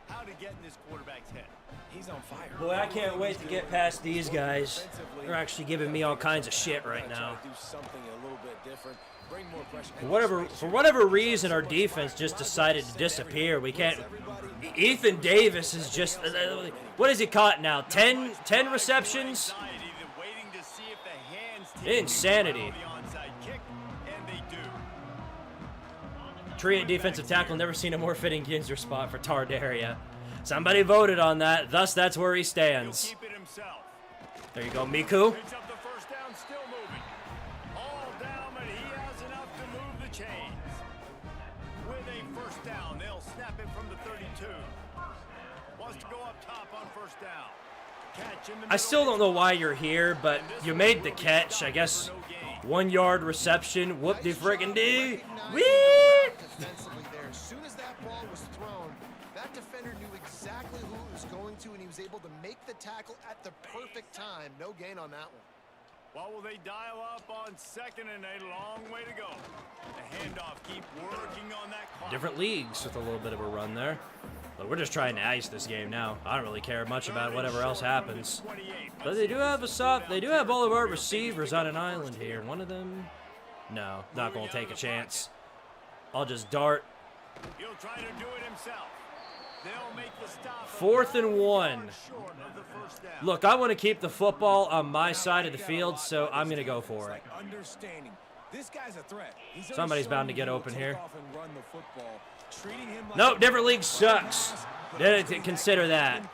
how to get in this quarterback's head. He's on fire. Boy, I can't wait to get past these guys. They're actually giving me all kinds of shit right now. Do something a little bit different. Bring more pressure. For whatever reason, our defense just decided to disappear. We can't. Ethan Davis is just. What is he caught now? 10 receptions? Insanity. Tree defensive tackle, never seen a more fitting Ginzer spot for Tardaria. Somebody voted on that, thus that's where he stands. There you go, Miku. With a first down, they'll snap it from the 32. Wants to go up top on first down. Catch in the I still don't know why you're here, but you made the catch. I guess 1 yard reception. Whoop de friggin' do. Whee! Defensively there. As soon as that ball was thrown, that defender knew exactly who it was going to, and he was able to make the tackle at the perfect time. No gain on that one. Well, will they dial up on second and a long way to go? The handoff, keep working on that clock. Different leagues with a little bit of a run there. But we're just trying to ice this game now. I don't really care much about whatever else happens. But they do have they do have all of our receivers on an island here. One of them, no, not gonna take a chance. I'll just dart. He'll try to do it himself. They'll make the stop. 4th and 1. Look, I want to keep the football on my side of the field, so I'm going to go for it. This guy's a threat. Somebody's bound to get open here. Nope, different league sucks. Didn't consider that.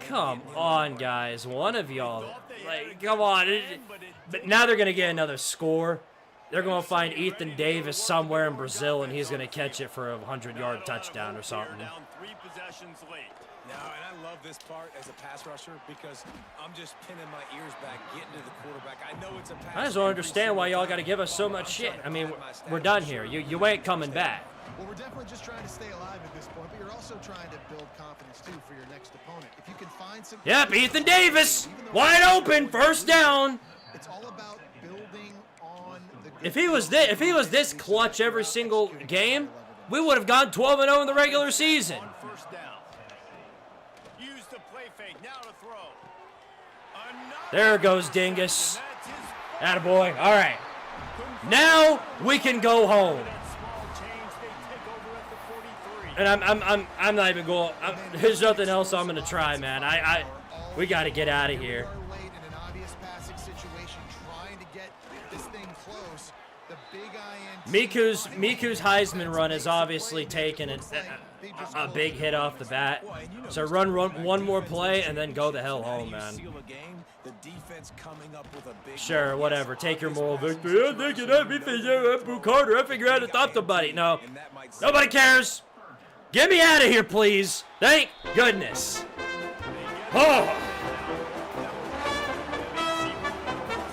Come on, guys. One of y'all. Like, come on. But now they're going to get another score. They're going to find Ethan Davis somewhere in Brazil, and he's going to catch it for a 100-yard touchdown or something. Down 3 possessions late. Now, and I love this part as a pass rusher because I'm just pinning my ears back, getting to the quarterback. I know it's a pass. I just don't understand why y'all got to give us so much shit. I mean, we're done here. You ain't coming back. Well, we're definitely just trying to stay alive at this point, but you're also trying to build confidence, too, for your next opponent. If you can find some... Yep, Ethan Davis! Wide open, first down! It's all about building on the... If he was this clutch every single game, we would have gone 12-0 in the regular season. First down. Use the play fake now to throw. There goes Dingus. Attaboy. All right. Now we can go home. And I'm not even going. There's nothing else I'm gonna try, man. We got to get out of here. Miku's Heisman run has obviously taken a big hit off the bat. So run one more play and then go the hell home, man. Sure, whatever. Take your moral victory. I'm thinking everything. Carter, I figure out to stop the buddy. No, nobody cares. Get me out of here, please. Thank goodness. Oh.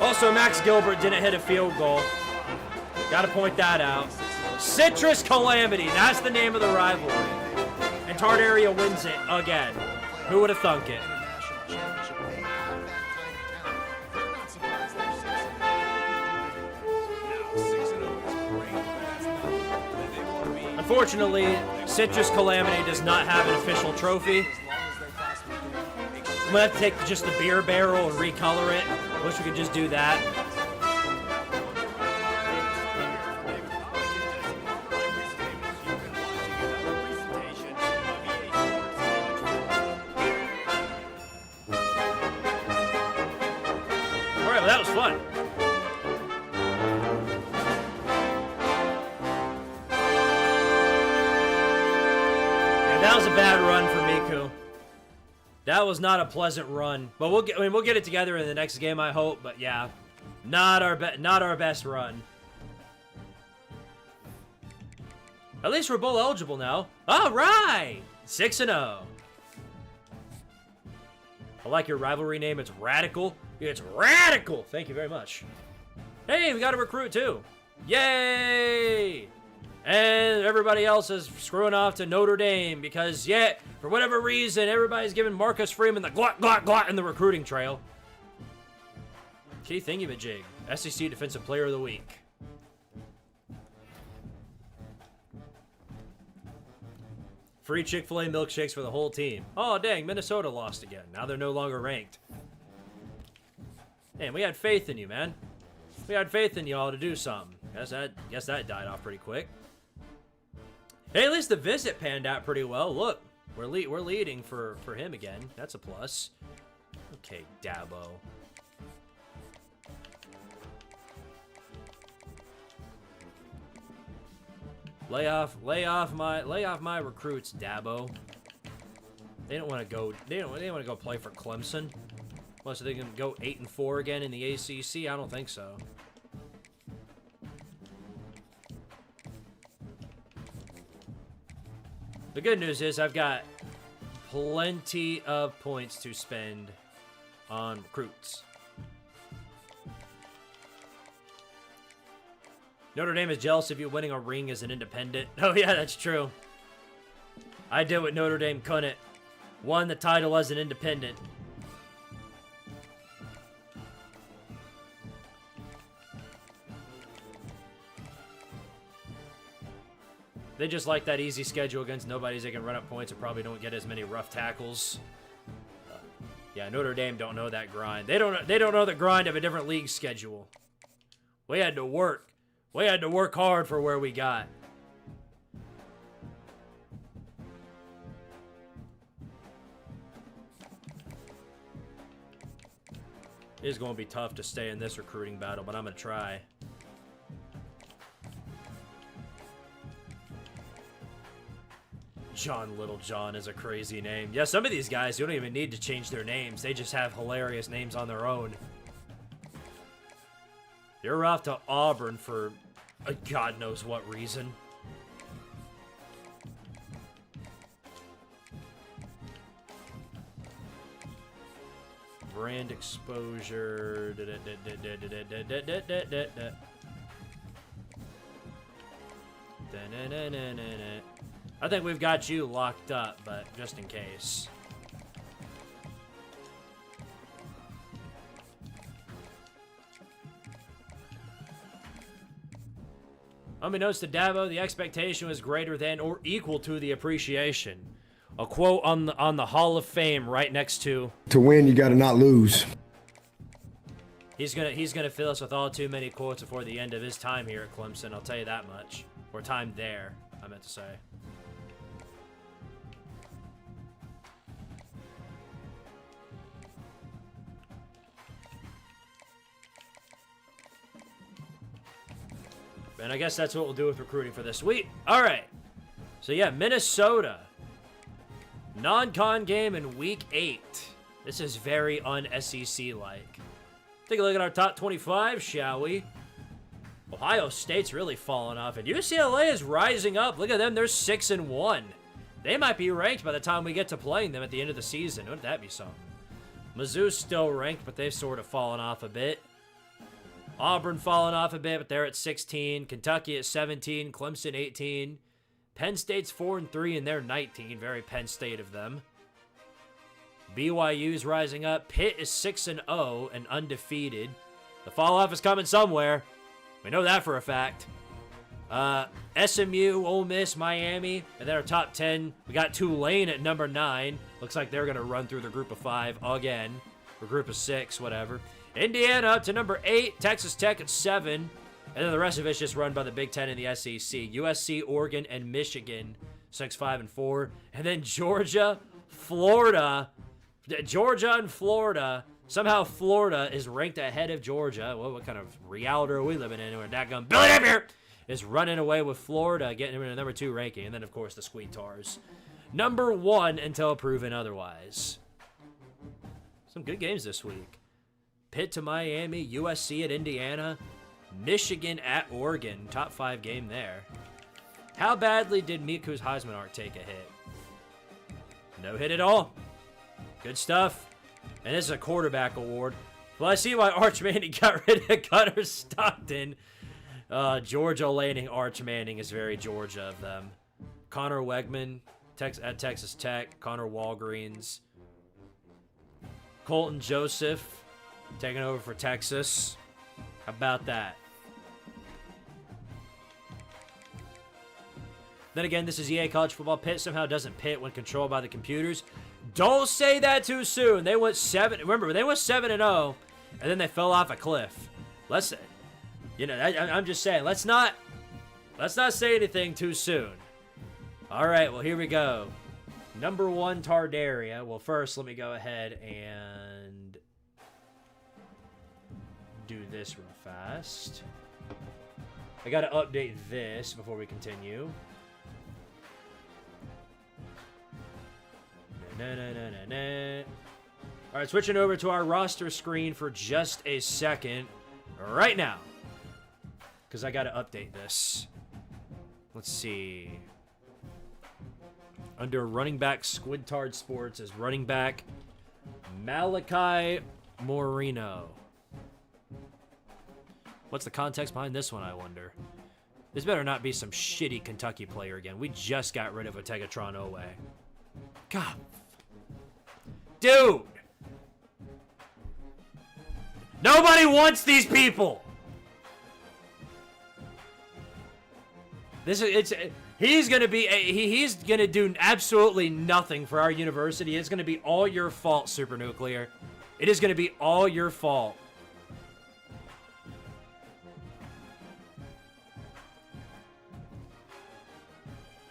Also, Max Gilbert didn't hit a field goal. Got to point that out. Citrus Calamity. That's the name of the rivalry. And Tardaria wins it again. Who would have thunk it? Unfortunately, Citrus Calamity does not have an official trophy. I'm going to have to take just the beer barrel and recolor it. Wish we could just do that. Alright, well that was fun. That was a bad run for Miku. That was not a pleasant run, but we'll get it together in the next game, I hope. But yeah, not our best run. At least we're bowl eligible now. All right, 6-0. I like your rivalry name. It's Radical. It's Radical. Thank you very much. Hey, we got a recruit too. Yay! And everybody else is screwing off to Notre Dame because, yeah, for whatever reason, everybody's giving Marcus Freeman the glot in the recruiting trail. Key thingamajig. SEC Defensive Player of the Week. Free Chick-fil-A milkshakes for the whole team. Oh, dang, Minnesota lost again. Now they're no longer ranked. Man, we had faith in you, man. We had faith in y'all to do something. Guess that died off pretty quick. Hey, at least the visit panned out pretty well. Look, we're leading for him again. That's a plus. Okay, Dabo. Lay off my recruits, Dabo. They don't want to go. They don't want to go play for Clemson. Unless they can go 8-4 again in the ACC. I don't think so. The good news is I've got plenty of points to spend on recruits. Notre Dame is jealous of you winning a ring as an independent. Oh, yeah, that's true. I did what Notre Dame couldn't. Won the title as an independent. They just like that easy schedule against nobodies. They can run up points and probably don't get as many rough tackles. Yeah, Notre Dame don't know that grind. They don't know the grind of a different league schedule. We had to work. We had to work hard for where we got. It is going to be tough to stay in this recruiting battle, but I'm going to try. John Littlejohn is a crazy name. Yeah, some of these guys, you don't even need to change their names. They just have hilarious names on their own. You're off to Auburn for God knows what reason. Brand exposure. I think we've got you locked up, but just in case. Unbeknownst to Dabo, the expectation was greater than or equal to the appreciation. A quote on the Hall of Fame right next to. To win, you got to not lose. He's gonna fill us with all too many quotes before the end of his time here at Clemson. I'll tell you that much. Or time there, I meant to say. And I guess that's what we'll do with recruiting for this week. All right. So, yeah, Minnesota. Non-con game in Week 8. This is very un-SEC-like. Take a look at our top 25, shall we? Ohio State's really fallen off, and UCLA is rising up. Look at them. They're 6-1. They might be ranked by the time we get to playing them at the end of the season. Wouldn't that be something? Mizzou's still ranked, but they've sort of fallen off a bit. Auburn falling off a bit, but they're at 16. Kentucky at 17. Clemson 18. Penn State's 4-3, and they're 19. Very Penn State of them. BYU's rising up. Pitt is 6-0 and undefeated. The fall off is coming somewhere. We know that for a fact. SMU, Ole Miss, Miami, and then our top 10. We got Tulane at number 9. Looks like they're going to run through the group of 5 again. Or group of 6, whatever. Indiana up to number 8, Texas Tech at 7, and then the rest of it's just run by the Big Ten and the SEC. USC, Oregon, and Michigan, 6, 5, and 4. And then Georgia, Florida. Georgia and Florida. Somehow Florida is ranked ahead of Georgia. Well, what kind of reality are we living in? Where dadgum Billy Napier is running away with Florida, getting him in the number 2 ranking. And then, of course, the Squidtards. Number 1 until proven otherwise. Some good games this week. Pitt to Miami, USC at Indiana, Michigan at Oregon. Top 5 game there. How badly did Miku's Heisman arc take a hit? No hit at all. Good stuff. And this is a quarterback award. Well, I see why Arch Manning got rid of Gunnar Stockton. Georgia landing Arch Manning is very Georgia of them. Connor Wegman at Texas Tech. Connor Walgreens. Colton Joseph Taking over for Texas. How about that? Then again, this is EA College Football. Pitt somehow doesn't pit when controlled by the computers. Don't say that too soon. They went 7. Remember, they went 7-0, and then they fell off a cliff. Let's, you know, I'm just saying. Let's not say anything too soon. All right. Well, here we go. Number 1, Tardaria. Well, first, let me go ahead and do this real fast. I got to update this before we continue. All right, switching over to our roster screen for just a second right now, because I got to update this. Let's see. Under running back, Squidtard Sports is running back Malachi Moreno. What's the context behind this one, I wonder? This better not be some shitty Kentucky player again. We just got rid of a Tegatron Owe. God. Dude! Nobody wants these people! He's gonna be he's gonna do absolutely nothing for our university. It's gonna be all your fault, Super Nuclear. It is gonna be all your fault.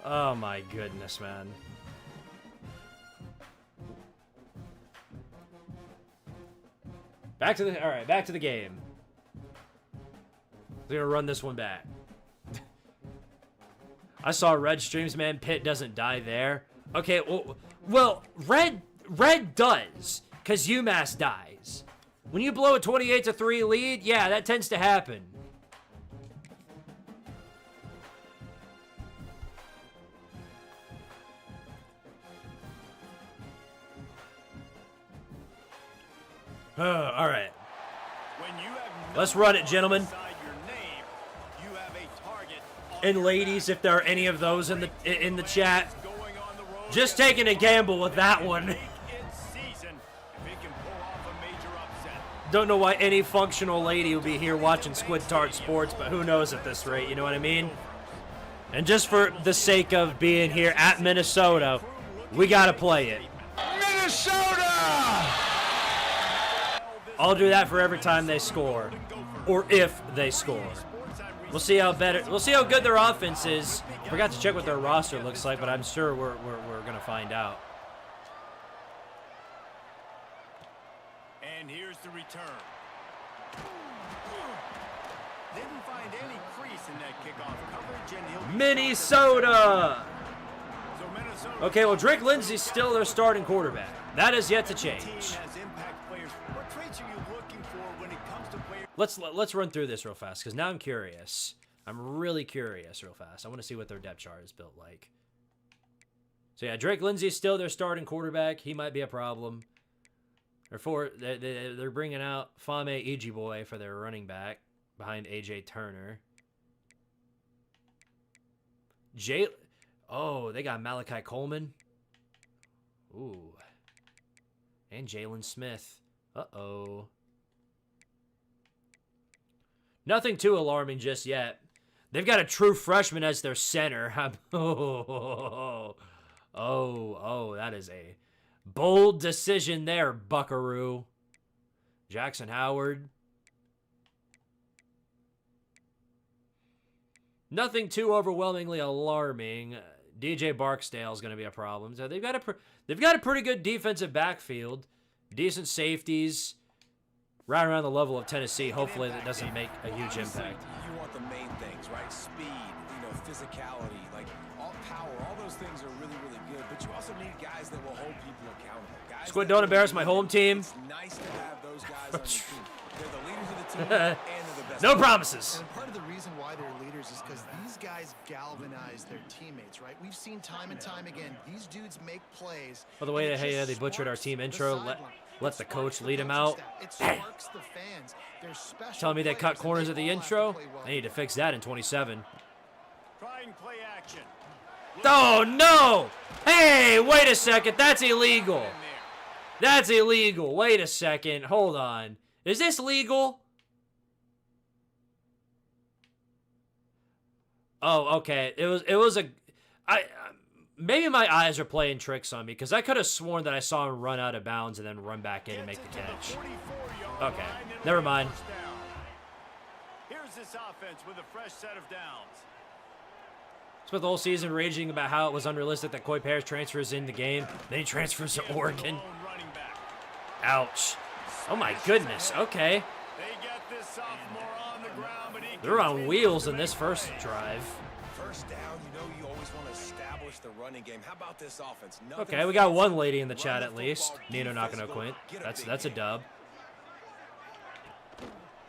Oh my goodness, man. Back to the game. We're gonna run this one back. I saw Red streams, man. Pitt doesn't die there. Okay, well, Red does, because UMass dies. When you blow a 28-3 lead, yeah, that tends to happen. All right. Let's run it, gentlemen. And ladies, if there are any of those in the chat, just taking a gamble with that one. Don't know why any functional lady will be here watching Squidtard Sports, but who knows at this rate, you know what I mean? And just for the sake of being here at Minnesota, we gotta play it. Minnesota! I'll do that for every time they score, or if they score. We'll see how good their offense is. Forgot to check what their roster looks like, but I'm sure we're gonna find out. And here's the return. Didn't find any crease in that kickoff coverage, and he'll be Minnesota. Okay, well, Drake Lindsey's still their starting quarterback. That is yet to change. Let's run through this real fast, because now I'm curious. I'm really curious real fast. I want to see what their depth chart is built like. So yeah, Drake Lindsey's still their starting quarterback. He might be a problem. They're bringing out Fame Ijiboy for their running back behind AJ Turner. Oh, they got Malachi Coleman. Ooh. And Jalen Smith. Uh-oh. Nothing too alarming just yet. They've got a true freshman as their center. Oh, that is a bold decision there, buckaroo. Jackson Howard. Nothing too overwhelmingly alarming. DJ Barksdale is going to be a problem. So they've got a pretty good defensive backfield. Decent safeties. Right around the level of Tennessee. Hopefully that doesn't make a huge impact. You want the main things, right? Speed, physicality, like all power. All those things are really, really good. But you also need guys that will hold people accountable. Squid, don't embarrass my home team. It's nice to have those guys on your team. They're the leaders of the team, and they're the best. No promises. And part of the reason why they're leaders is because these guys galvanize their teammates, right? We've seen time and time again, these dudes make plays. By the way, hey, they butchered our team intro. Let the coach lead him out. Telling me they cut corners at the intro? They need to fix that in 27. Trying play action. Oh, no! Hey, wait a second. That's illegal. That's illegal. Wait a second. Hold on. Is this legal? Oh, okay. It was a... Maybe my eyes are playing tricks on me, because I could have sworn that I saw him run out of bounds and then run back in and make the catch. Okay, never mind. Here's this offense with a fresh set of downs. Spent the whole season raging about how it was unrealistic that Coy Parrish transfers in the game. Then he transfers to Oregon. Ouch. Oh my goodness, okay. They get this sophomore on the ground, but they're on wheels in this first drive. First down, you know you always want to establish the running game. How about this offense? Okay, we got one lady in the chat at least. Nino not gonna quit. That's a dub.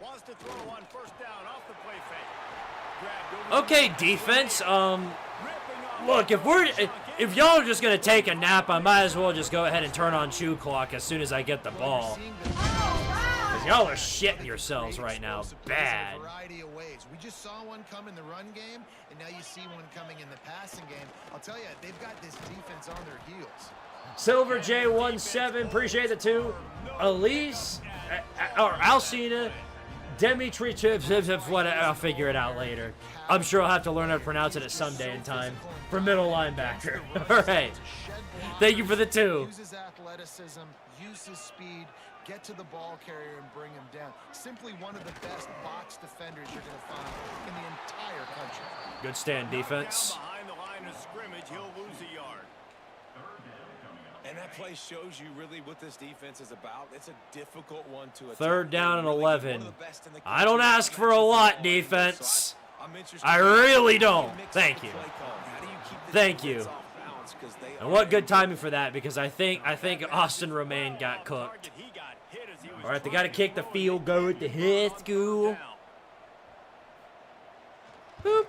Wants to throw on first down off the play fake. Okay, defense. Look, if y'all are just gonna take a nap, I might as well just go ahead and turn on shoe clock as soon as I get the ball. Cause y'all are shitting yourselves right now, bad. We just saw one come in the run game, and now you see one coming in the passing game. I'll tell you, they've got this defense on their heels. Silver J17, appreciate the 2. Elise, or Alcina, Dimitri Chips, whatever. I'll figure it out later. I'm sure I'll have to learn how to pronounce it at some day in time. For middle linebacker. All right. Thank you for the 2. Uses athleticism, uses speed, get to the ball carrier and bring him down. Simply one of the best box defenders you're going to find in the entire country. Good stand defense. Behind the line of scrimmage, he'll lose a yard. And that play shows you really what this defense is about. It's a difficult one to attack. Third down and 11. I don't ask for a lot, defense. I really don't. Thank you. Thank you. And what good timing for that, because I think Austin Romaine got cooked. All right, they got to kick the field goal at the high school. Boop.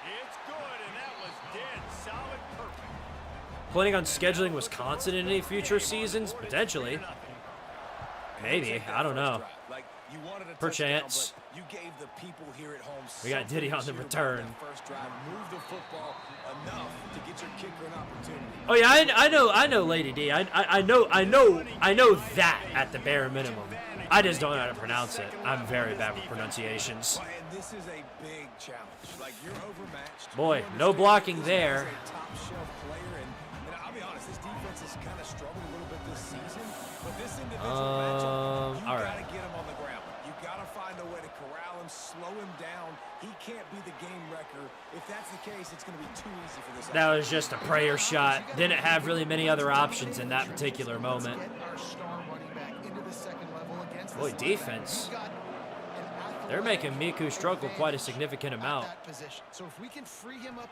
It's good, and that was dead solid, perfect. Planning on scheduling Wisconsin in any future seasons? Potentially. Maybe. I don't know. Perchance. You gave the people here at home We got Diddy on the return. First drive, move the football enough to get your kicker an opportunity. Oh yeah, I know Lady D. I know that at the bare minimum. I just don't know how to pronounce it. I'm very bad with pronunciations. And this is a big challenge. Like, you're overmatched. Boy, no blocking there. Top shelf player, and I'll be honest, this defense has kind of struggled a little bit this season. But this individual matchup, you gotta get him on the ground. You gotta find a way to corral him, slow him down. He can't be the game wrecker. If that's the case, it's gonna be too easy for this. That was just a prayer shot. Didn't have really many other options in that particular moment. Boy, defense. They're making Miku struggle quite a significant amount.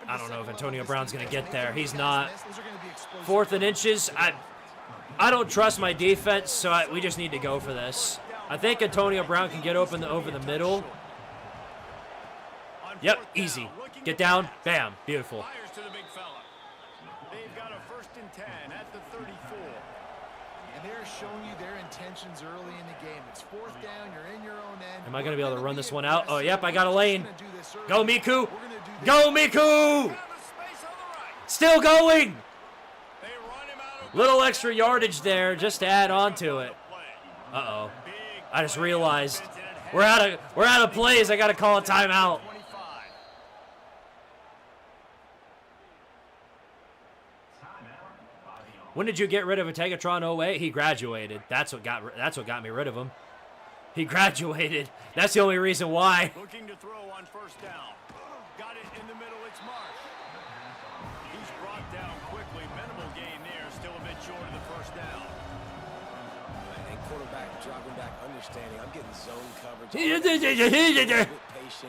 I don't know if Antonio Brown's going to get there. He's not. 4th and inches. I don't trust my defense, so we just need to go for this. I think Antonio Brown can get open over the middle. Yep, easy. Get down. Bam. Beautiful. They've got a 1st and 10 at the 34. And they're showing you their intentions early in the game. It's 4th down, you're in your own end. Am I going to be able to run this one out? Oh, yep, I got a lane. Go, Miku. Go, Miku. Still going. Little extra yardage there just to add on to it. Uh-oh. I just realized we're out of plays. I got to call a timeout. When did you get rid of a Tegatron 08? He graduated. That's what got me rid of him. He graduated. That's the only reason why. Looking to throw on 1st down. Got it in the middle. It's Marsh. He's brought down quickly. Minimal gain there. Still a bit short of the 1st down. And quarterback dropping back, understanding. I'm getting zone coverage.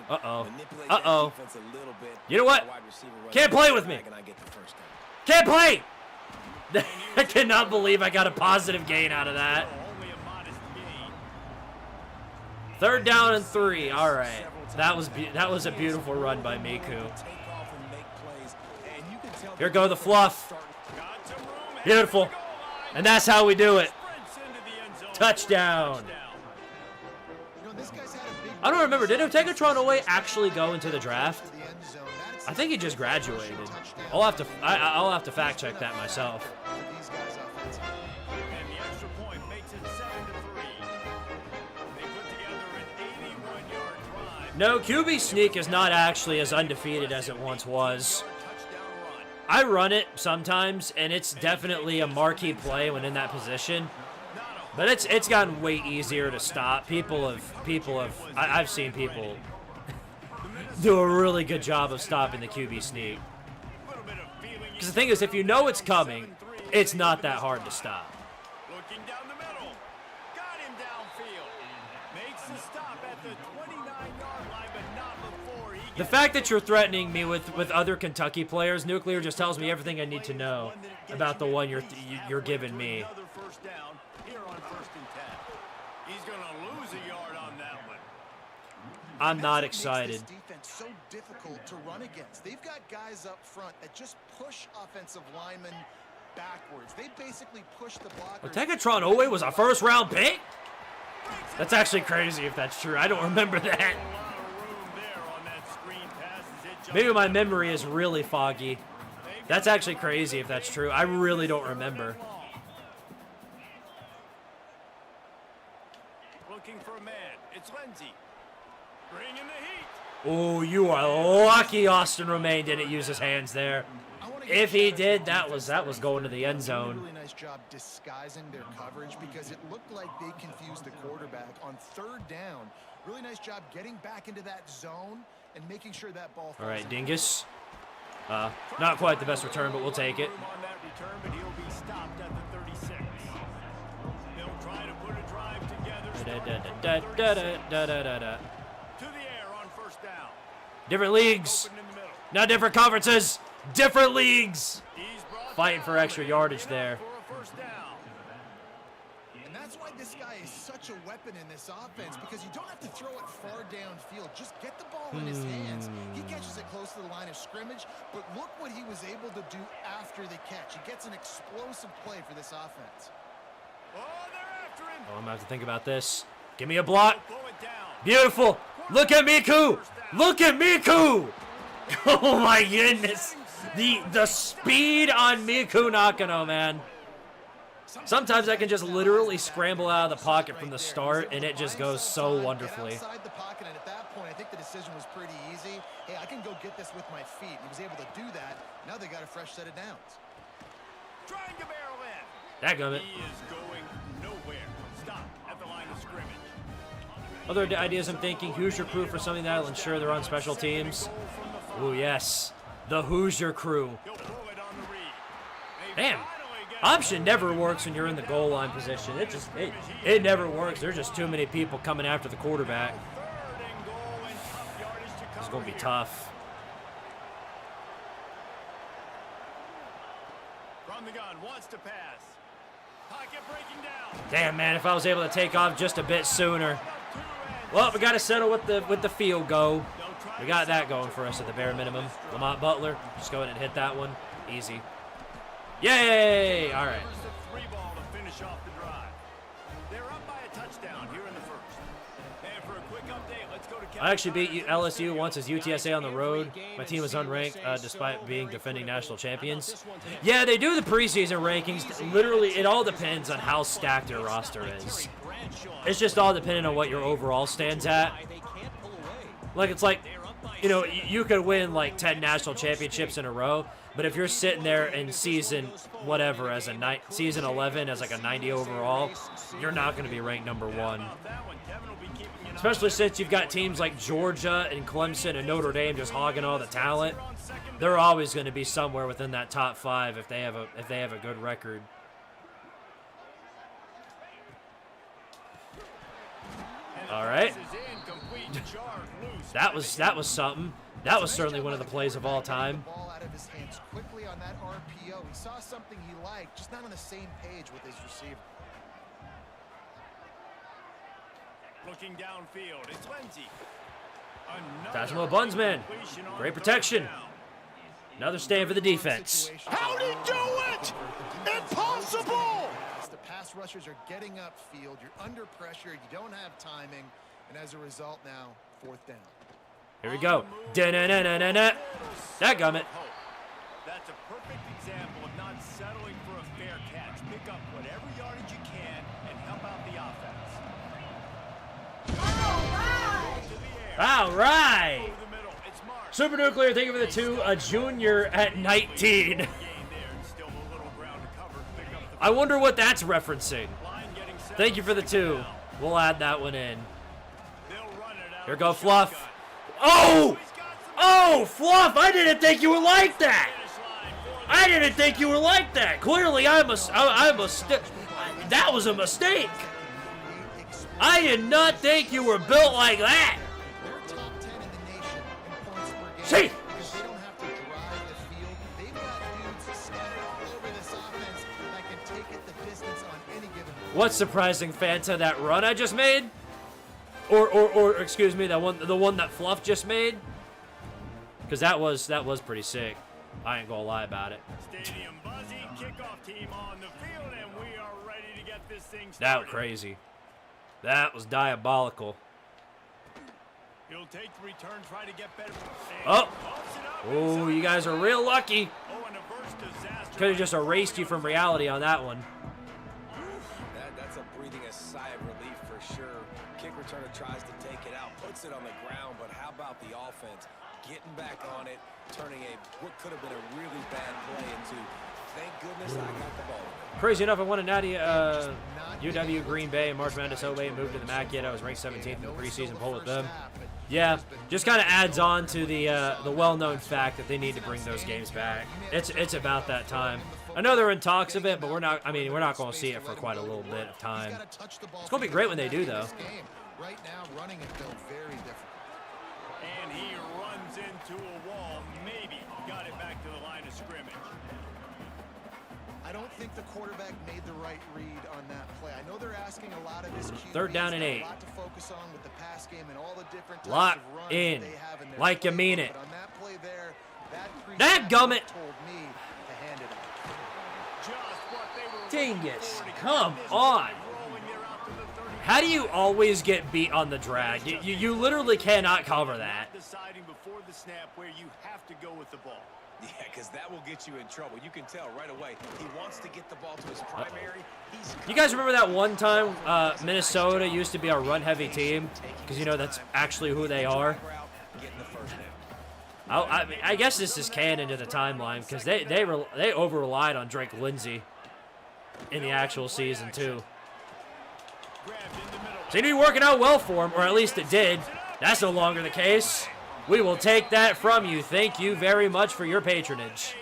Uh-oh. You know what? Can't play with me. Can't play. I cannot believe I got a positive gain out of that. 3rd down and 3. All right. That was a beautiful run by Miku. Here go the fluff. Beautiful. And that's how we do it. Touchdown. I don't remember. Did Tegatron 08 actually go into the draft? I think he just graduated. I'll have to fact check that myself. No, QB sneak is not actually as undefeated as it once was. I run it sometimes, and it's definitely a marquee play when in that position. But it's gotten way easier to stop. I've seen people do a really good job of stopping the QB sneak. Because the thing is, if you know it's coming, it's not that hard to stop. Looking down the middle. Got him downfield. Makes the stop at the 29-yard line, but not before he gets... The fact that you're threatening me with other Kentucky players, Nuclear, just tells me everything I need to know about the one you're giving me. Another first down here on 1st and 10. He's going to lose a yard on that one. I'm not That's excited. what makes this defense so difficult to run against. They've got guys up front that just push offensive linemen backwards. They basically push the blockers. Tegatron Owe was a first-round pick? That's actually crazy if that's true. I don't remember that. Maybe my memory is really foggy. That's actually crazy if that's true. I really don't remember. Looking for a man. It's Lindsey. Bringing the heat. Oh, you are lucky Austin Romaine didn't use his hands there. If he did, that was going to the end zone. Really nice job disguising their coverage because it looked like they confused the quarterback on 3rd down. Really nice job getting back into that zone and making sure that ball falls. All right, Dingus. Not quite the best return, but we'll take it. On that return, but he'll be stopped at the 36. They'll try to put a drive together. To the air on 1st down. Different leagues, Open in the middle. not different conferences, different leagues. He's brought Fighting down for extra yardage enough there. for a 1st down. And that's why this guy is such a weapon in this offense because you don't have to throw it far downfield. Just get the ball in his hands. He catches it close to the line of scrimmage, but look what he was able to do after the catch. He gets an explosive play for this offense. Oh, they're after him. Oh, I'm gonna have to think about this. Give me a block. Pull it down. Beautiful. Look at Miku. Look at Miku. Oh my goodness. The speed on Miku Nakano, man. Sometimes I can just literally scramble out of the pocket from the start, and it just goes so wonderfully. Outside the pocket, and at that point, I think the decision was pretty easy. Hey, I can go get this with my feet. He was able to do that. Now they got a fresh set of downs. Trying to barrel in. Dadgummit. He is going nowhere. Stop at the line of scrimmage. Other ideas I'm thinking, Hoosier Crew for something that'll ensure they're on special teams. Ooh, yes. The Hoosier Crew. He'll pull it on the read. Damn. Option never works when you're in the goal line position. It never works. There's just too many people coming after the quarterback. 3rd and goal and tough yardage to cover. It's going to be here. tough. From the gun, wants to pass. Pocket breaking down. Damn, man, if I was able to take off just a bit sooner. Well, we got to settle with the field goal. We got that going for us at the bare minimum. Lamont Butler, just go ahead and hit that one. Easy. Yay! All right. First and 3 ball to finish off the drive. They're up by a touchdown here in the 1st. And for a quick update, let's go to I actually beat LSU once as UTSA on the road. My team was unranked despite being defending national champions. Yeah, they do the preseason rankings. Literally, it all depends on how stacked your roster is. It's just all dependent on what your overall stands at. Like, it's like, you know, you could win like 10 national championships in a row, but if you're sitting there in season whatever as season 11 as like a 90 overall, you're not going to be ranked number 1. Especially since you've got teams like Georgia and Clemson and Notre Dame just hogging all the talent. They're always going to be somewhere within that top 5 if they have a good record. All right. That was something. That was certainly one of the plays of all time. Ball out of his hands quickly on that RPO. He saw something he liked, just not on the same page with his receiver. Looking downfield, it's Lindsey. Pass him a buns, man. Great protection. Another stand for the defense. How'd he do it? Impossible! The pass rushers are getting upfield. You're under pressure. You don't have timing. And as a result now, 4th down. Here we go. Da-na-na-na-na-na. Dadgummit. That's a perfect example of not settling for a fair catch. Pick up whatever yardage you can and help out the offense. To the air. All right. Super Nuclear, thank you for the 2. A junior at 19. I wonder what that's referencing. Thank you for the 2. We'll add that one in. Here go Fluff. Oh! Oh, Fluff! I didn't think you were like that. I didn't think you were like that. Clearly, that was a mistake. I did not think you were built like that. See? What's surprising, Fanta? That run I just made, or excuse me, the one that Fluff just made, because that was pretty sick. I ain't gonna lie about it. Stadium buzzy, kickoff team on the field, and we are ready to get this thing started. That was crazy. That was diabolical. He'll take the return, try to get better. Oh, you guys are real lucky. Could have just erased you from reality on that one. That's a breathing a sigh of relief for sure. Kick returner tries to take it out, puts it on the ground, but how about the offense? Getting back on it, turning what could have been a really bad play into, thank goodness I got the ball. Crazy enough, I won a natty UW Green Bay and March Madness 08 and moved to the MAC yet. I was ranked 17th in the preseason poll with them. Yeah, just kind of adds on to the well-known fact that they need to bring those games back. It's about that time. I know they're in talks of it, but we're not going to see it for quite a little bit of time. It's going to be great when they do, though. Right now, running it though very difficult. And he runs into a wall, maybe got it back to the line of scrimmage. I don't think the quarterback made the right read on that play. I know they're asking a lot of his QBs. 3rd down and 8. A lot to focus on with the pass game and all the different types Lock of runs in, they have in their like you playbook. mean it. But on that play there, That gummit. told me to hand it off. Just what they were Dingus, come on. How do you always get beat on the drag? You literally cannot cover that. Deciding before the snap where you have to go with the ball. Yeah, because that will get you in trouble. You can tell right away. He wants to get the ball to his primary. You guys remember that one time Minnesota used to be a run-heavy team? Because, you know, that's actually who they are. I guess this is canon to the timeline because they over-relied on Drake Lindsay in the actual season, too. Seemed to be working out well for him, or at least it did. That's no longer the case. We will take that from you. Thank you very much for your patronage.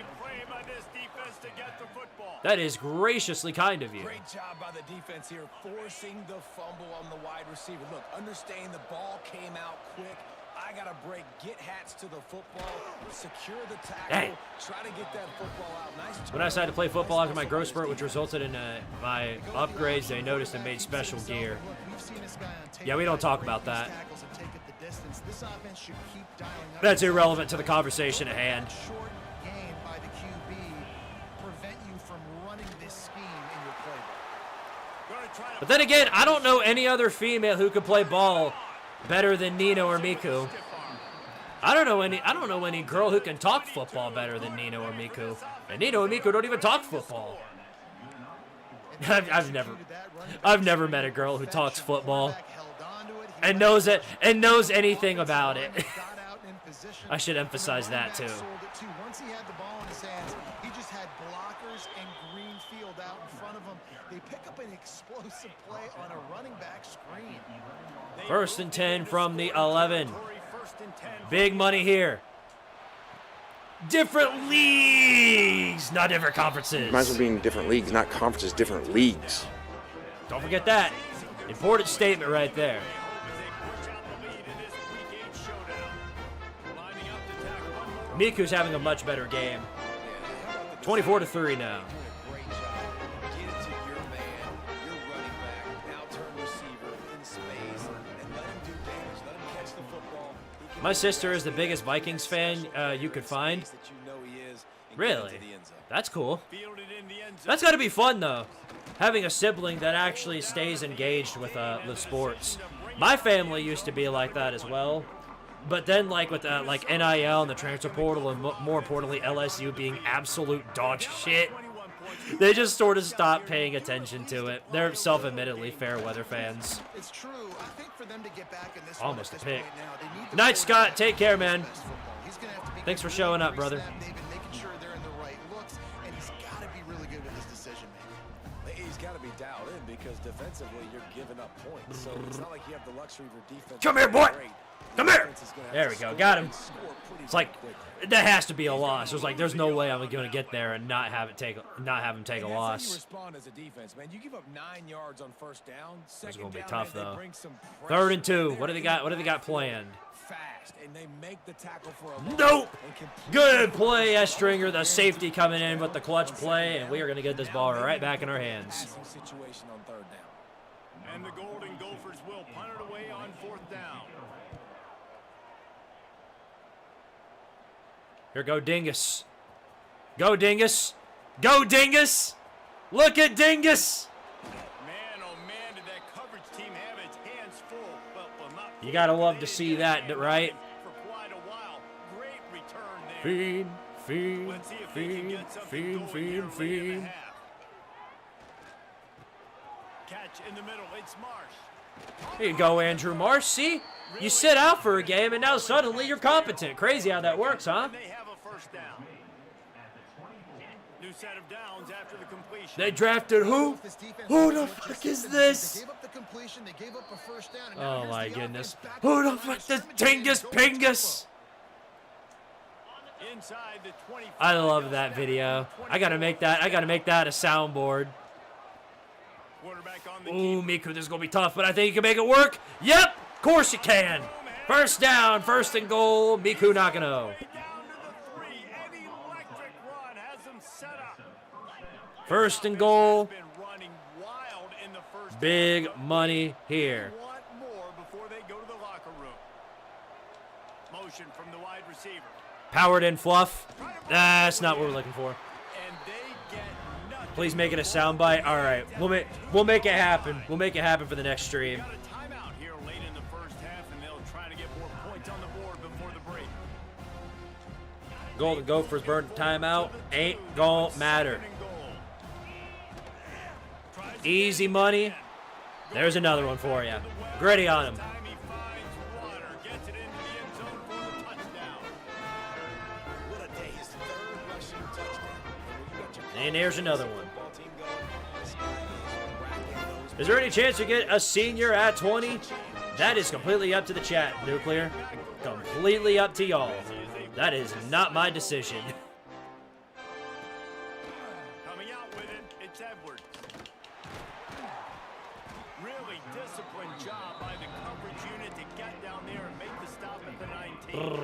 That is graciously kind of you. Great job by the defense here, forcing the fumble on the wide receiver. Look, understand the ball came out quick. I got to break, get hats to the football, secure the tackle, try to get that football out. Nice. When I decided to play football after my growth spurt, which resulted in my upgrades, they noticed and made special gear. Yeah, we don't talk about that. That's irrelevant to the conversation at hand. But then again, I don't know any other female who could play ball better than Nino or Miku. I don't know any girl who can talk football better than Nino or Miku. And Nino and Miku don't even talk football. I've never met a girl who talks football and knows it and knows anything about it. I should emphasize that too. Once he had the ball in his hands, he just had blockers and Greenfield out in front of him. They pick up an explosive play on a running back screen. 1st and 10 from the 11. Big money here. Different leagues, not different conferences. Might as well be in different leagues, not conferences, different leagues. Don't forget that. Important statement right there. Miku's having a much better game. 24-3 now. My sister is the biggest Vikings fan you could find. Really? That's cool. That's got to be fun, though. Having a sibling that actually stays engaged with sports. My family used to be like that as well. But then, like, with like NIL and the transfer portal, and more importantly, LSU being absolute dog shit, They just sort of stopped paying attention to it. They're self-admittedly fair weather fans. It's true. I think for them to get back in this Almost a pick. Good Night, Scott. Take care, man. Thanks for showing up, brother. Making sure they're in the right looks, and he's got to be really good with his decision making. He's got to be dialed in because defensively you're giving up points. So it's not like you have the luxury for defense. Come here, boy. Come here. There we go. Got him. It's like that has to be a loss. It was like there's no way I'm going to get there and not have him take a loss. You respond as a defense, man. You give up 9 yards on first down. It's going to be tough though. 3rd and 2. What do they got? What do they got planned? Fast, and they make the tackle for a nope. Good play, S. Stringer. The safety coming in with the clutch play, and we are going to get this ball right back in our hands. Situation on 3rd down. And the Golden Gophers will punt it away on 4th down. Here go Dingus. Go Dingus. Go Dingus. Look at Dingus. Man, oh man, did that coverage team have its hands full. Well, not you gotta love to see that, right? For quite a while. Great return there. Let's see if they can get something going here late in the half. Catch in the middle. It's Marsh. Here you go, Andrew Marsh. See? You sit out for a game, and now suddenly you're competent. Crazy how that works, huh? They have a 1st down. New set of downs after the completion. They drafted who? Who the fuck is this? They gave up the completion, they gave up a 1st down, and Oh my goodness. Who the fuck is Dingus Pingus? Inside the 25. I love that video. I gotta make that a soundboard. Ooh, Miku, this is gonna be tough, but I think you can make it work. Yep, of course you can. 1st down, 1st and goal. Miku Nakano. 1st and goal. Big money here. Motion from the wide receiver. Powered in fluff. That's not what we're looking for. Please make it a soundbite. All right, we'll make it happen. We'll make it happen for the next stream. Got a timeout here late in the 1st half, and they'll try to get more points on the board before the break. Golden Gophers burn timeout. Ain't gonna matter. Easy money. There's another one for you. Gritty on him. And there's another one. Is there any chance you get a senior at 20? That is completely up to the chat, Nuclear. Completely up to y'all. That is not my decision. Coming out with it, it's Edwards. Really disciplined job by the coverage unit to get down there and make the stop at the 19.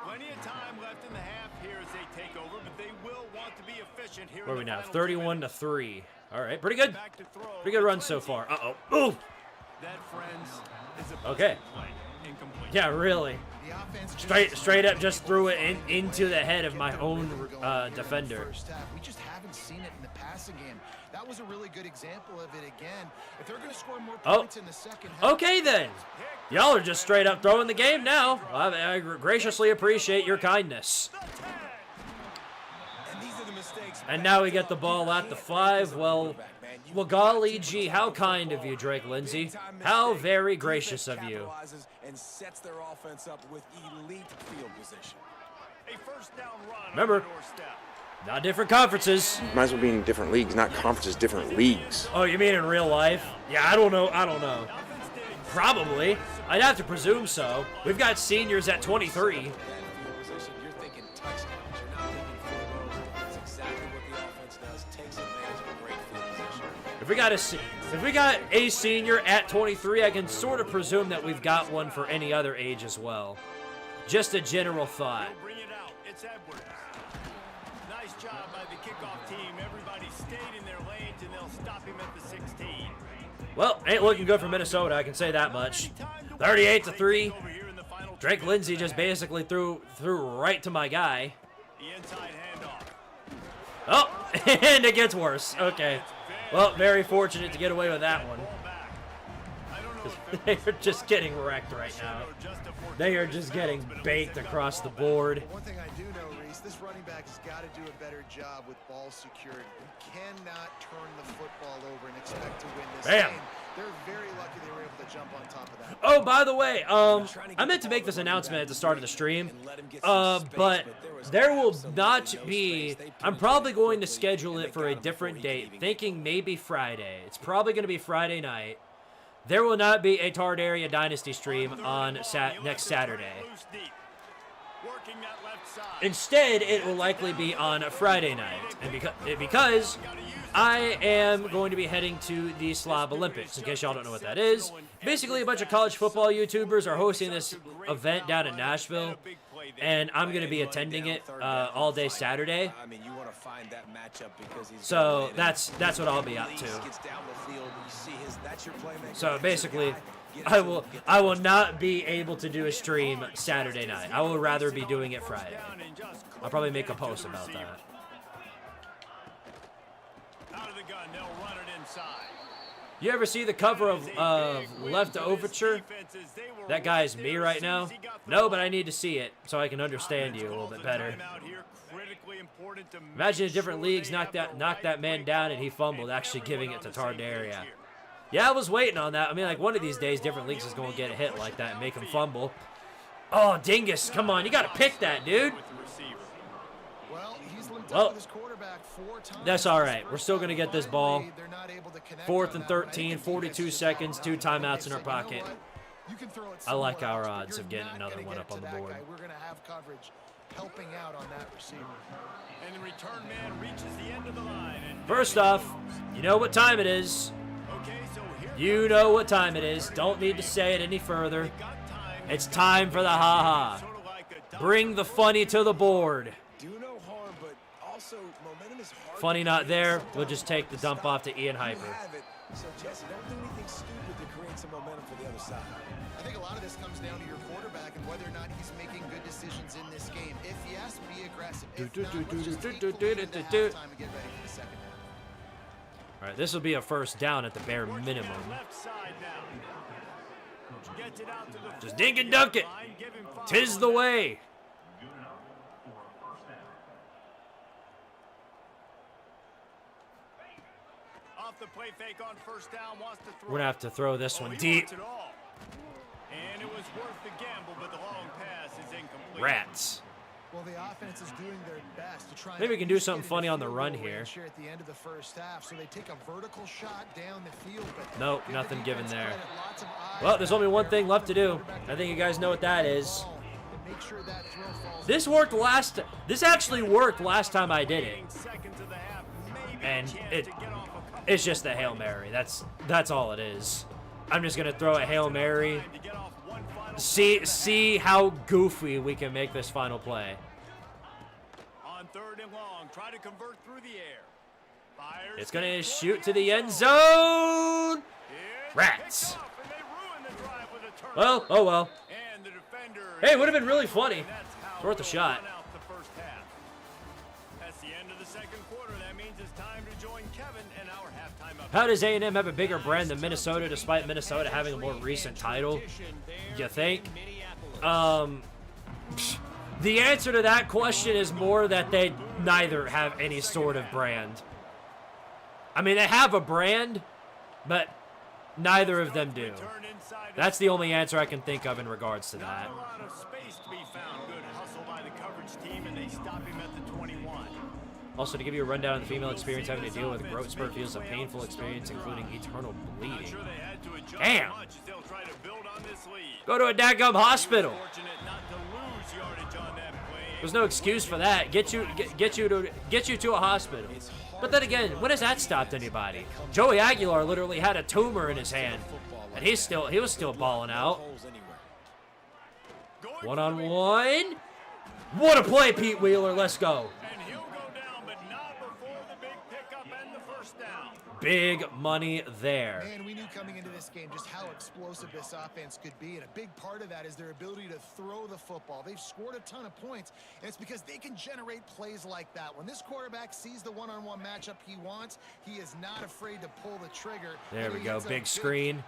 Plenty of time left in the half here as they take over, but they will want to be efficient here. Where are we now? 31-3. All right, pretty good. Pretty good run so far. Uh-oh. Ooh. That, friends, is a okay. incomplete. Yeah, really. Straight up just threw it into the head of my own defender. We just haven't seen it in the passing game. That was a really good example of it again. If they're going to score more points in the 2nd half. Okay then. Y'all are just straight up throwing the game now. I graciously appreciate your kindness. And now we get the ball at the 5. Well, golly gee, how kind of you, Drake Lindsay. How very gracious of you. And sets their offense up with elite field position. A 1st down run. Remember, not different conferences. Might as well be in different leagues, not conferences, different leagues. Oh, you mean in real life? Yeah, I don't know. Probably. I'd have to presume so. We've got seniors at 23. If we got a senior at 23, I can sort of presume that we've got one for any other age as well. Just a general thought. Bring it out. It's Edwards. Nice job by the kickoff team. Everybody stayed in their lanes, and they'll stop him at the 16. Well, ain't looking good for Minnesota, I can say that much. 38-3. Drake Lindsay just basically threw right to my guy. The inside handoff. Oh, and it gets worse. Okay. Well, very fortunate to get away with that one. They are just getting wrecked right now. They are just getting baked across the board. One thing I do know, Reese, this running back has got to do a better job with ball security. You cannot turn the football over and expect to win this Bam. game. They're very lucky they were able to jump on top of that. Oh, by the way, I meant to make this announcement at the start of the stream, but there will not be, I'm probably going to schedule it for a different date, thinking maybe Friday. It's probably going to be Friday night. There will not be a Tardaria Dynasty stream on next Saturday. Instead, it will likely be on a Friday night, and because I am going to be heading to the Slav Olympics. In case y'all don't know what that is, basically a bunch of college football YouTubers are hosting this event down in Nashville, and I'm going to be attending it all day Saturday. So that's what I'll be up to. So basically, I will not be able to do a stream Saturday night. I will rather be doing it Friday. I'll probably make a post about that. You ever see the cover of Left Overture? That guy's me right now. No, but I need to see it so I can understand you a little bit better. Imagine if different leagues knocked that man down and he fumbled, actually giving it to Tardaria. Yeah, I was waiting on that. I mean, like, one of these days, different leagues is going to get a hit like that and make him fumble. Oh, dingus. Come on. You got to pick that, dude. Well, that's all right. We're still going to get this ball. 4th and 13, 42 seconds, 2 timeouts in our pocket. I like our odds of getting another one up on the board. We're going to have coverage helping out on that receiver. And the return man reaches the end of the line. First off, you know what time it is. You know what time it is. Don't need to say it any further. It's time for the ha-ha. Bring the funny to the board. Funny not there. We'll just take the dump off to Ian Hyper. So Jesse, don't do anything stupid to create some momentum for the other side. I think a lot of this comes down to your quarterback and whether or not he's making good decisions in this game. If yes, be aggressive. If not, let's just take the lead into halftime and get ready for the second half. All right, this will be a first down at the bare minimum. Just dink and dunk it. 'Tis the way. We're going to have to throw this one deep. And it was worth the gamble, but the long pass is incomplete. Rats. Well, the offense is doing their best to try. Maybe we can do something funny on the run here. At the end of the first half, so they take a vertical shot down the field. But nope, nothing given there. Well, there's only one thing left to do. I think you guys know what that is. This worked last. This actually worked last time I did it, and it's just a Hail Mary. That's all it is. I'm just gonna throw a Hail Mary. See how goofy we can make this final play. On 3rd and long, try to convert through the air. Fires. It's gonna shoot to the end zone. Rats. Well, oh well. Hey, it would have been really funny. It's worth a shot. That's the end of the second quarter. That means it's time to join Kevin and our halftime up. How does A&M have a bigger brand than Minnesota, despite Minnesota having a more recent title? You think? The answer to that question is more that they neither have any sort of brand. I mean, they have a brand, but neither of them do. That's the only answer I can think of in regards to that. Also, to give you a rundown of the female experience, having to deal with a growth spurt feels a painful experience, including eternal bleeding. Damn! Go to a dadgum hospital. There's no excuse for that. Get you to a hospital. But then again, when has that stopped anybody? Joey Aguilar literally had a tumor in his hand, and he was still balling out. 1-on-1. What a play, Pete Wheeler. Let's go. Big money there. Man, we knew coming into this game just how explosive this offense could be, and a big part of that is their ability to throw the football. They've scored a ton of points, and it's because they can generate plays like that. When this quarterback sees the one-on-one matchup he wants, he is not afraid to pull the trigger. There we go, big screen.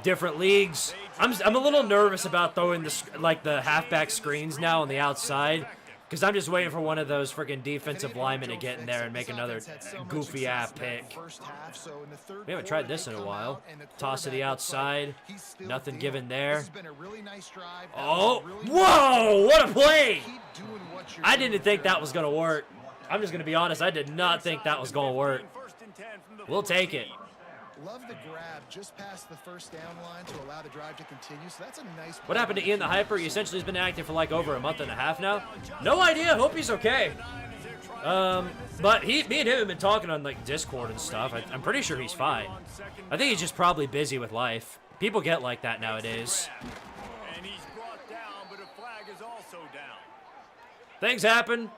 Different leagues. I'm a little nervous about throwing the halfback screens now on the outside. Because I'm just waiting for one of those freaking defensive linemen to get in there and make another goofy-ass pick. We haven't tried this in a while. Toss to the outside. Nothing given there. Oh, whoa! What a play! I didn't think that was going to work. I'm just going to be honest. I did not think that was going to work. We'll take it. Love the grab just past the first down line to allow the drive to continue. So that's a nice. What happened to Ian the Hyper? He essentially has been active for like over a month and a half now. No idea. Hope he's okay. But me and him have been talking on like Discord and stuff. I'm pretty sure he's fine. I think he's just probably busy with life. People get like that nowadays. And he's brought down, but a flag is also down. Things happen.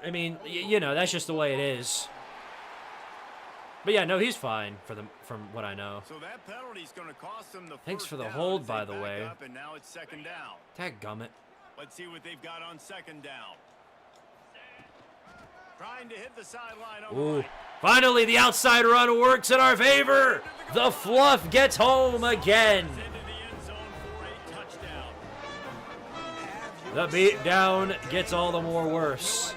I mean, you know, that's just the way it is. But yeah, no, he's fine from what I know. So that penalty's going to cost them the Thanks for the first hold, down by as they the back way. up, and now it's second down. Dadgummit. Let's see what they've got on second down. Trying to hit the sideline. Ooh. Finally, the outside run works in our favor. The Fluff gets home again. The beatdown gets all the more worse.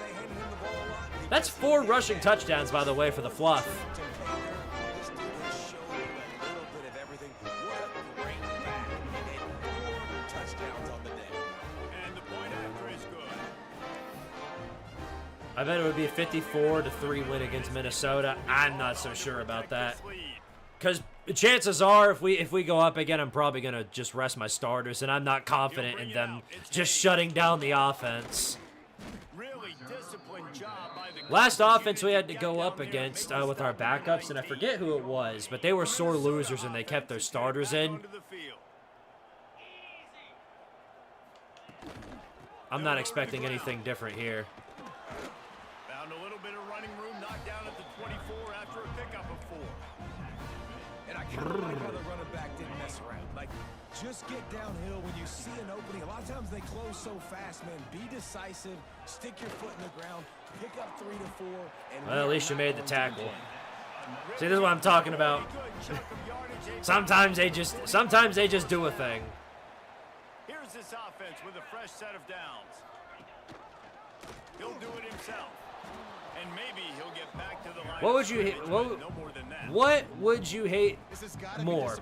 That's 4 rushing touchdowns, by the way, for the Fluff. I bet it would be a 54-3 win against Minnesota. I'm not so sure about that. Because chances are, if we go up again, I'm probably going to just rest my starters, and I'm not confident in them just shutting down the offense. Last offense we had to go up against with our backups, and I forget who it was, but they were sore losers, and they kept their starters in. I'm not expecting anything different here. Found a little bit of running room, knocked down at the 24 after a pickup of 4. And I kind of like how the running back didn't mess around. Like, just get downhill when you see an opening. A lot of times they close so fast, man. Be decisive, stick your foot in the ground, pick up 3 to 4. And well, at least you made the tackle. See, this is what I'm talking about. Sometimes they just do a thing. Here's this offense with a fresh set of downs. He'll do it himself. And maybe he'll get back to the line. What would you hate? What would you hate more?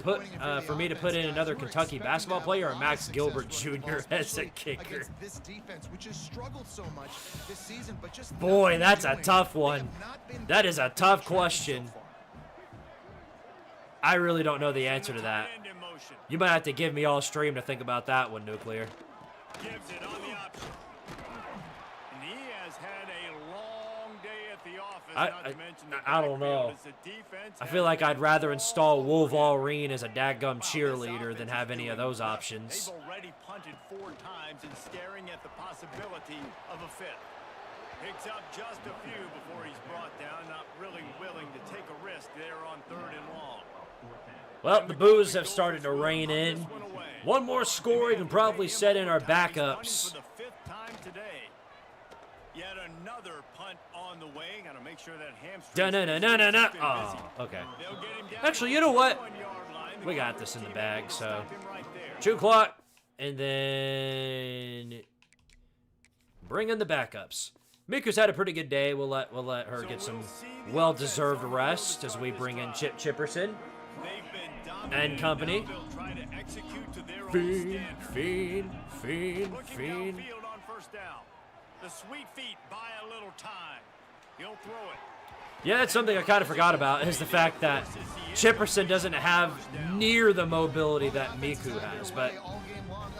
For me to put in another Kentucky basketball player or Max Gilbert Jr. as a kicker? Boy, that's a tough one. That is a tough question. I really don't know the answer to that. You might have to give me all stream to think about that one, Nuclear. Gives it on the option. And he has had a long day at the office. I don't know. I feel like I'd rather install Wolverine as a dadgum cheerleader than have any of those options. They've already punted 4 times and staring at the possibility of a 5th. Picks up just a few before he's brought down, not really willing to take a risk there on 3rd and long. Well, the boos have started to rain in. One more scoring and probably set in our backups. For the 5th time today. Yet another punt on the way. Got to make sure that hamstring. No. Oh, okay. Actually, you know what? We got this in the bag, so 2 o'clock, and then bring in the backups. Miku's had a pretty good day. We'll let her get some well-deserved rest as we bring in Chip Chipperson and company. Fiend. The sweet feet buy a little time. He'll throw it. Yeah, that's something I kind of forgot about, is the fact that Chipperson doesn't have near the mobility that Miku has. But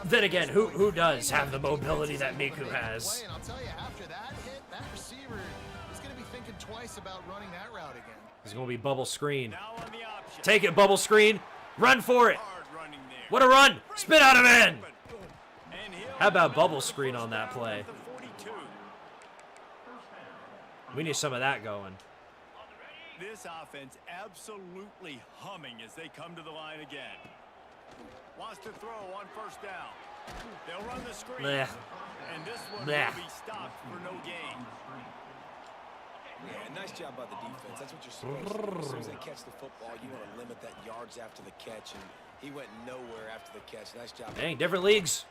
then again, who does have the mobility that Miku has? And I'll tell you, after that hit, that receiver is going to be thinking twice about running that route again. It's going to be bubble screen. Take it, bubble screen. Run for it. What a run. Spit out a man. How about bubble screen on that play? We need some of that going. This offense absolutely humming as they come to the line again. Wants to throw on first down. They'll run the screen. Blech. And this one Blech. will be stopped for no gain. Yeah, nice job by the defense. That's what you're supposed to do. As soon as they catch the football, you want to limit that yards after the catch, and he went nowhere after the catch. Nice job. Dang, different leagues.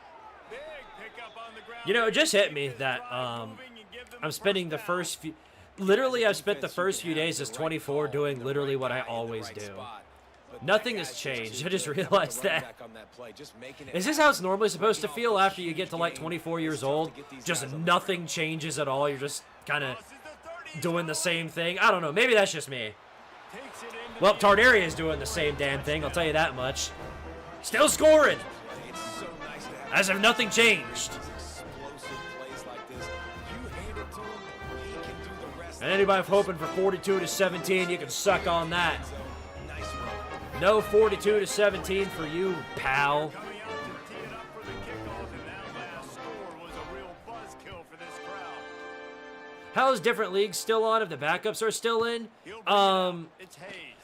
Big pickup on the ground. You know, it just hit me that I'm spending the first few... Literally, I've spent the first few days as 24 doing literally what I always do. Nothing has changed. I just realized that. Is this how it's normally supposed to feel after you get to like 24 years old? Just nothing changes at all. You're just kind of doing the same thing. I don't know. Maybe that's just me. Well, Tardaria is doing the same damn thing. I'll tell you that much. Still scoring. As if nothing changed. And anybody hoping for 42-17, you can suck on that. No 42-17 for you, pal. How is different leagues still on if the backups are still in?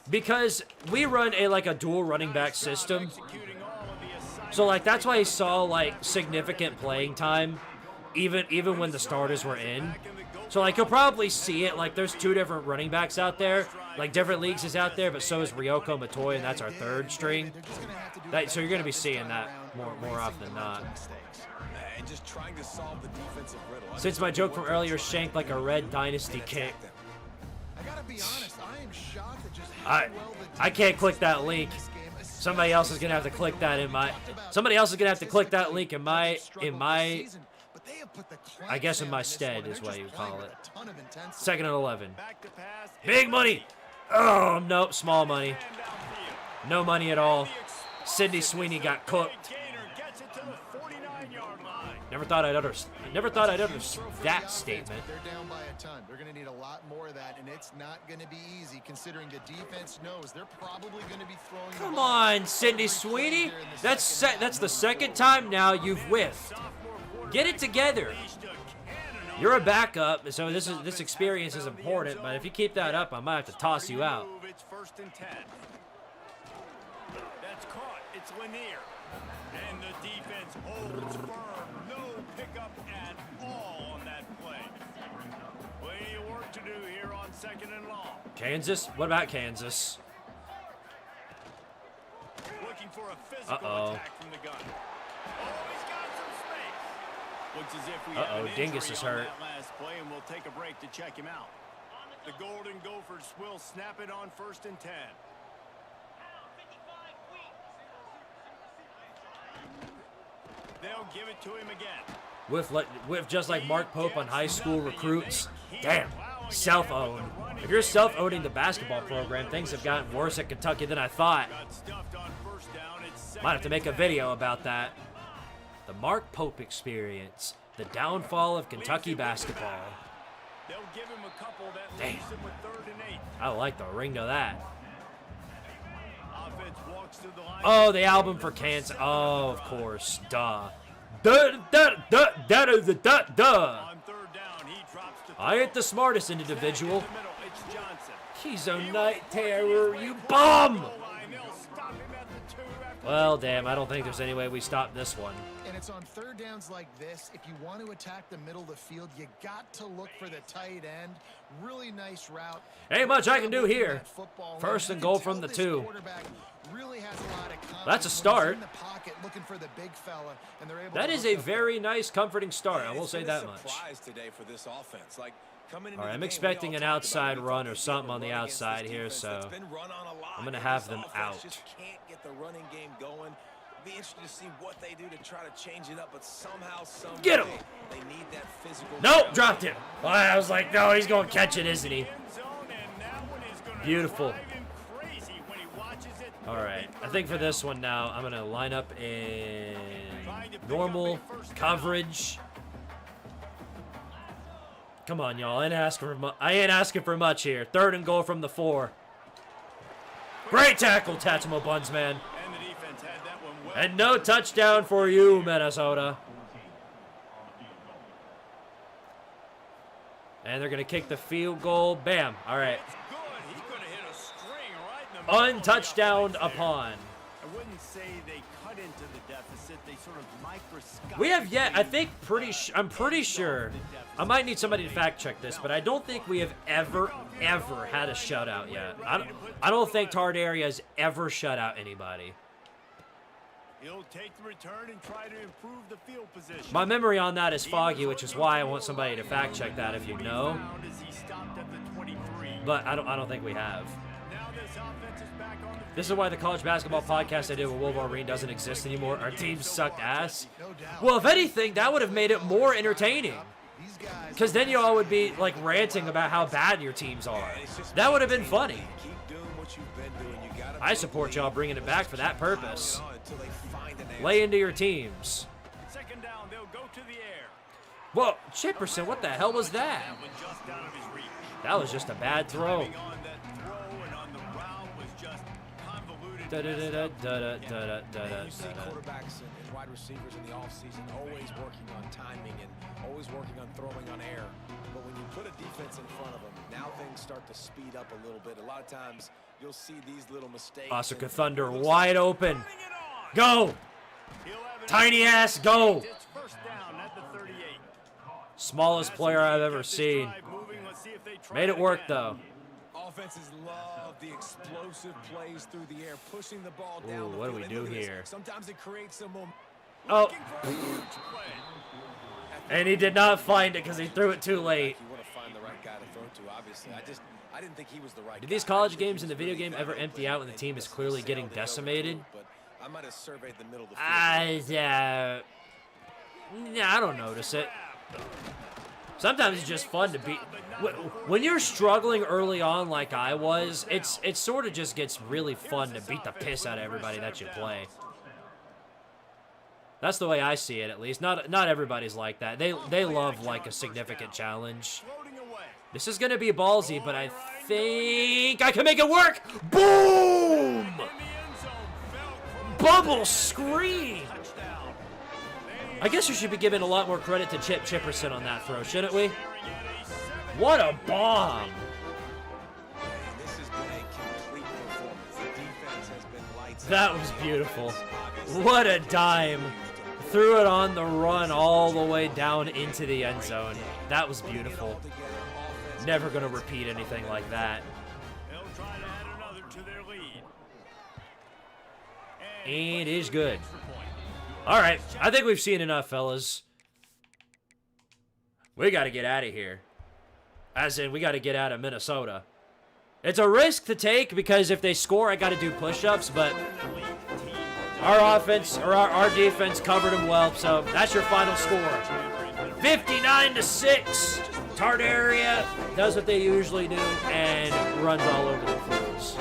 Because we run a dual running back system. So like that's why I saw like significant playing time even when the starters were in. So like you'll probably see it, like there's two different running backs out there, like different leagues is out there, but so is Ryoko Matoy, and that's our third string. So you're gonna be seeing that more often than not. Since my joke from earlier shanked like a red Dynasty kick. I can't click that link. Somebody else is gonna have to click that in my. Somebody else is gonna have to click that link in my. I guess in my stead is what you call it. 2nd and 11. Big money. Oh, nope. Small money. No money at all. Sidney Sweeney got cooked. Never thought I'd utter that statement. They're down by a ton. They're going to need a lot more of that, and it's not going to be easy considering the defense knows they're probably going to be throwing. Come on, Sidney Sweeney. That's the second time now you've whiffed. Get it together. You're a backup, so this experience is important, but if you keep that up, I might have to toss you out. It's 1st and 10. That's caught. It's Lanier. And the defense holds firm. No pickup at all on that play. Plenty of work to do here on 2nd and long. Kansas? What about Kansas? Looking for a physical attack from the gun. Oh, he's got some space. Looks as if we have an Dingus is injury on hurt. that last play, and we'll take a break to check him out. The Golden Gophers will snap it on 1st and 10. They'll give it to him again. With just like Mark Pope on high school recruits. Damn, self-owned. If you're self-owning the basketball program, things have gotten worse at Kentucky than I thought. Might have to make a video about that. The Mark Pope experience. The downfall of Kentucky basketball. They'll give him a couple that Damn. leaves him with 3rd and 8. I like the ring to that. Offense walks to the line. Oh, the album for Kansas. Oh, of course. Duh. Duh. On 3rd down, he drops to I ain't the smartest individual. the middle. It's Johnson. He's a night terror, you bum! Line, they'll stop him at the 2 after Well, damn, I don't think there's any way we stop this one. And it's on 3rd downs like this. If you want to attack the middle of the field, you got to look for the tight end. Really nice route. Ain't much I can do here. Football, 1st and you goal can tell from the this 2. quarterback really has a lot of confidence That's a when he's start. in the pocket looking for the big fella, and they're able That to is hook a up very nice, comforting start. I will say It's been a that much. surprise today for this offense. Like, coming into All right, the I'm game, expecting we an all talked outside about run we or thought something we on the could run against outside this here, defense so that's been run on a lot, I'm gonna and have this them offense out. Just can't get the running game going. Be interested to see what they do to try to change it up, but somehow, some Get him! way, they need that physical. Nope, dropped it. Well, I was like, no, he's going to catch it, isn't he? end zone, and that one is gonna Beautiful. drive him crazy when he watches it. All right, I think for this one now, I'm going to line up in normal coverage. Come on, y'all. I ain't asking for much here. 3rd and goal from the 4. Great tackle, Tatsumo Bunsman. And the defense had that one well. And no touchdown for you, Minnesota. And they're going to kick the field goal. Bam. All right. Good. He's gonna Untouchdowned upon. I wouldn't say they cut into the deficit. They sort of microscopically. We have yet, I think, I'm pretty sure. I might need somebody to fact check this, but I don't think we have ever had a shutout yet. I don't think Tardaria has ever shut out anybody. He'll take the return and try to improve the field position. My memory on that is foggy, which is why I want somebody to fact check that if you know. But I don't think we have. Now this offense is back on the field. This is why the college basketball podcast I did with Wolverine doesn't exist anymore. Our team sucked ass. Well, if anything, that would have made it more entertaining. Because then you all would be like ranting about how bad your teams are. That would have been funny. I support y'all bringing it back for that purpose. Lay into your teams. Second down, they'll go to the air. Whoa, Chipperson, what the hell was that? That was just a bad throw. On that throw and on the route was just convoluted. You see quarterbacks and wide receivers in the offseason always working on timing and always working on throwing on air. But when you put a defense in front of them, now things start to speed up a little bit. A lot of times you'll see these little mistakes. Osaka Thunder wide open. Go! Tiny ass, go! It's first down at the 38. Smallest player I've ever seen. Made it work though. Offenses love the explosive plays through the air, pushing the ball down. Ooh, what do we do here? Sometimes it creates some momentum. Oh. And he did not find it because he threw it too late. You want to find the right guy to throw to, obviously. I didn't think he was the right guy. Did these college games in the video game ever empty out when the team is clearly getting decimated? I might have surveyed the middle of the field. Yeah, I don't notice it. Sometimes it's just fun to beat. When you're struggling early on like I was, it sort of just gets really fun to beat the piss out of everybody that you play. That's the way I see it, at least. Not everybody's like that. They love like a significant challenge. This is gonna be ballsy, but I think I can make it work. Boom! Bubble screen. I guess we should be giving a lot more credit to Chip Chipperson on that throw, shouldn't we? What a bomb! That was beautiful. What a dime. Threw it on the run all the way down into the end zone. That was beautiful. Never going to repeat anything like that. And is good. All right, I think we've seen enough, fellas. We got to get out of here. As in, we got to get out of Minnesota. It's a risk to take because if they score, I got to do push-ups, but our offense, or our defense covered them well, so that's your final score. 59-6. Tardaria does what they usually do and runs all over the fields.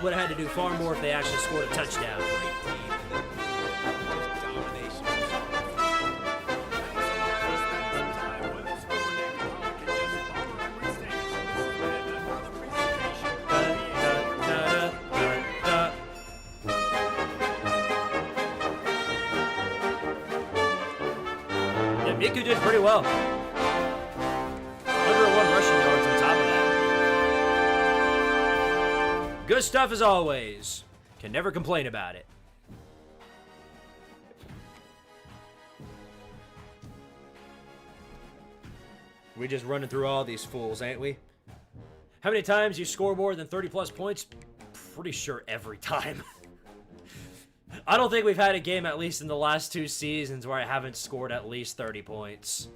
Would have had to do far more if they actually scored a touchdown. Yeah, Miku did pretty well. 101 rushing yards on top of that. Good stuff as always. Can never complain about it. We just running through all these fools, ain't we? How many times you score more than 30 plus points? Pretty sure every time. I don't think we've had a game, at least in the last 2 seasons, where I haven't scored at least 30 points.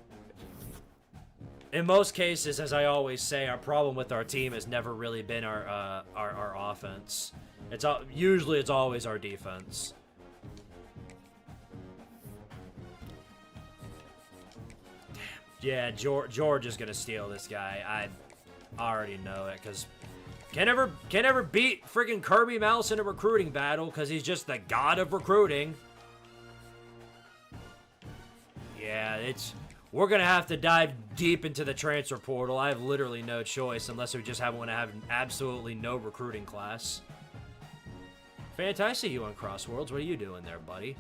In most cases, as I always say, our problem with our team has never really been our offense. Usually it's always our defense. Damn. Yeah, George is gonna steal this guy. I already know it because can't ever beat friggin' Kirby Mouse in a recruiting battle because he's just the god of recruiting. Yeah, We're going to have to dive deep into the transfer portal. I have literally no choice unless we just want to have absolutely no recruiting class. Fant, I see you on Crossworlds. What are you doing there, buddy?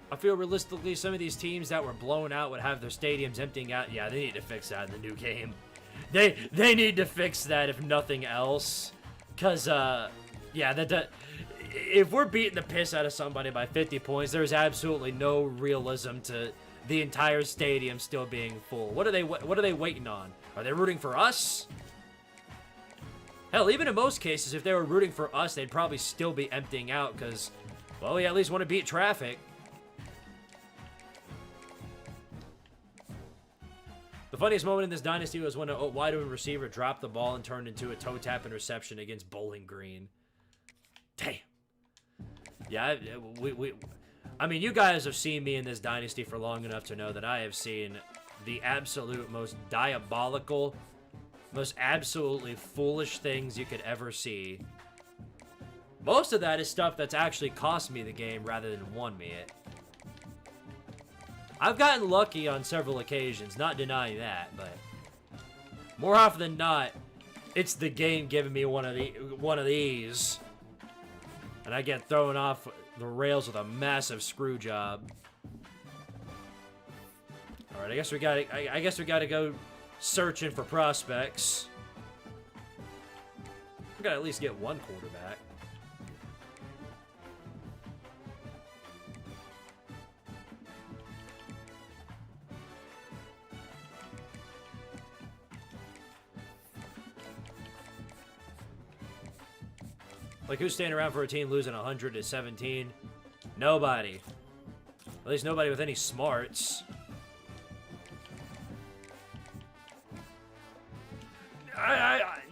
I feel realistically some of these teams that were blown out would have their stadiums emptying out. Yeah, they need to fix that in the new game. They need to fix that if nothing else. Cause yeah, if we're beating the piss out of somebody by 50 points, there's absolutely no realism to the entire stadium still being full. What are they waiting on? Are they rooting for us? Hell, even in most cases, if they were rooting for us, they'd probably still be emptying out because, well, we at least want to beat traffic. The funniest moment in this dynasty was when a wide open receiver dropped the ball and turned into a toe tap interception against Bowling Green. Damn. Yeah, I mean, you guys have seen me in this dynasty for long enough to know that I have seen the absolute most diabolical, most absolutely foolish things you could ever see. Most of that is stuff that's actually cost me the game rather than won me it. I've gotten lucky on several occasions, not denying that, but more often than not, it's the game giving me one of these, and I get thrown off the rails with a massive screw job. All right, I guess we gotta go searching for prospects. We gotta at least get one quarterback. Like, who's staying around for a team losing 100 to 17? Nobody. At least nobody with any smarts.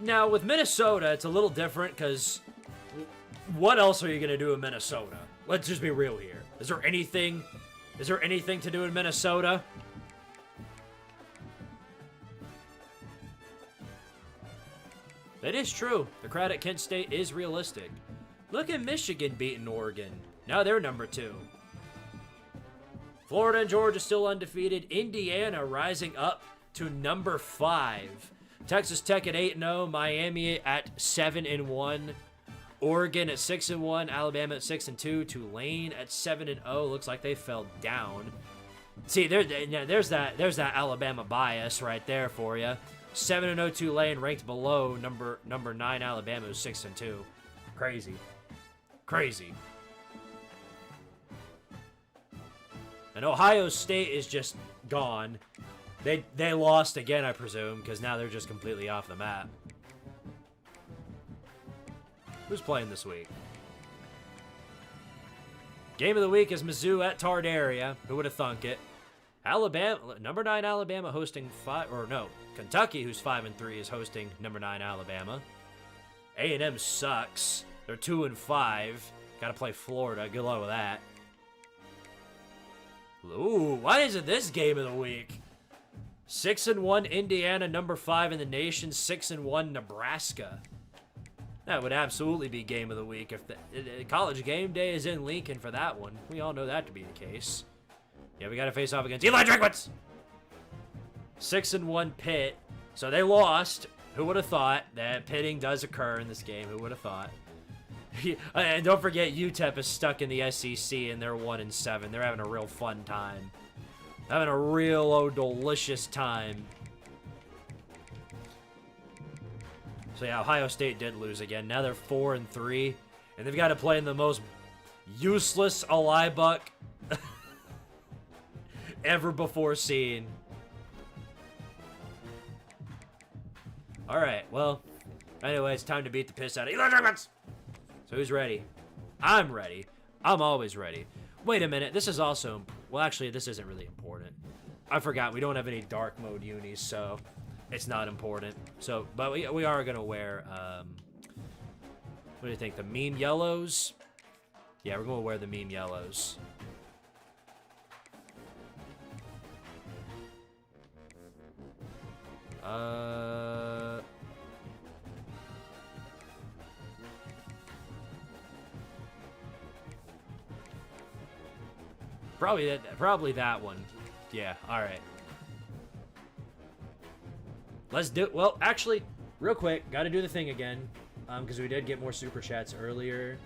Now, with Minnesota, it's a little different, because what else are you going to do in Minnesota? Let's just be real here. Is there anything to do in Minnesota? That is true. The crowd at Kent State is realistic. Look at Michigan beating Oregon. Now they're number 2. Florida and Georgia still undefeated. Indiana rising up to number 5. Texas Tech at 8-0. Miami at 7-1. Oregon at 6-1. Alabama at 6-2. Tulane at 7-0. Looks like they fell down. See, there's that Alabama bias right there for you. 7-0 Tulane ranked below number 9 Alabama, who's 6-2. Crazy. Crazy. And Ohio State is just gone. They lost again, I presume, because now they're just completely off the map. Who's playing this week? Game of the week is Mizzou at Tardaria. Who would have thunk it? Alabama, number 9 Alabama hosting Kentucky, who's 5-3, is hosting number 9 Alabama. A&M sucks. They're 2-5. Got to play Florida. Good luck with that. Ooh, why isn't this game of the week? 6-1 Indiana, number 5 in the nation. 6-1 Nebraska. That would absolutely be game of the week if the College Game Day is in Lincoln for that one. We all know that to be the case. Yeah, we got to face off against Eli Drinkwitz. 6-1 Pitt. So they lost. Who would have thought that pitting does occur in this game? Who would have thought? And don't forget, UTEP is stuck in the SEC and they're 1-7. They're having a real fun time. Having a real delicious time. So yeah, Ohio State did lose again. Now they're 4-3. And they've got to play in the most useless Buck ever before seen. Alright, well, anyway, it's time to beat the piss out of Eli Drinkwitz. So who's ready? I'm ready. I'm always ready. Wait a minute, this is also, well, actually, this isn't really important. I forgot, we don't have any dark mode unis, so it's not important. So, but we are going to wear, what do you think, the meme yellows? Yeah, we're going to wear the meme yellows. Probably that one. Yeah, alright. Let's do it. Well, actually, real quick, gotta do the thing again. Because we did get more super chats earlier.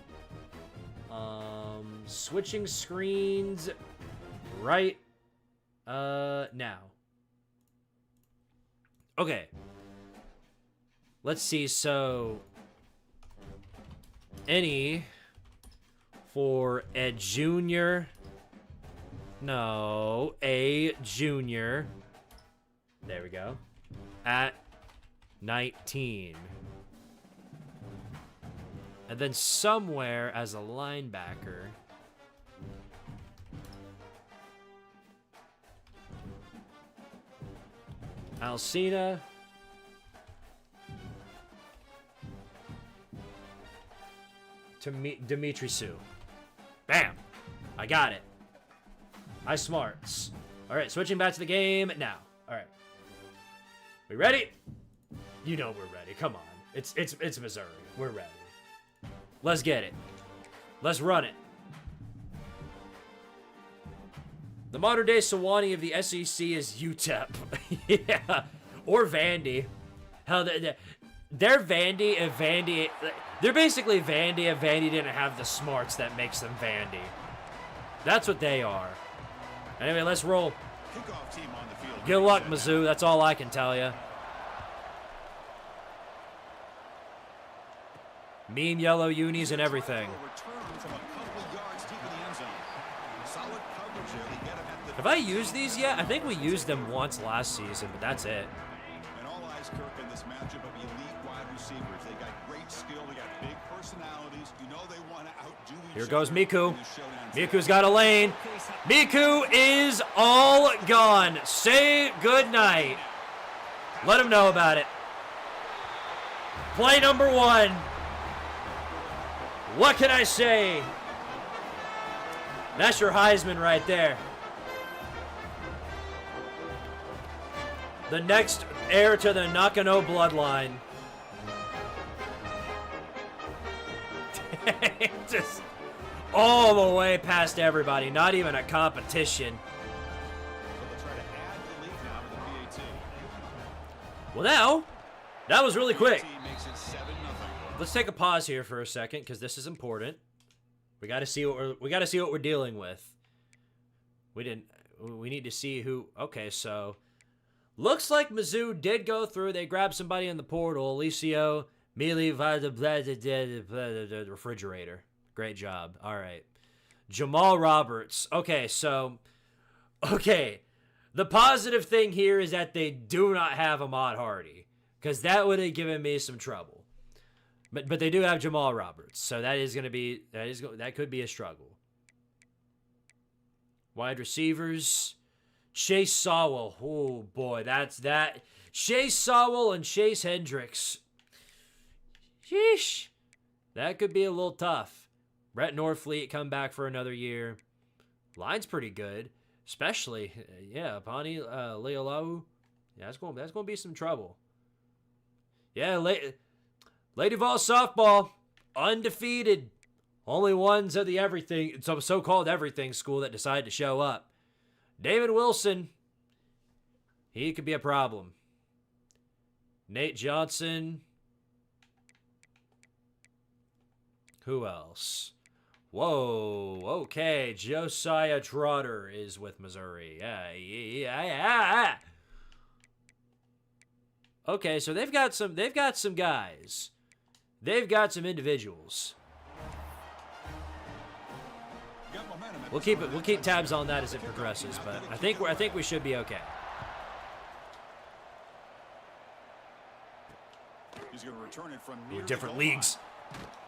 Switching screens right now. Okay. Let's see, so any for a junior. No, a junior. There we go. At 19. And then somewhere as a linebacker. Alcina. Dimitri Sue. Bam! I got it. I smarts. Alright, switching back to the game now. Alright. We ready? You know we're ready. Come on. It's Missouri. We're ready. Let's get it. Let's run it. The modern day Sewanee of the SEC is UTEP. Yeah. Or Vandy. Hell, they're Vandy if Vandy... They're basically Vandy if Vandy didn't have the smarts that makes them Vandy. That's what they are. Anyway, let's roll. Kickoff team on the field. Good luck, Mizzou. That's all I can tell you. Mean yellow unis and everything. Have I used these yet? I think we used them once last season, but that's it. And all eyes, Kirk, in this matchup of elite wide receivers. They got great skill. They got big personalities. You know they want to outdo each other. Here goes Miku. Miku's got a lane. Miku is all gone. Say good night. Let him know about it. Play number 1. What can I say? That's your Heisman right there. The next heir to the Nakano bloodline. Just all the way past everybody. Not even a competition. Well, now, that was really quick. Let's take a pause here for a second because this is important. We got to see what we're dealing with. We need to see who. Okay, so looks like Mizzou did go through. They grabbed somebody in the portal. Alicio Mili the refrigerator. Great job. All right. Jamal Roberts. Okay, so the positive thing here is that they do not have Ahmad Hardy because that would have given me some trouble. But they do have Jamal Roberts, so that could be a struggle. Wide receivers, Chase Sowell. Oh boy, that's that. Chase Sowell and Chase Hendricks. Sheesh, that could be a little tough. Brett Norfleet come back for another year. Line's pretty good, especially Pani Leolau. Yeah, that's going to be some trouble. Yeah, Lady Vol softball, undefeated. Only ones of the everything, so-called everything school that decided to show up. David Wilson, he could be a problem. Nate Johnson. Who else? Whoa, okay. Josiah Trotter is with Missouri. Yeah. Okay, so they've got some guys. They've got some individuals. We'll keep tabs on that as it progresses, but I think we should be okay. He's going to return it from different leagues.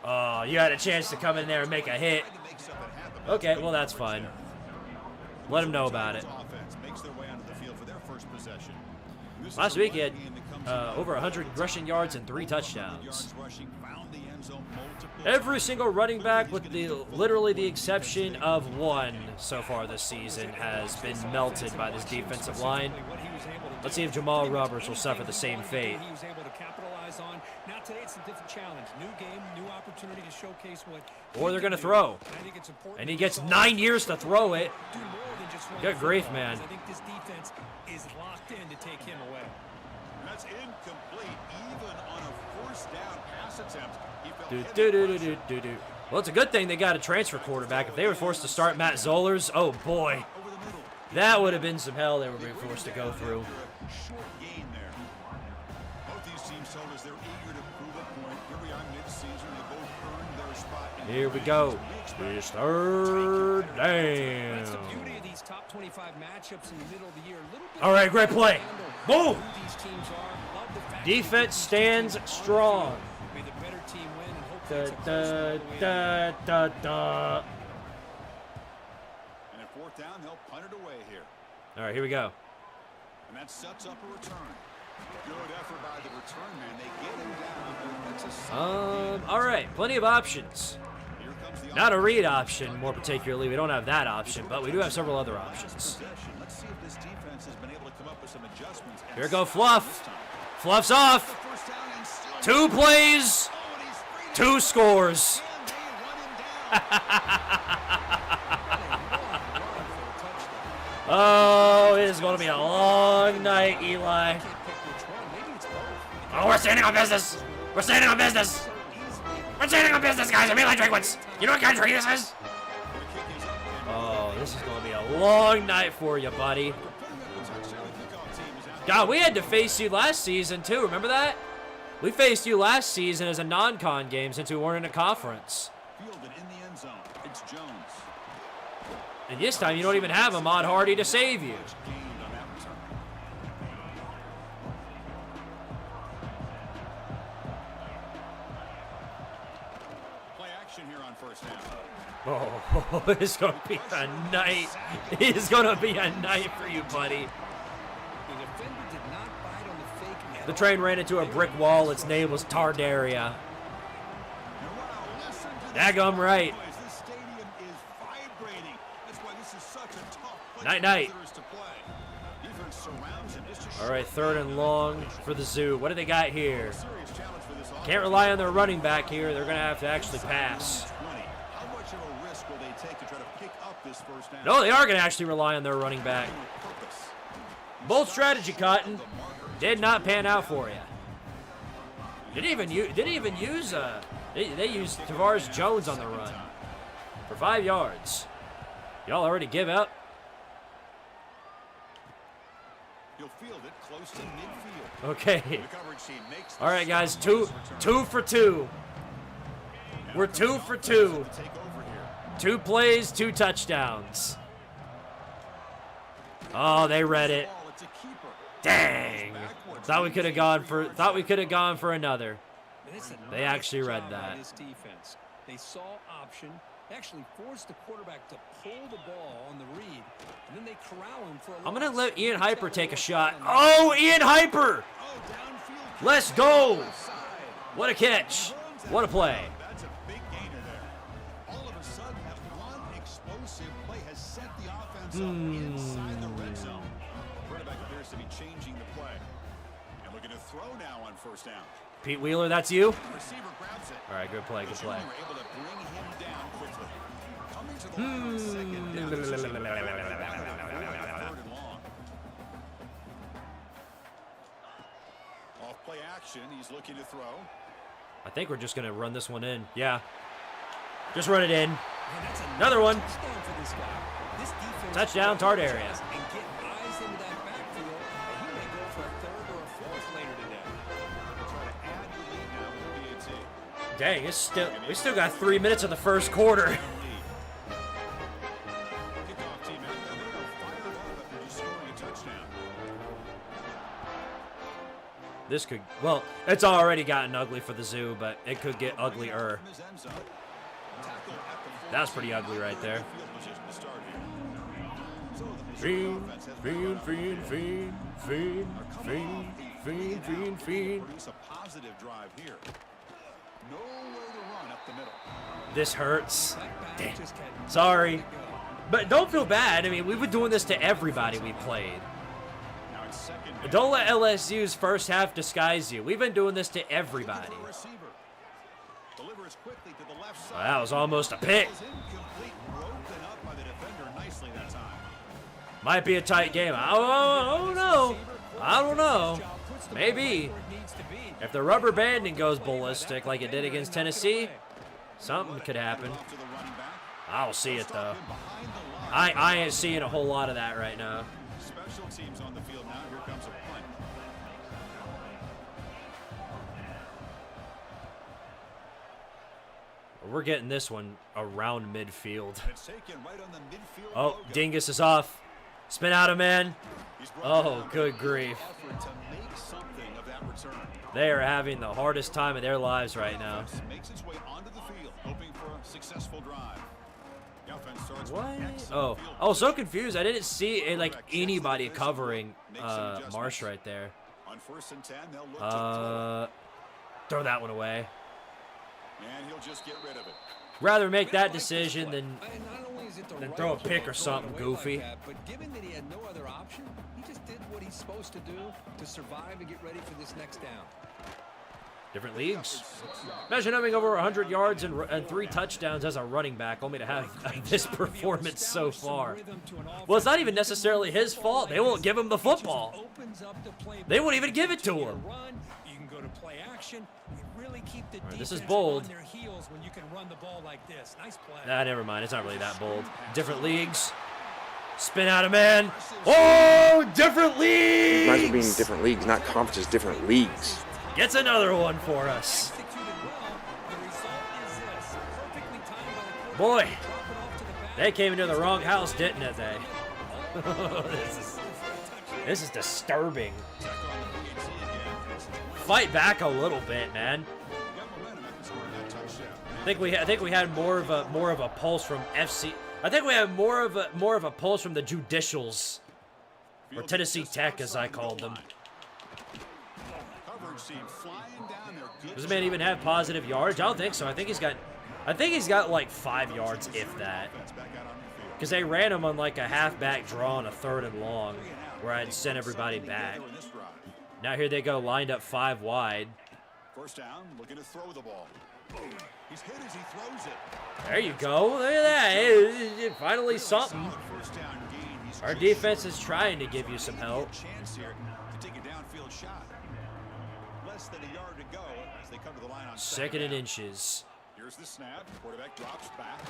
Oh, you had a chance to come in there and make a hit. Okay, well that's fine. Let him know about it. Last week he had over 100 rushing yards and 3 touchdowns. Every single running back, with literally the exception of one so far this season, has been melted by this defensive line. Let's see if Jamal Roberts will suffer the same fate. He was able to capitalize on. Now today it's a different challenge. New game, new opportunity to showcase what. Or they're going to throw. And he gets 9 years to throw it. Good grief, man. I think this defense is locked in to take him away. That's incomplete, even on a first down pass attempt. Well, it's a good thing they got a transfer quarterback. If they were forced to start Matt Zollers, oh boy. That would have been some hell they were being forced to go through. Short gain there. Both these teams told us they're eager to prove a point. Here we are mid-season. They both earned their spot. Here we go. It's third down. That's the beauty of these top 25 matchups in the middle of the year. All right, great play. Boom. These teams are. Love the fact Defense stands strong. may the better team win and hopefully Da, it's a close da, all the way in. da, da, da. And at fourth down, they'll punt it away here. All right, here we go. And that sets up a return. Good effort by the return man. They get him down. That's a solid All right, plenty of options. Here comes the Not a read option, more particularly. We don't have that option, but we do have several other options. possession. Let's see if this defense has been able to come up with some adjustments. Here go Fluff. Fluff's off. First down and still 2 plays, 2 scores. Oh, it is going to be a long night, Eli. Oh, we're standing on business. We're standing on business. We're standing on business, guys. I'm Eli Drinkwitz. You know what country this is? Oh, this is going to be a long night for you, buddy. God, we had to face you last season, too. Remember that? We faced you last season as a non-con game since we weren't in a conference. fielded in the end zone. It's Jones. And this time, you don't even have Ahmad Hardy to save you. Gained on that return. Play action here on first down. Oh, it's going to be a night. It's going to be a night for you, buddy. The defender did not bite on the fake. The train ran into a brick wall. Its name was Tardaria. Daggum right. This stadium is vibrating. That's why this is such a tough place Night, for night. visitors to play. Defense surrounds him just to All right, 3rd and long for the Zoo. What do they got here? serious challenge for this offense. Can't rely on their running back here. They're going to have to actually pass. 20. How much of a risk will they take to try to pick up this first down? No, they are going to actually rely on their running back. Purpose. Bold strategy, Cotton. Did not pan out for you. Didn't even use they used Tavares Jones on the run for 5 yards. Y'all already give up. He'll field it close to midfield. Okay. The coverage team makes the All right, guys. stop. Two for 2. We're 2 for 2. Take over here. 2 plays, 2 touchdowns. Oh, they read it. Ball, it's a keeper. Dang. Thought we could have gone for another. They actually read that. This defense. They saw option, actually forced the quarterback to pull the ball on the read, and then they corral him for a I'm going to loss. let Ian Hyper take a shot. Oh, Ian Hyper. Let's go. What a catch. What a play. That's a big gainer there. All of a sudden, that one explosive play has set the offense up inside the red zone. Quarterback appears to be changing the play. And looking to throw now on first down. Pete Wheeler, that's you? Receiver grabs it. All right, good play, good play. They were able to bring him down quickly. Coming to the line on second down. This is a third and long. Off play action, he's looking to throw. I think we're just going to run this one in. Yeah. Just run it in. Another one. Touchdown for this guy. This defense Touchdown, Tardaria. and get eyes into that backfield, and he may go for a 3rd or a 4th later today. Try to add the lead now with the PAT. Dang, we still got 3 minutes of the first quarter. Kickoff team out there. They are fired up after just scoring a touchdown. This could, well, it's already gotten ugly for the Zoo, but it could get uglier. From his end zone. Tackle at the That's pretty ugly right there. field position to start here. So the Fiend, offense has fiend, fiend, fiend, fiend, fiend, fiend, fiend, fiend. produce a positive drive here. Nowhere to run up the middle. This hurts. Damn. Just can't Sorry. But don't feel bad. I mean, we've been doing this to everybody we played. Now on second down. Don't let LSU's first half disguise you. We've been doing this to everybody. Looking for a receiver. Delivers quickly to the left side. Well, that was almost a pick. Is incomplete, broken up by the defender nicely that time. Might be a tight game. I don't know. I don't know. Maybe. If the rubber banding goes ballistic like it did against Tennessee, something could happen. Off to the running back. I don't see it, though. Behind the line. I ain't seeing a whole lot of that right now. Special teams on the field now. Here comes a punt. We're getting this one around midfield. It's taken right on the midfield Oh, logo. Dingus is off. Spin out of man. He's brought Oh, down. good grief. Offered to make something of that return. They are having the hardest time of their lives right now. Offense makes its way onto the field, hoping for a successful drive. The offense starts with What? excellent Oh, field I was so confused. I didn't see like anybody covering Make some adjustments. Marsh right there. On 1st and 10, they'll look to Throw that one away. throw. And he'll just get rid of it. Rather make that decision than Not only is it the then right throw a call pick or to throw it something away goofy. like that, but given that he had no other option, he just did what he's supposed to do to survive and get ready for this next down. Different leagues. Imagine having over 100 yards and 3 touchdowns as a running back, only to have this performance so far. Well, it's not even necessarily his fault. They won't give him the football. They won't even give it to him. You can go to play action. You really keep the All right, this is defense bold. on their heels when you can run the ball like this. Nice play. Ah, never mind. It's not really that bold. Different leagues. Spin out of man. Oh, different Might as well be in leagues. different leagues, not conferences, different leagues. Gets another one for us. Executed well. The result is this. Perfectly timed by the quarterback. Boy, Drop it off to the back. they came into the wrong house, didn't it, they? This is disturbing. Fight back a little bit, man. I think we had more of a pulse from FC. I think we had more of a pulse from the judicials, or Tennessee Tech, as I called them. Coverage team flying down there. Good Does this man even have positive yardage? I don't think so. I think he's got like 5 yards, if that. defense back out on the field. Because they ran him on like a halfback draw on a 3rd and long, where I'd sent everybody back. In this drive. Now here they go, lined up 5 wide. First down, looking to throw the ball. He's hit as he throws it. There you go. Look at that. Hey, finally something. Solid first down gain. He's Our just defense is trying to give you some taking a help. chance here to take a downfield shot. Less than a yard to go as they come to the line on 2nd and down. inches. Here's the snap. Quarterback drops back.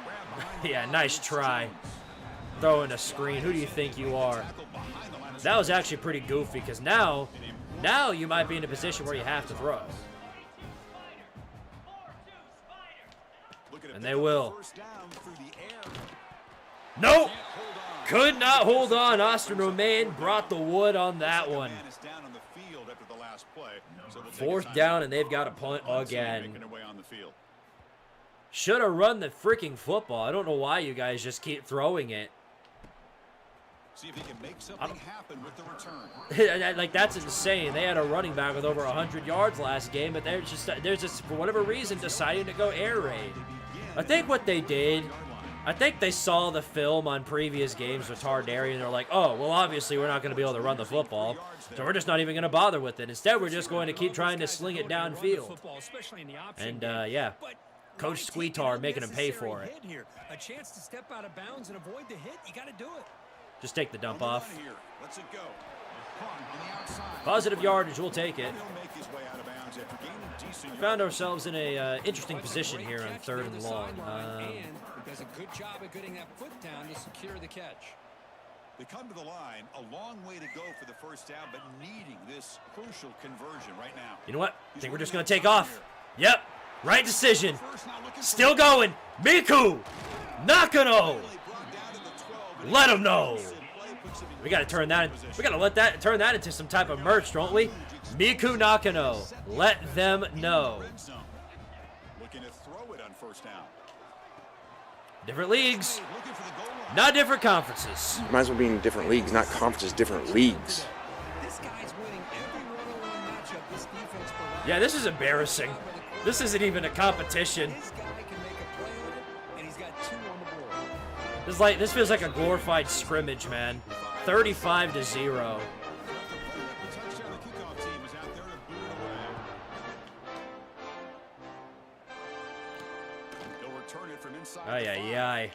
Grab behind the Yeah, line. nice try. Throwing a screen. Who do you think you are? Tackle behind the line of That was actually pretty goofy because now you might be in a position where you have to throw. Looking to And pick they up the will. first down through the air. Nope. Hold on. Could not hold on. Austin Romaine brought the wood on that one. Man is down on the field after the last play. So they'll take a 4th time down, and they've got a punt out. Making again. their way on the field. Should have run the freaking football. I don't know why you guys just keep throwing it. See if he can make something happen with the return. Like, that's insane. They had a running back with over 100 yards last game, but they're just for whatever reason deciding to go air raid. I think what they did, I think they saw the film on previous games with TARDARIA, and they're like, oh, well, obviously we're not going to be able to run the football, so we're just not even going to bother with it. Instead, we're just going to keep trying to sling it downfield. And, yeah, Coach Squidtard making him pay for it. A chance to step out of bounds and avoid the hit. You got to do it. Just take the dump off. Here. Let's it go. Caught on the outside. Positive yardage, we'll take it. He'll make his way out of bounds after gaining decent Found ourselves in a interesting position here on 3rd and long. And does a good job of getting that foot down to secure the catch. They come to the line, a long way to go for the first down, but needing this crucial conversion right now. You know what? I think we're just going to take off. Yep. Right decision. Still going. Miku. Nakano. Let him know. We got to turn that. We got to turn that into some type of merch, don't we? Miku Nakano. Let them know. Looking to throw it on first down. Different leagues, Looking for the goal line. not different conferences. Might as well be in different leagues, not conferences, different leagues. This guy's winning every one-on-one matchup this defense provides. Yeah, this is embarrassing. This isn't even a competition. This guy can make a play on it, and he's got 2 on the board. This feels like a glorified scrimmage, man. 35-0. from inside. Oh, yeah.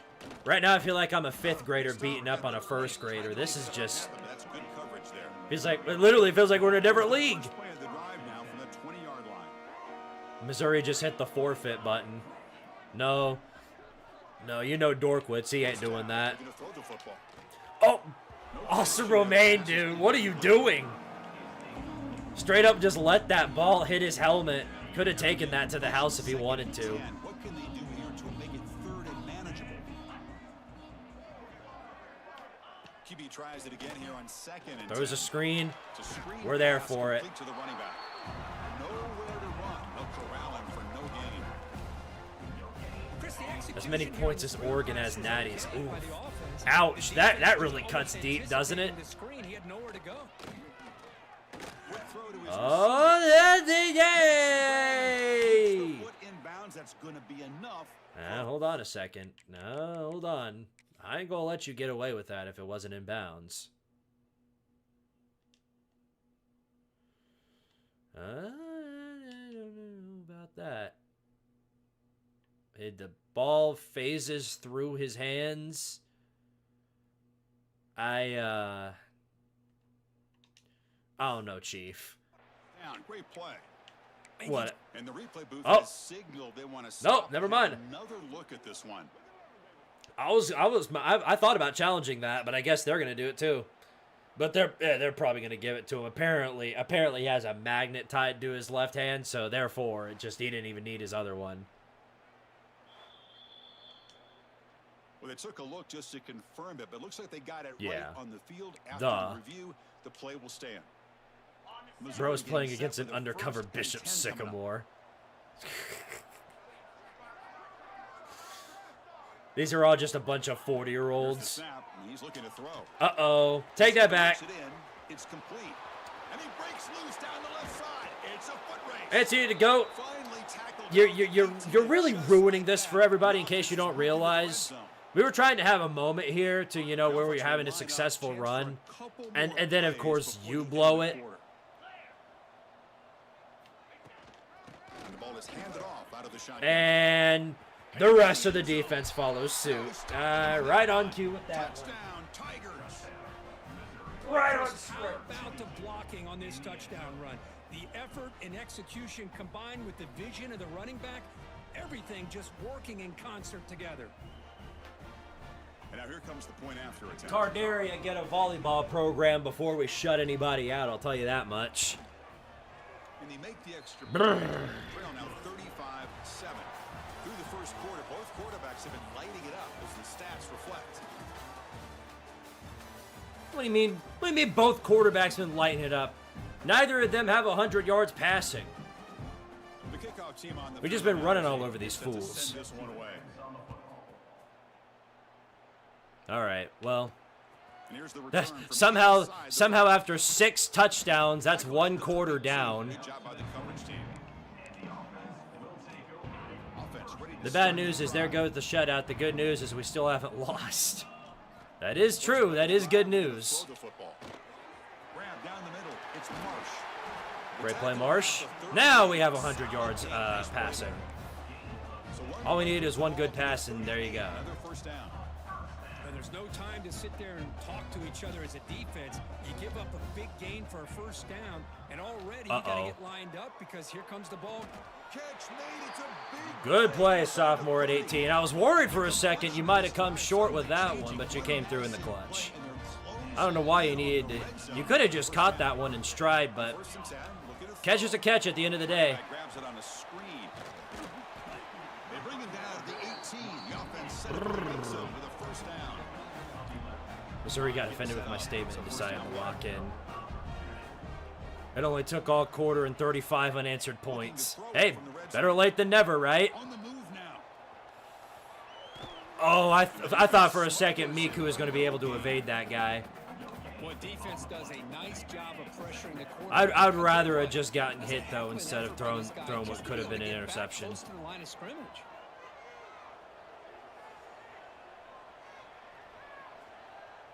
Right now, I feel like I'm a 5th grader beating up on a 1st grader. This is just... That's good coverage there. Feels like, it literally feels like we're in a different league. Play of the drive now from the 20-yard line. Missouri just hit the forfeit button. No, you know Dorkwitz. He ain't doing that. Gonna throw the football. Oh, Austin Romaine, dude. What are you doing? Straight up just let that ball hit his helmet. Could have taken that to the house if he wanted to. What can they do here to make it 3rd and manageable? QB tries it again here on 2nd and Throws a 10. screen. It's a screen We're there pass for it. complete to the running back. Nowhere to run. They'll corral him for no gain. As many points as Oregon has natties. Ooh. Ouch. That really cuts deep, doesn't it? Oh, that's it. Yay! Foot inbounds, that's going to be enough. Hold on a second. No, hold on. I ain't gonna let you get away with that if it wasn't in bounds. I don't know about that. The ball phases through his hands. I don't know, Chief. Down, great play. What? And the replay booth Oh. has signaled they want to Nope, never mind. Another look at this one. I thought about challenging that, but I guess they're gonna do it too. But they're probably gonna give it to him. Apparently he has a magnet tied to his left hand, so therefore he didn't even need his other one. Well, they took a look just to confirm it, but it looks like they got it right Yeah. on the field. After Duh. the review, the play will stand. Bro's playing against an undercover Bishop Sycamore. These are all just a bunch of 40-year-olds. He's looking to throw. Uh-oh. Take that back. It's complete. And he breaks loose down the left side. It's a foot race. It's here to go. You're really ruining this for everybody in case you don't realize. We were trying to have a moment here to, where we're having a successful run. And then, of course, you blow it. And the rest of the defense follows suit. Right on cue with that one. Right on script. About to blocking on this touchdown run. The effort and execution combined with the vision of the running back, everything just working in concert together. And now here comes the point after attempt. Tardaria get a volleyball program before we shut anybody out, I'll tell you that much. And they make the extra trail now 35-7. Through the first quarter, both quarterbacks have been lighting it up as the stats reflect. What do you mean? What do you mean both quarterbacks been lighting it up? Neither of them have 100 yards passing. The kickoff team on the We've just been running all over these fools. Send this one away. All right, well, And here's the return from somehow inside the after 6 touchdowns, that's 1 quarter down. Good job by the coverage team. Offense ready to The bad news is there goes the shutout. The good news is we still haven't lost. That is true. That is good news. throw the football. Grab down the middle. It's Marsh. Great play, Marsh. Now we have 100 yards passing. All we need is 1 good pass, and there you go. Another first down. And there's no time to sit there and talk to each other as a defense. You give up a big gain for a first down, and already you got to get lined up because here comes the ball. Catch made. It's a big Good play, sophomore at 18. I was worried for a second you might have come short with that one, but you came through in the clutch. I don't know why you needed to. You could have just caught that one in stride, but first and 10. Look at it. catch is a catch at the end of the day. Grabs it on a screen. They bring him down to the 18. The offense set up the red zone with a first down. Missouri got offended with my statement and decided to lock in. It only took all quarter and 35 unanswered points. Hey, better late than never, right? On the move now. Oh, I thought for a second Miku was going to be able to evade that guy. Well, defense does a nice job of pressuring the quarterback. I'd rather have just gotten hit, though, instead of throwing what could have been an interception. Close to the line of scrimmage.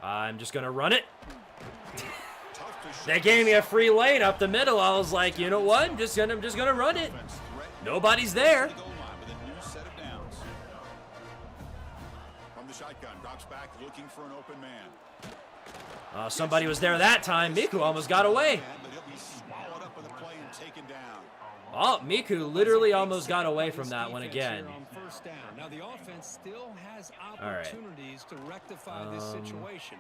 I'm just going to run it. Tough to shoot. They gave me a free lane up the middle. I was like, you know what? I'm just gonna run it. Offense threat Nobody's there. to the goal line with a new set of downs. shotgun, drops back, looking for an open man. Somebody was there that time. Miku almost got away. But he'll be swallowed up in the play and taken down. Oh, Miku literally almost got away from that one again. First down. Now the offense still has right. opportunities to rectify this situation,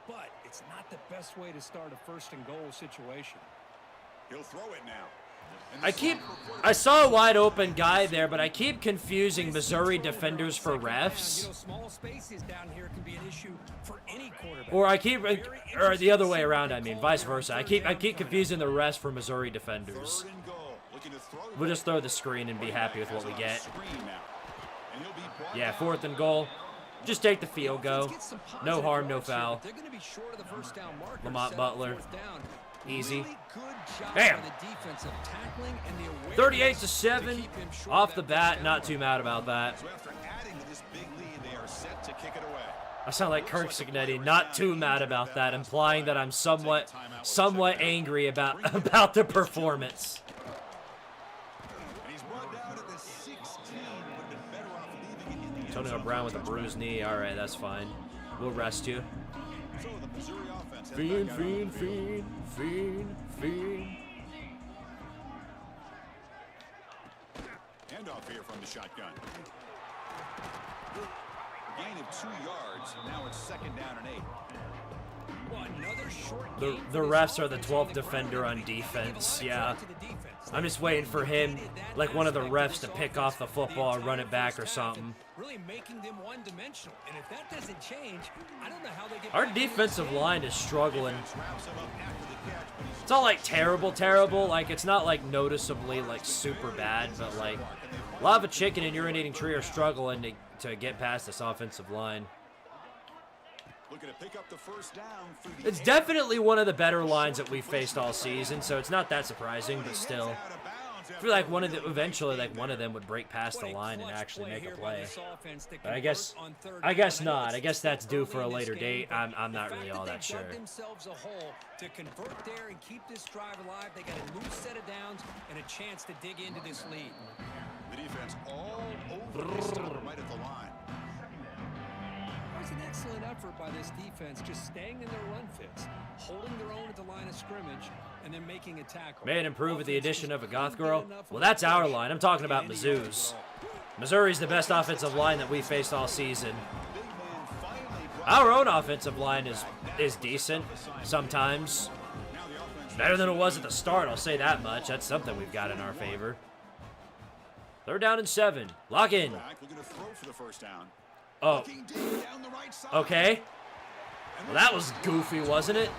but it's not the best way to start a first and goal situation. He'll throw it now. I saw a wide open guy there, but I keep confusing Missouri defenders for refs. You know, small spaces down here can be an issue for any quarterback. Or the other way around, I mean, vice versa. I keep confusing the refs for Missouri defenders. We'll just throw the screen and be happy with what we get. Yeah, 4th and goal. Just take the field goal. No harm, no foul. Lamont Butler. Easy. Bam! 38-7. Off the bat, not too mad about that. I sound like Kirk Signetti, not too mad about that, implying that I'm somewhat angry about the performance. Antonio Brown with a bruised knee. All right, that's fine. We'll rest you. Fiend. Handoff here from the shotgun. Gain of 2 yards. Now it's 2nd down and 8. The refs are the 12th defender on defense. Yeah. I'm just waiting for him, like one of the refs, to pick off the football and run it back or something. Really making them one-dimensional. And if that doesn't change, I don't know how they get Our defensive line is struggling. It's not like terrible. Like, it's not like noticeably like super bad, but like Lava Chicken and Urinating Tree are struggling to get past this offensive line. Looking to pick up the first down through the It's definitely one of the better lines that we've faced all season, so it's not that surprising, but still. I feel like eventually one of them would break past the line and actually make a play. But I guess not. I guess that's due for a later date. I'm not really all that sure. To convert there and keep this drive alive, they got a new set of downs and a chance to dig into this lead. The defense all over this time right at the line. It's an excellent effort by this defense, just staying in their run fits, holding their own at the line of scrimmage, and then making a tackle. May it improve with the addition of a goth girl? Well, that's our line. I'm talking about Mizzou's. Missouri's the best offensive line that we faced all season. Our own offensive line is decent sometimes. Better than it was at the start, I'll say that much. That's something we've got in our favor. 3rd down and 7. Lock in. Oh. Okay. Well, that was goofy, wasn't it?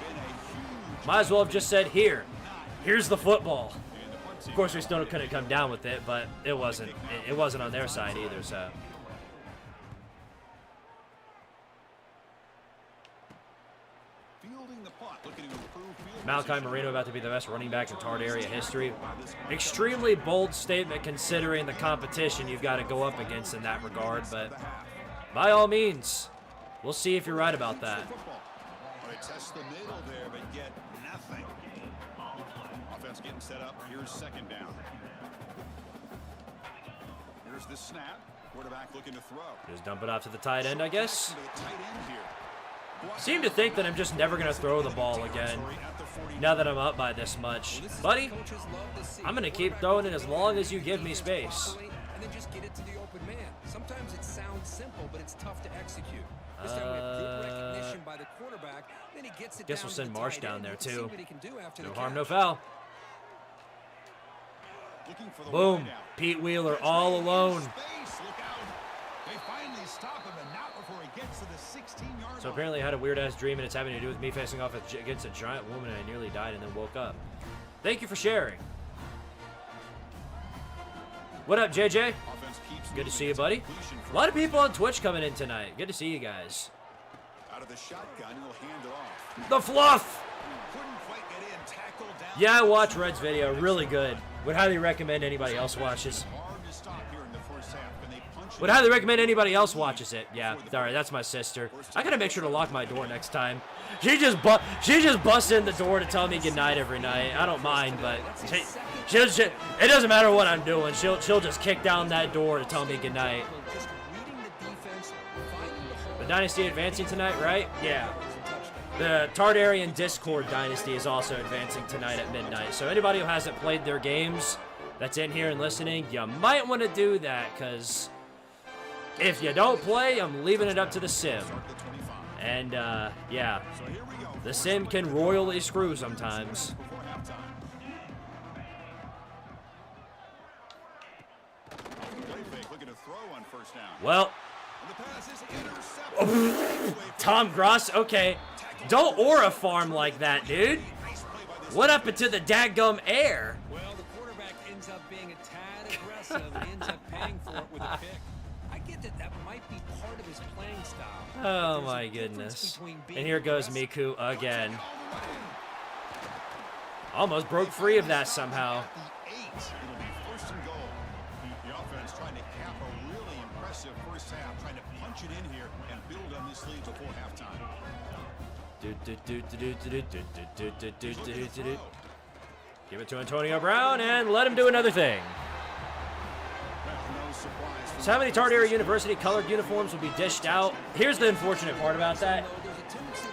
Might as well have just said, here's the football. Of course, we still couldn't come down with it, but it wasn't on their side either, so. Malachi Marino about to be the best running back in Tardaria history. Extremely bold statement considering the competition you've got to go up against in that regard, but by all means, we'll see if you're right about that. They test the middle there, but get nothing. Offense getting set up. Here's 2nd down. Here's the snap. Quarterback looking to throw. Just dump it off to the tight end, I guess. Seem to think that I'm just never going to throw the ball again now that I'm up by this much. Buddy, I'm going to keep throwing it as long as you give me space. And then just get it to the open man. Sometimes it sounds simple, but it's tough to execute. Guess we'll send Marsh down there too. No harm, no foul. Boom. Pete Wheeler all alone. So apparently I had a weird-ass dream, and it's having to do with me facing off against a giant woman, and I nearly died and then woke up. Thank you for sharing. What up, JJ? Good to see you, buddy. A lot of people on Twitch coming in tonight. Good to see you guys. Out of the shotgun, he'll hand it off. The fluff! Couldn't quite get in, tackled down. Yeah, I watched Red's video. Really good. Would highly recommend anybody else watches. Would highly recommend anybody else watches it. Yeah, sorry, that's my sister. I gotta make sure to lock my door next time. She just busts in the door to tell me goodnight every night. I don't mind, but it doesn't matter what I'm doing. She'll just kick down that door to tell me goodnight. The Dynasty advancing tonight, right? Yeah. The Tardarian Discord Dynasty is also advancing tonight at midnight. So anybody who hasn't played their games that's in here and listening, you might want to do that, because if you don't play, I'm leaving it up to the sim. And, yeah, the sim can royally screw sometimes. Well, Tom Gross, okay. Don't aura farm like that, dude. What up into the dadgum air? Well, the quarterback ends up being a tad aggressive and ends up paying for it with a pick. I get that that might be part of his playing style. Oh my goodness. And here goes Miku again. Almost broke free of that somehow. It'll be first and goal. The offense trying to cap a really impressive first half, trying to punch it in here and build on this lead before halftime. Give it to Antonio Brown and let him do another thing. So how many Tardaria University colored uniforms will be dished out? Here's the unfortunate part about that.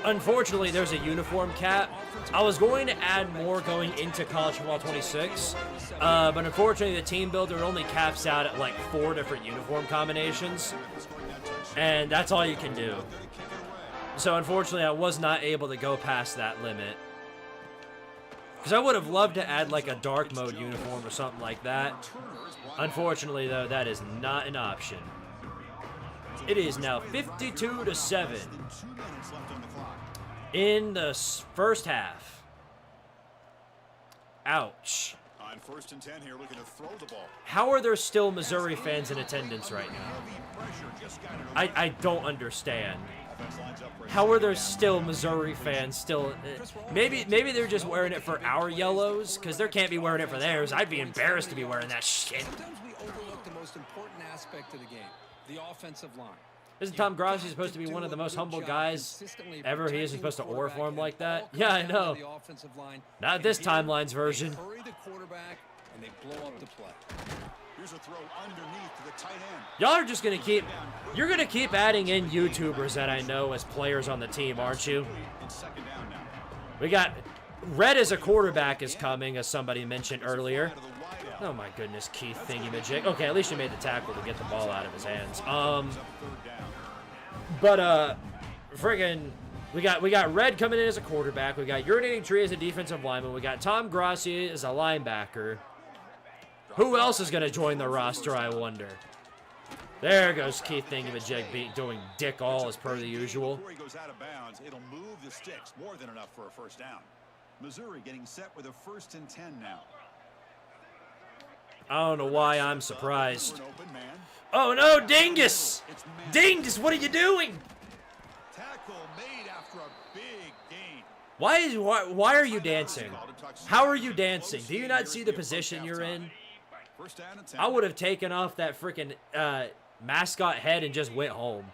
Unfortunately, there's a uniform cap. I was going to add more going into College Football 26, but unfortunately the team builder only caps out at like 4 different uniform combinations, and that's all you can do. So unfortunately I was not able to go past that limit. Because I would have loved to add like a dark mode uniform or something like that. Unfortunately though, that is not an option. It is now 52-7 in the first half. Ouch. On first and 10 here, looking to throw the ball. How are there still Missouri fans in attendance right now? I don't understand. How are there still Missouri fans still? Maybe they're just wearing it for our yellows, because they can't be wearing it for theirs. I'd be embarrassed to be wearing that shit. Sometimes we overlook the most important aspect of the game, the offensive line. Isn't Tom Grossi supposed to be one of the most humble guys ever? He isn't supposed to aura form like that. Yeah, I know. Not this timeline's version. Hurry the quarterback and they blow up the play. Here's a throw underneath to the tight end. Y'all are just gonna keep. You're gonna keep adding in YouTubers that I know as players on the team, aren't you? We got Red as a quarterback is coming, as somebody mentioned earlier. Oh my goodness, Keith thingy-majig. Okay, at least you made the tackle to get the ball out of his hands. Friggin', we got Red coming in as a quarterback. We got Urinating Tree as a defensive lineman. We got Tom Grossi as a linebacker. Who else is gonna join the roster, I wonder? There goes Keith thingy-majig doing dick all as per the usual. Before he goes out of bounds, it'll move the sticks more than enough for a first down. Missouri getting set with a first and 10 now. I don't know why I'm surprised. Oh no, Dingus! Dingus, what are you doing? Tackle made after a big gain. Why are you dancing? How are you dancing? Do you not see the position you're in? I would have taken off that freaking mascot head and just went home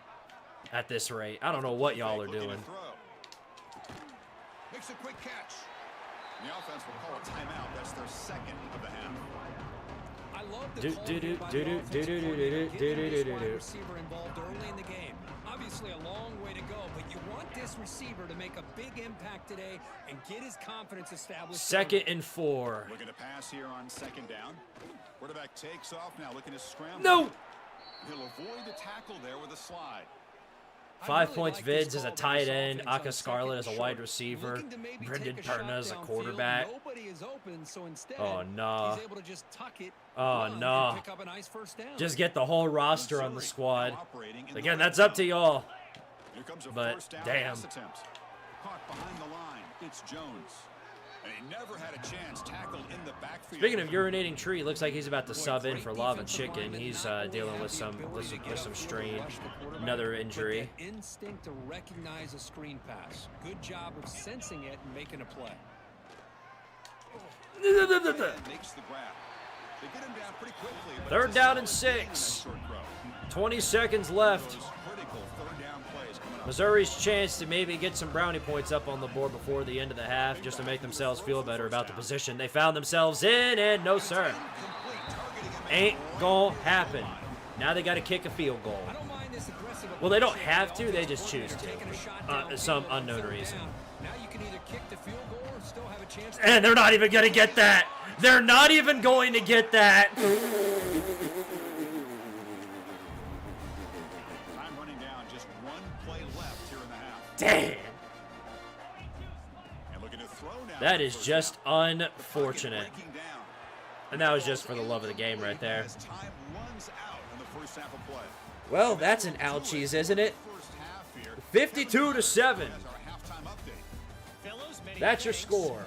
at this rate. I don't know what y'all are doing. Makes a quick catch. The offense will call a timeout. That's their second of the half. I love the call here by the offensive coordinator, getting this wide receiver involved early in the game. Obviously a long way to go, but you want this receiver to make a big impact today and get his confidence established. 2nd and 4. Looking to pass here on second down. Quarterback takes off now, looking to scramble. No! He'll avoid the tackle there with a slide. 5 points Vids as a tight end, Aka Scarlett as a wide receiver, Brendan Perna as a quarterback. Oh no. Oh no. Just get the whole roster on the squad. Again, that's up to y'all. But damn. Caught behind the line. It's Jones. And he never had a chance tackled in the backfield. Speaking of Urinating Tree, looks like he's about to sub in for Lava Chicken. He's dealing with some strain, another injury. Instinct to recognize a screen pass. Good job of sensing it and making a play. Makes the grab. They get him down pretty quickly. 3rd down and 6. 20 seconds left. Missouri's chance to maybe get some brownie points up on the board before the end of the half, just to make themselves feel better about the position they found themselves in, and no sir. Ain't gonna happen. Now they got to kick a field goal. I don't mind this aggressive Well, they don't have to. They just choose to. Some unknown reason. Now you can either kick the field goal or still have a chance. And they're not even going to get that. They're not even going to get that. Time running down, just one play left here in the half. Damn. And looking to throw now. That is just unfortunate. And that was just for the love of the game right there. As time runs out in the first half of play. Well, that's an ouchies, isn't it? 52-7. That's your score.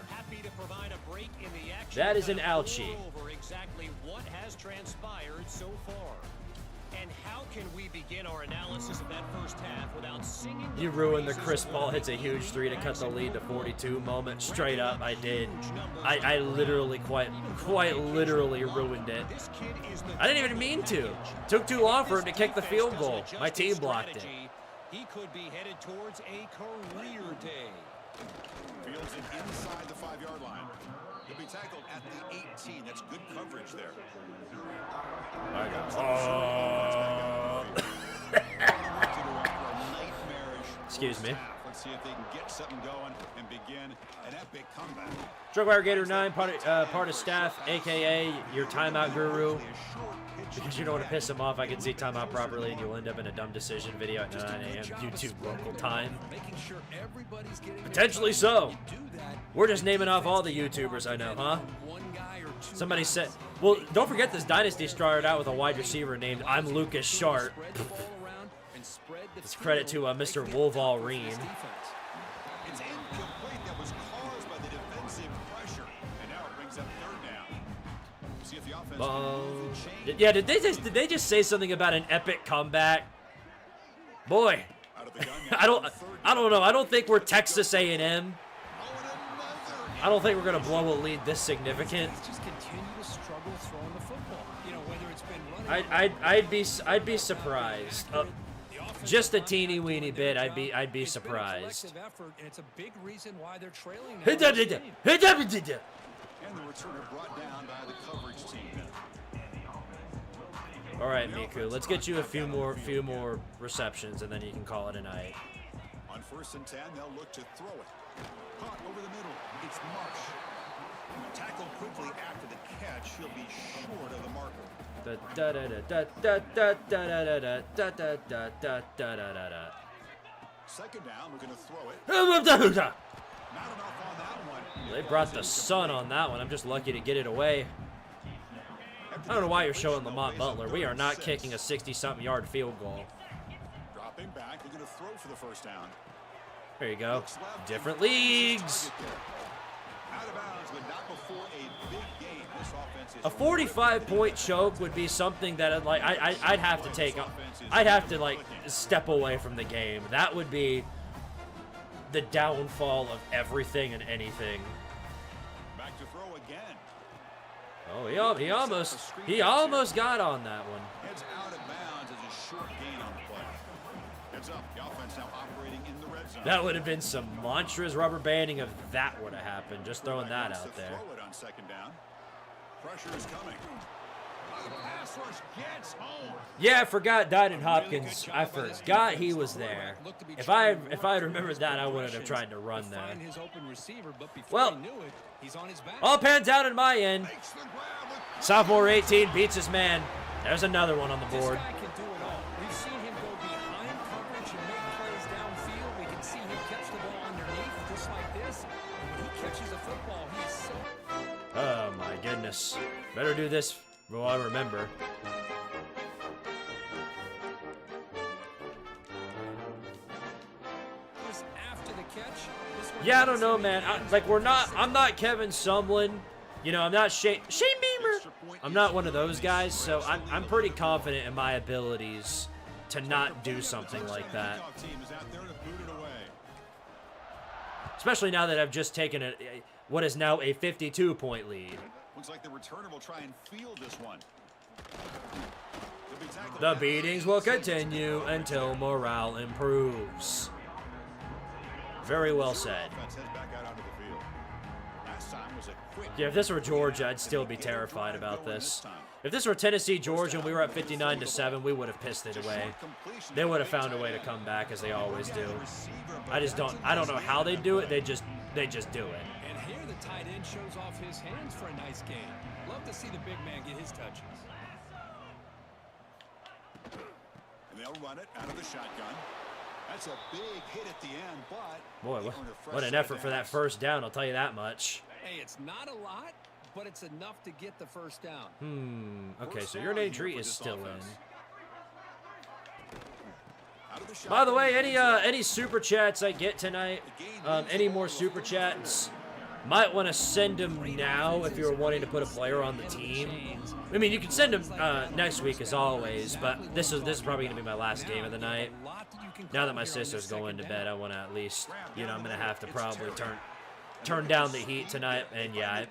That is an ouchie. Exactly what has transpired so far. And how can we begin our analysis of that first half without singing? You ruined the Chris Paul hits a huge three to cut the lead to 42 moment. Straight up, I did. I literally, quite literally ruined it. I didn't even mean to. Took too long for him to kick the field goal. My team blocked it. He could be headed towards a career day. Fields it inside the 5-yard line. He'll be tackled at the 18. That's good coverage there. Excuse me. Let's see if they can get something going and begin an epic comeback. Drugwire Gator 9, part of staff, aka your timeout guru. Because you don't want to piss him off, I can see timeout properly, and you'll end up in a dumb decision video at 9 a.m. YouTube local time. Potentially so. We're just naming off all the YouTubers I know, huh? Somebody said, well, don't forget this Dynasty started out with a wide receiver named I'm Lucas Sharp. It's credit to Mr. Wolverine. It's incomplete. That was caused by the defensive pressure, and now it brings up third down. See if the offense Yeah, did they just say something about an epic comeback? Boy, I don't know. I don't think we're Texas A&M. I don't think we're gonna blow a lead this significant. Just continue to struggle throwing the football. You know, whether it's been running. I'd be surprised. Just a teeny weeny bit. I'd be surprised. Effort, and it's a big reason why they're trailing now. And the returner brought down by the coverage team. All right, Miku, let's get you a few more receptions, and then you can call it a night. On 1st and 10, they'll look to throw it. Caught over the middle. It's Marsh. Tackled quickly after the catch. He'll be short of the marker. Second down, we're going to throw it. Not enough on that one. They brought the sun on that one. I'm just lucky to get it away. I don't know why you're showing Lamont Butler. We are not kicking a 60-something yard field goal. Dropping back, we're going to throw for the first down. There you go. Different leagues. Out of bounds, but not before a big game. This offense is A 45-point choke would be something that I'd have to take. I'd have to step away from the game. That would be the downfall of everything and anything. back to throw again. Oh, he almost got on that one. Heads out of bounds as a short gain on the play. Heads up. The offense now operating in the red zone. That would have been some monstrous rubber banding if that would have happened. Just throwing that out there. Throw it on second down. Pressure is coming. The pass rush gets home. Yeah, I forgot Dyden Hopkins. I forgot he was there. If I remembered that, I wouldn't have tried to run that. Well, all pans out in my end. Sophomore 18 beats his man. There's another one on the board. This guy can do it all. We've seen him go behind coverage and make plays downfield. We can see him catch the ball underneath just like this. When he catches a football, he's so... Oh my goodness. Better do this while I remember. Just after the catch, this one Yeah, I don't know, man. I'm not Kevin Sumlin. You know, I'm not Shane Beamer. I'm not one of those guys, so I'm pretty confident in my abilities to not do something like that. Especially now that I've just taken what is now a 52-point lead. Looks like the returner will try and field this one. The beatings will continue until morale improves. Very well said. Yeah, if this were Georgia, I'd still be terrified about this. If this were Tennessee, Georgia, and we were at 59-7, we would have pissed it away. They would have found a way to come back, as they always do. I don't know how they do it. They just do it. And here the tight end shows off his hands for a nice game. Love to see the big man get his touches. And they'll run it out of the shotgun. That's a big hit at the end, but boy, what an effort for that first down, I'll tell you that much. Hey, it's not a lot, but it's enough to get the first down. Okay, so your tree is still in. By the way, any super chats I get tonight, any more super chats, might want to send them now if you're wanting to put a player on the team. I mean, you can send them next week as always, but this is probably going to be my last game of the night. Now that my sister's going to bed, I want to at least, you know, I'm going to have to probably turn down the heat tonight, and yeah,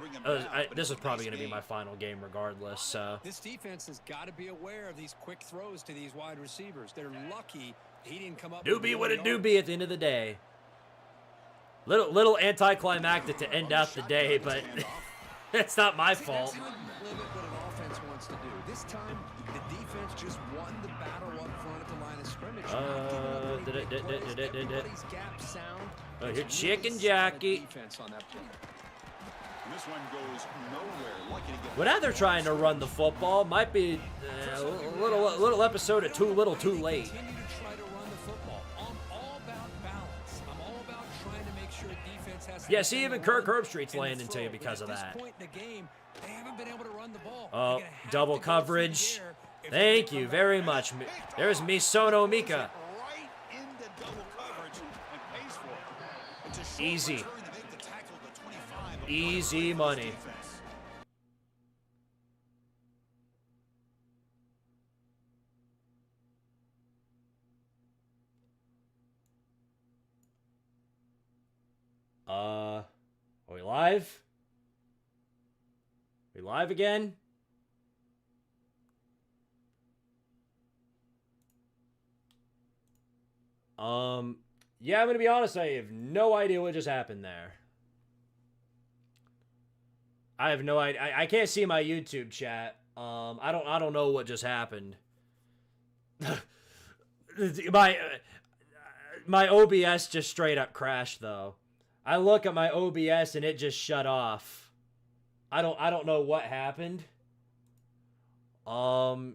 this is probably going to be my final game regardless. So this defense has got to be aware of these quick throws to these wide receivers. They're lucky he didn't come up. Do be what it do be at the end of the day. Little anticlimactic to end out the day, but it's not my fault. Limit what an offense wants to do. This time, the defense just won the battle up front at the line of scrimmage. You're chicken Jackie. this one goes nowhere. Lucky to get When they're trying to run the football, might be a little episode of too little, too late. Yeah, see, even Kirk Herbstreit's laying into you because of that. Oh, double coverage. Thank you very much. There's Misono Mika. Easy. Easy money. Are we live? Are we live again? Yeah, I'm gonna be honest, I have no idea what just happened there. I have no idea. I can't see my YouTube chat. I don't know what just happened. My OBS just straight up crashed though. I look at my OBS and it just shut off. I don't know what happened. That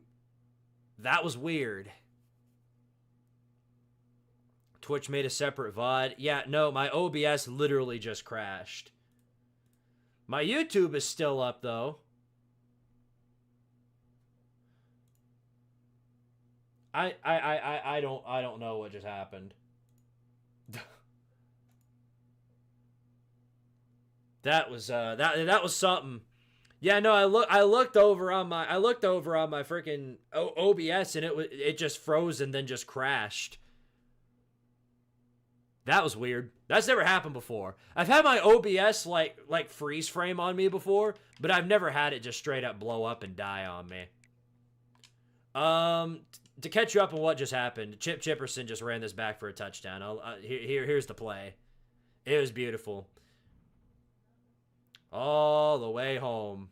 was weird. Twitch made a separate VOD. Yeah, no, my OBS literally just crashed. My YouTube is still up though. I don't know what just happened. That was something. Yeah, no, I looked over on my freaking OBS and it just froze and then just crashed. That was weird. That's never happened before. I've had my OBS like freeze frame on me before, but I've never had it just straight up blow up and die on me. To catch you up on what just happened, Chip Chipperson just ran this back for a touchdown. Here's the play. It was beautiful. All the way home.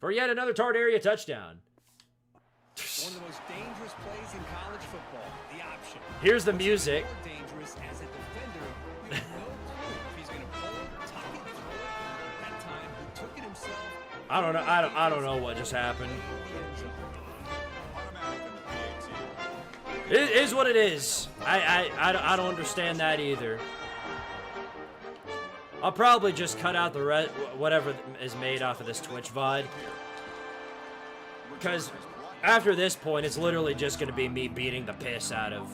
For yet another Tardaria touchdown. One of the most dangerous plays in college football, the option. Here's the music. More dangerous as a defender. We have no clue if he's going to pull it, tuck it, throw it. That time, he took it himself. I don't know what just happened. It is what it is. I don't understand that either. I'll probably just cut out the whatever is made off of this Twitch VOD. Because after this point, it's literally just going to be me beating the piss out of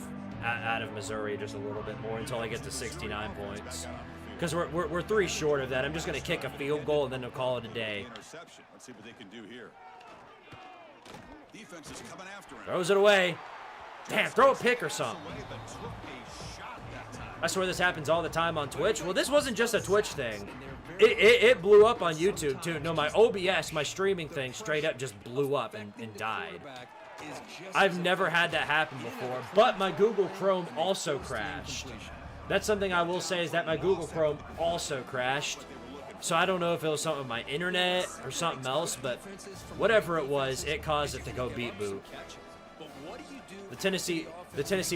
Missouri just a little bit more until I get to 69 points. Because we're 3 short of that. I'm just going to kick a field goal and then they'll call it a day. Let's see what they can do here. Defense is coming after him. Throws it away. Damn, throw a pick or something. I swear this happens all the time on Twitch. Well, this wasn't just a Twitch thing. It blew up on YouTube, too. No, my OBS, my streaming thing, straight up just blew up and died. I've never had that happen before, but my Google Chrome also crashed. That's something I will say is that my Google Chrome also crashed. So I don't know if it was something with my internet or something else, but whatever it was, it caused it to go beep boop. The Tennessee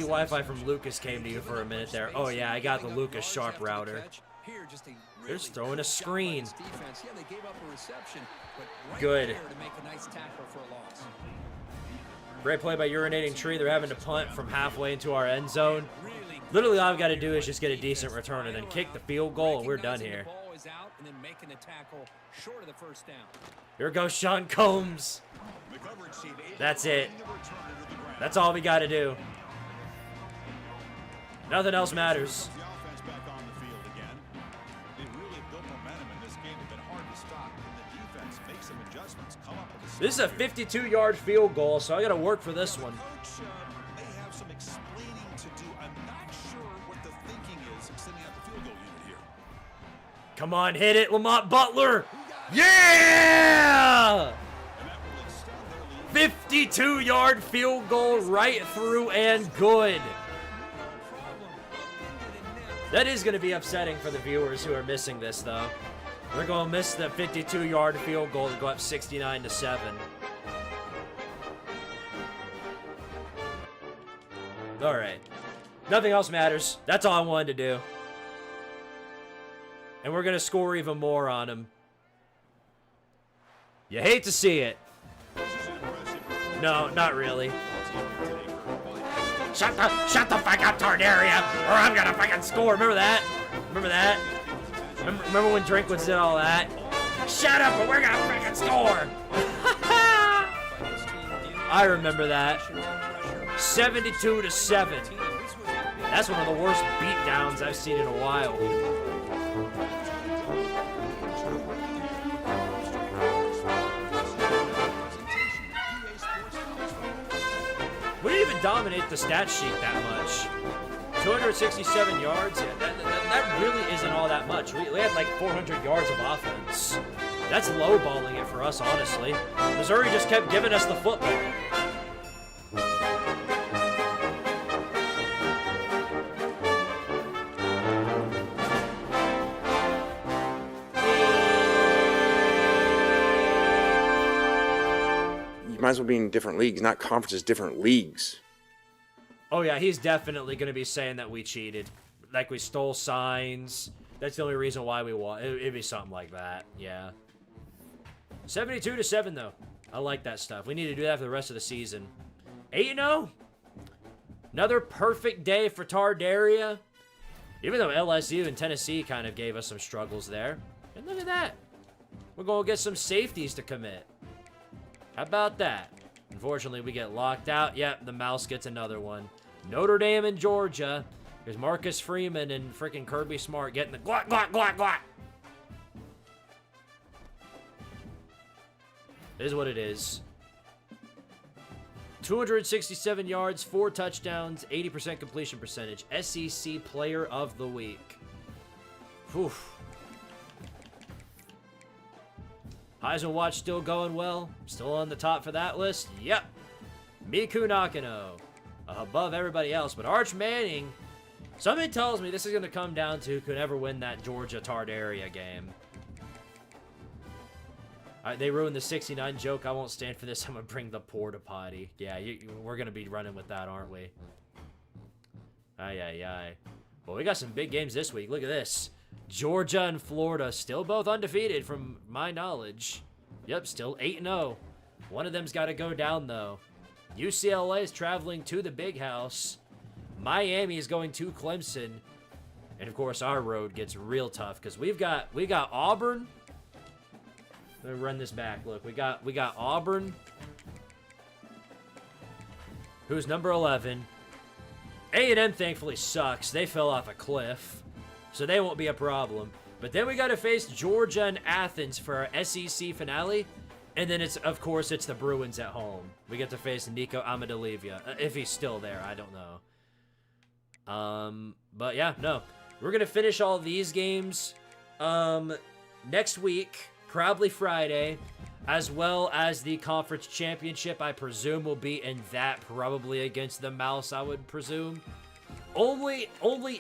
Wi-Fi from Lucas came to you for a minute there. Oh yeah, I got the Lucas Sharp router. They're just throwing a screen. Good. Great play by Urinating Tree. They're having to punt from halfway into our end zone. Literally all I've got to do is just get a decent return and then kick the field goal, and we're done here. Here goes Sean Combs. That's it. That's all we got to do. Nothing else matters. This is a 52-yard field goal, so I got to work for this one. Come on, hit it, Lamont Butler. Yeah! 52-yard field goal right through and good. That is going to be upsetting for the viewers who are missing this, though. They're going to miss the 52-yard field goal to go up 69-7. All right. Nothing else matters. That's all I wanted to do. And we're going to score even more on him. You hate to see it. No, not really. Shut the fuck up, Tardaria, or I'm going to fucking score. Remember that? Remember that? Remember when Drinkwitz did all that? Shut up, or we're going to fucking score. I remember that. 72-7. That's one of the worst beatdowns I've seen in a while. We didn't even dominate the stat sheet that much. 267 yards, yeah, that really isn't all that much. We had like 400 yards of offense. That's lowballing it for us, honestly. Missouri just kept giving us the football. Might as well be in different leagues, not conferences, different leagues. Oh yeah, he's definitely going to be saying that we cheated. Like we stole signs. That's the only reason why we won. It'd be something like that, yeah. 72-7 though. I like that stuff. We need to do that for the rest of the season. 8-0. Another perfect day for Tardaria. Even though LSU and Tennessee kind of gave us some struggles there. And look at that. We're going to get some safeties to commit. How about that? Unfortunately, we get locked out. Yep, the mouse gets another one. Notre Dame and Georgia. There's Marcus Freeman and freaking Kirby Smart getting the glot, glot, glot, glot. It is what it is. 267 yards, 4 touchdowns, 80% completion percentage. SEC Player of the Week. Whew. Heisman Watch still going well. Still on the top for that list. Yep. Miku Nakano. Above everybody else. But Arch Manning, something tells me this is going to come down to who can ever win that Georgia Tardaria game. They ruined the 69 joke. I won't stand for this. I'm going to bring the porta potty. Yeah, we're going to be running with that, aren't we? Aye, aye, aye. Well, we got some big games this week. Look at this. Georgia and Florida still both undefeated from my knowledge. Yep, still 8-0. One of them's got to go down, though. UCLA is traveling to the Big House. Miami is going to Clemson. And, of course, our road gets real tough because we got Auburn. Let me run this back. Look, we got Auburn, who's number 11. A&M, thankfully, sucks. They fell off a cliff. So they won't be a problem. But then we got to face Georgia and Athens for our SEC finale. And then, of course, it's the Bruins at home. We get to face Nico Amadalivia. If he's still there, I don't know. But yeah, no. We're going to finish all these games next week, probably Friday, as well as the conference championship, I presume, will be in that, probably against the Mouse, I would presume. Only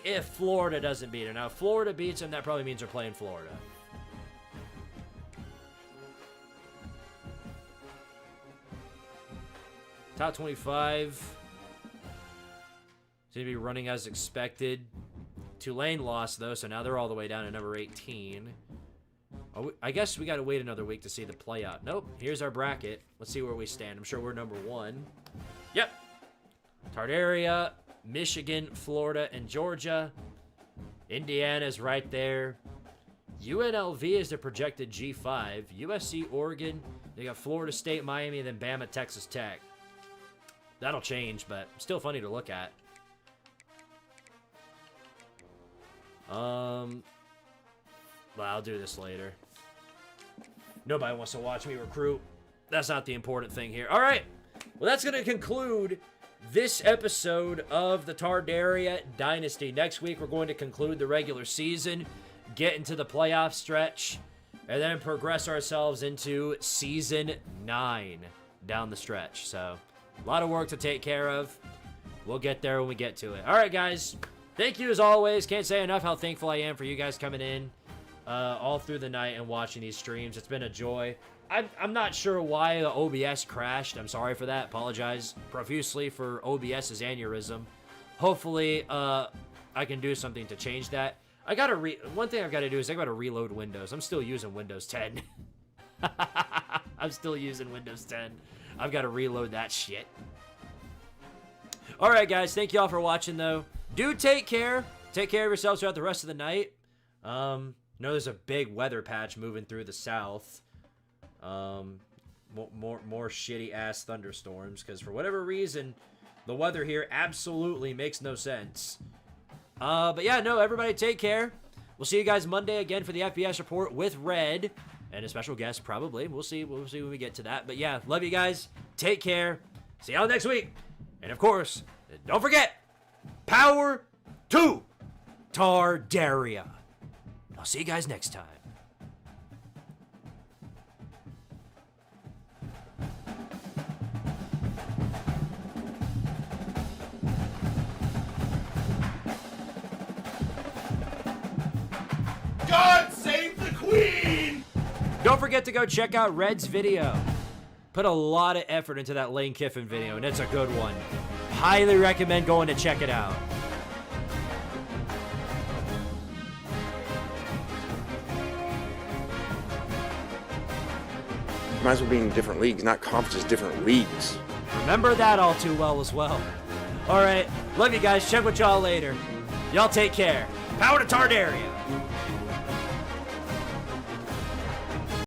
if Florida doesn't beat her. Now, if Florida beats them, that probably means we're playing Florida. Top 25 seem to be running as expected. Tulane lost, though, so now they're all the way down to number 18. Oh, I guess we got to wait another week to see the playout. Nope. Here's our bracket. Let's see where we stand. I'm sure we're number 1. Yep. Tardaria, Michigan, Florida, and Georgia. Indiana's right there. UNLV is the projected G5. USC, Oregon. They got Florida State, Miami, and then Bama, Texas Tech. That'll change, but still funny to look at. Well, I'll do this later. Nobody wants to watch me recruit. That's not the important thing here. All right. Well, that's going to conclude this episode of the Tardaria Dynasty. Next week, we're going to conclude the regular season, get into the playoff stretch, and then progress ourselves into Season 9 down the stretch. So, a lot of work to take care of. We'll get there when we get to it. All right, guys. Thank you as always. Can't say enough how thankful I am for you guys coming in all through the night and watching these streams. It's been a joy. I'm not sure why the OBS crashed. I'm sorry for that. Apologize profusely for OBS's aneurysm. Hopefully, I can do something to change that. One thing I've got to do is I got to reload Windows. I'm still using Windows 10. I'm still using Windows 10. I've got to reload that shit. All right, guys. Thank you all for watching, though. Do take care. Take care of yourselves throughout the rest of the night. Know there's a big weather patch moving through the south. More shitty-ass thunderstorms, because for whatever reason, the weather here absolutely makes no sense. But yeah, no, everybody take care. We'll see you guys Monday again for the FPS report with Red and a special guest, probably. We'll see when we get to that. But yeah, love you guys. Take care. See y'all next week. And of course, don't forget, power to Tardaria. I'll see you guys next time. God save the Queen! Don't forget to go check out Red's video. Put a lot of effort into that Lane Kiffin video, and it's a good one. Highly recommend going to check it out. Might as well be in different leagues, not conferences, different leagues. Remember that all too well as well. All right. Love you guys. Check with y'all later. Y'all take care. Power to Tardaria.